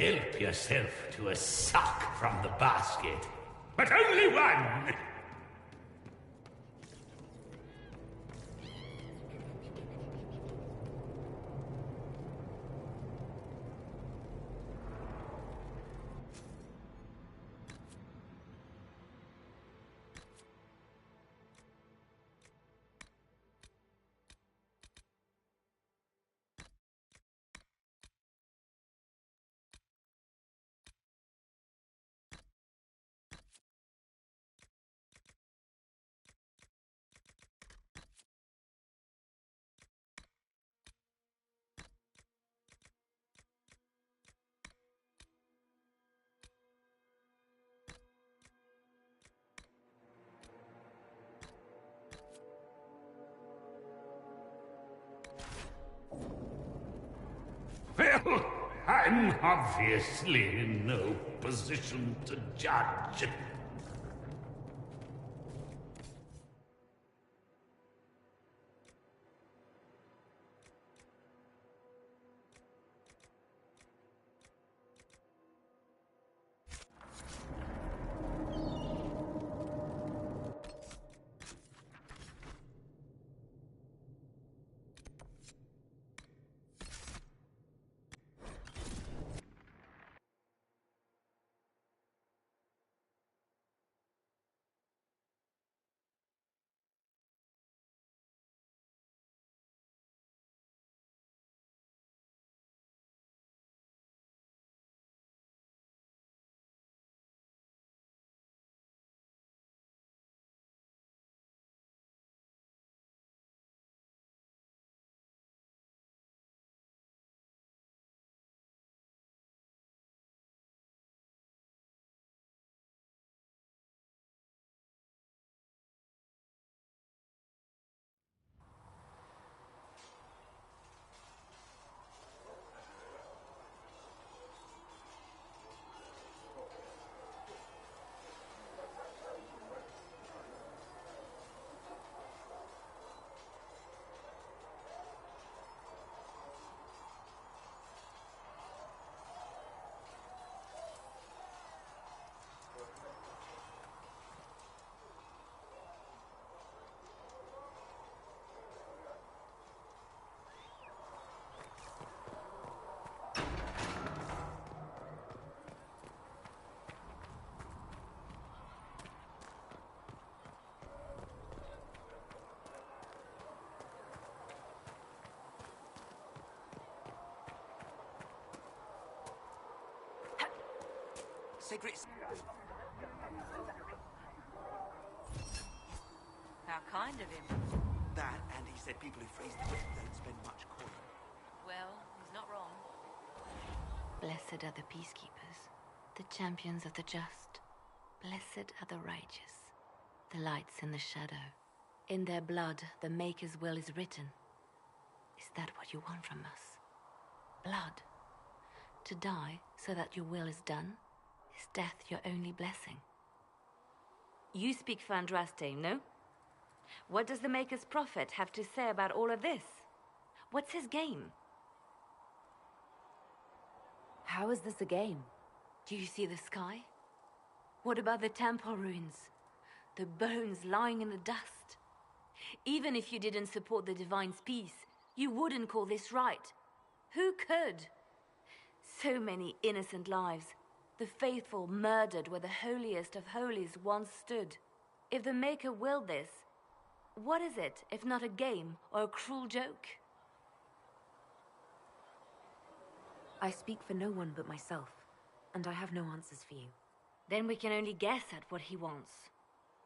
Help yourself to a suck from the basket. But only one! Well, I'm obviously in no position to judge. Secrets. How kind of him. That, and he said people who phrase the gift don't spend much coin. Well, he's not wrong. Blessed are the peacekeepers, the champions of the just. Blessed are the righteous, the lights in the shadow. In their blood, the Maker's will is written. Is that what you want from us? Blood? To die so that your will is done? Is death your only blessing? You speak for Andraste, no? What does the Maker's prophet have to say about all of this? What's his game? How is this a game? Do you see the sky? What about the temple ruins? The bones lying in the dust? Even if you didn't support the Divine's peace, you wouldn't call this right. Who could? So many innocent lives. The faithful murdered where the holiest of holies once stood. If the Maker willed this, what is it if not a game or a cruel joke? I speak for no one but myself, and I have no answers for you. Then we can only guess at what he wants.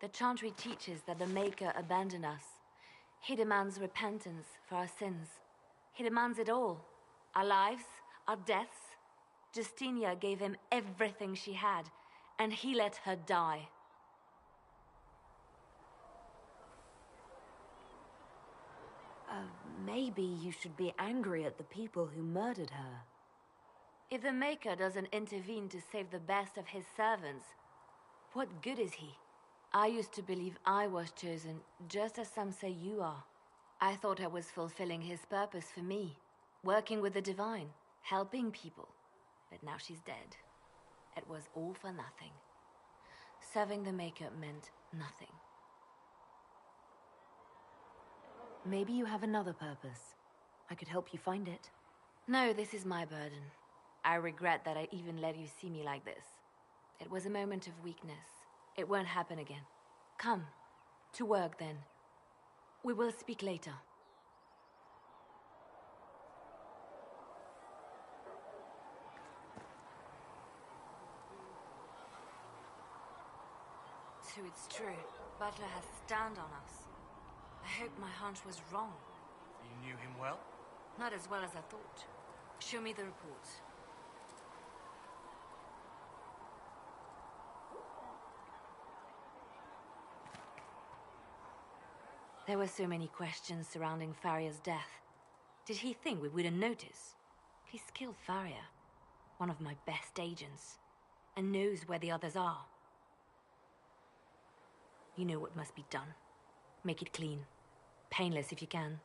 The Chantry teaches that the Maker abandoned us. He demands repentance for our sins. He demands it all. Our lives, our deaths. Justinia gave him everything she had, and he let her die. Maybe you should be angry at the people who murdered her. If the Maker doesn't intervene to save the best of his servants, what good is he? I used to believe I was chosen, just as some say you are. I thought I was fulfilling his purpose for me, working with the Divine, helping people. but now she's dead. It was all for nothing. Serving the Maker meant nothing. Maybe you have another purpose. I could help you find it. No, this is my burden. I regret that I even let you see me like this. It was a moment of weakness. It won't happen again. Come, to work then. We will speak later. So it's true. Butler has stand on us. I hope my hunch was wrong. You knew him well? Not as well as I thought. Show me the report. There were so many questions surrounding Farria's death. Did he think we wouldn't notice? He's killed Farria, one of my best agents, and knows where the others are. You know what must be done. Make it clean. Painless if you can.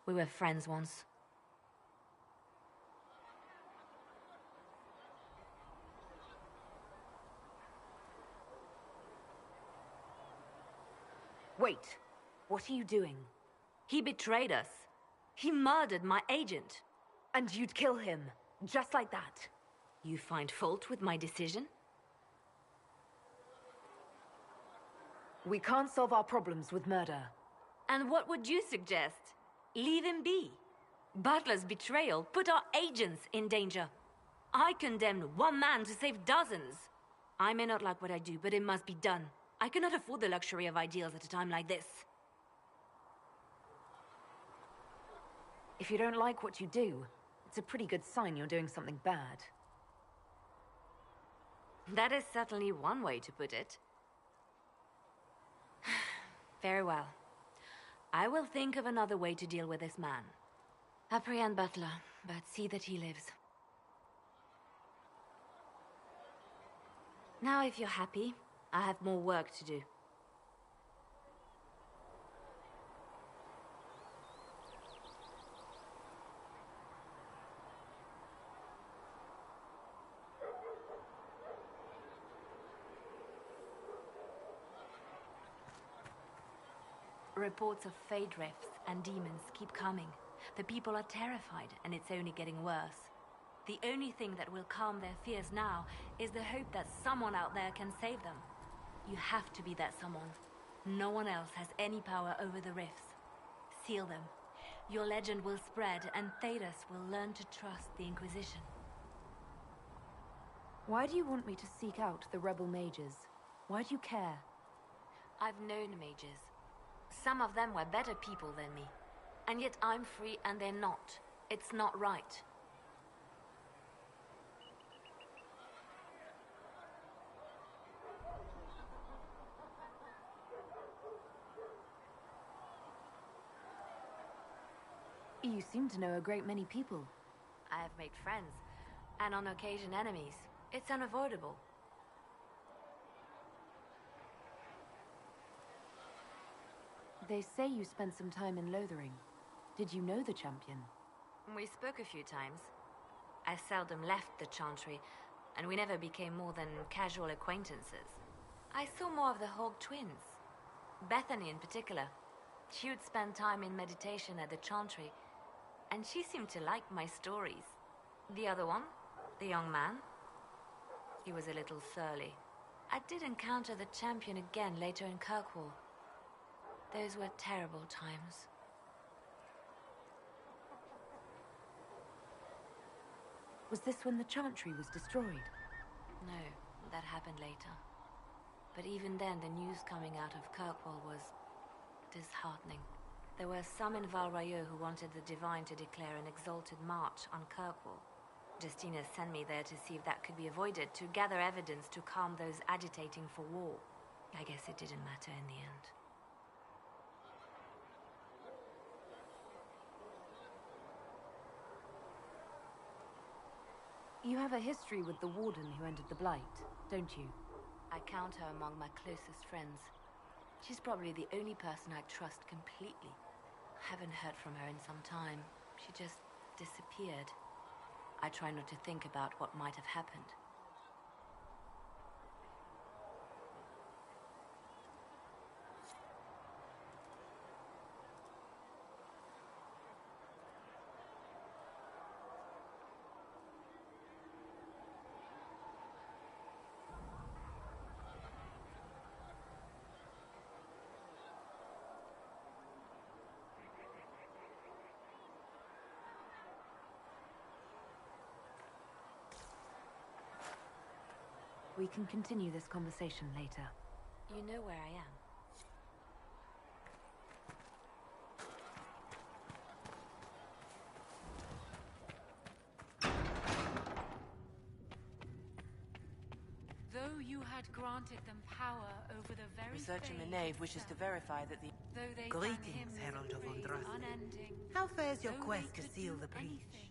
We were friends once. Wait. What are you doing? He betrayed us. He murdered my agent. And you'd kill him, just like that. You find fault with my decision? We can't solve our problems with murder. And what would you suggest? Leave him be. Butler's betrayal put our agents in danger. I condemned one man to save dozens. I may not like what I do, but it must be done. I cannot afford the luxury of ideals at a time like this. If you don't like what you do, it's a pretty good sign you're doing something bad. That is certainly one way to put it. Very well. I will think of another way to deal with this man. Apprehend Butler, but see that he lives. Now, if you're happy, I have more work to do. Reports of fade rifts and demons keep coming. The people are terrified, and it's only getting worse. The only thing that will calm their fears now is the hope that someone out there can save them. You have to be that someone. No one else has any power over the rifts. Seal them. Your legend will spread, and Thedas will learn to trust the Inquisition. Why do you want me to seek out the rebel mages? Why do you care? I've known mages. Some of them were better people than me. And yet I'm free and they're not. It's not right. You seem to know a great many people. I have made friends, and on occasion enemies. It's unavoidable. They say you spent some time in Lothering. Did you know the champion? We spoke a few times. I seldom left the Chantry, and we never became more than casual acquaintances. I saw more of the Hog twins. Bethany in particular. She would spend time in meditation at the Chantry, and she seemed to like my stories. The other one, the young man, he was a little surly. I did encounter the champion again later in Kirkwall. Those were terrible times. Was this when the Chantry was destroyed? No, that happened later. But even then, the news coming out of Kirkwall was disheartening. There were some in Val Royeaux who wanted the Divine to declare an exalted march on Kirkwall. Justina sent me there to see if that could be avoided, to gather evidence to calm those agitating for war. I guess it didn't matter in the end. You have a history with the Warden who entered the Blight, don't you? I count her among my closest friends. She's probably the only person I trust completely. I haven't heard from her in some time. She just disappeared. I try not to think about what might have happened. We can continue this conversation later. You know where I am. Though you had granted them power over the very Researcher faith Menave wishes to itself, verify that the... though they Greetings, Herald of Andraste. How fares your quest to seal the breach?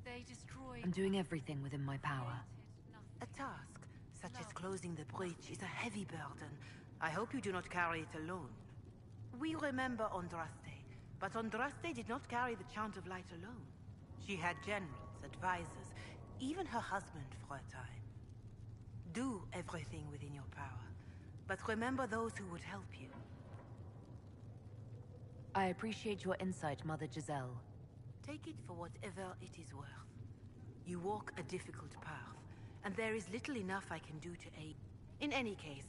They destroyed... I'm doing everything within my power. A task, such as closing the breach, is a heavy burden. I hope you do not carry it alone. We remember Andraste, but Andraste did not carry the Chant of Light alone. She had generals, advisors, even her husband for a time. Do everything within your power, but remember those who would help you. I appreciate your insight, Mother Giselle. Take it for whatever it is worth. You walk a difficult path, and there is little enough I can do to aid. In any case,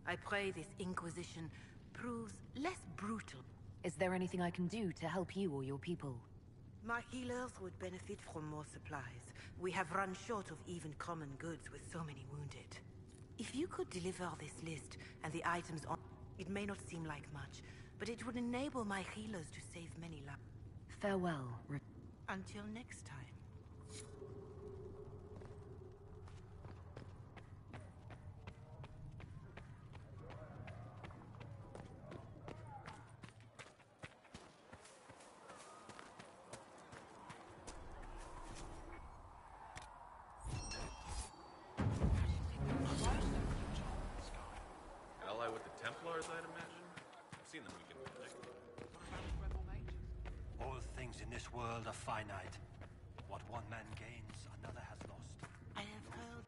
I pray this Inquisition proves less brutal. Is there anything I can do to help you or your people? My healers would benefit from more supplies. We have run short of even common goods with so many wounded. If you could deliver this list and the items on... It may not seem like much, but it would enable my healers to save many lives. Farewell. Until next time. Ally with the Templars, I'd imagine? I've seen them weaken magic. All things in this world are finite. What one man gains, another has lost. I have heard...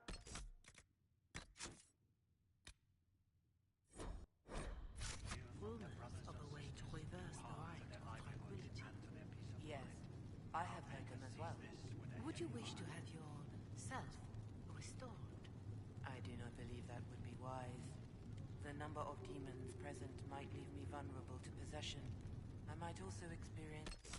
rumors of a way to reverse the right of tranquility. Yes, I have heard them as well. Would you wish to have your self restored? I do not believe that would be wise. The number of demons present might leave me vulnerable to possession. I might also experience...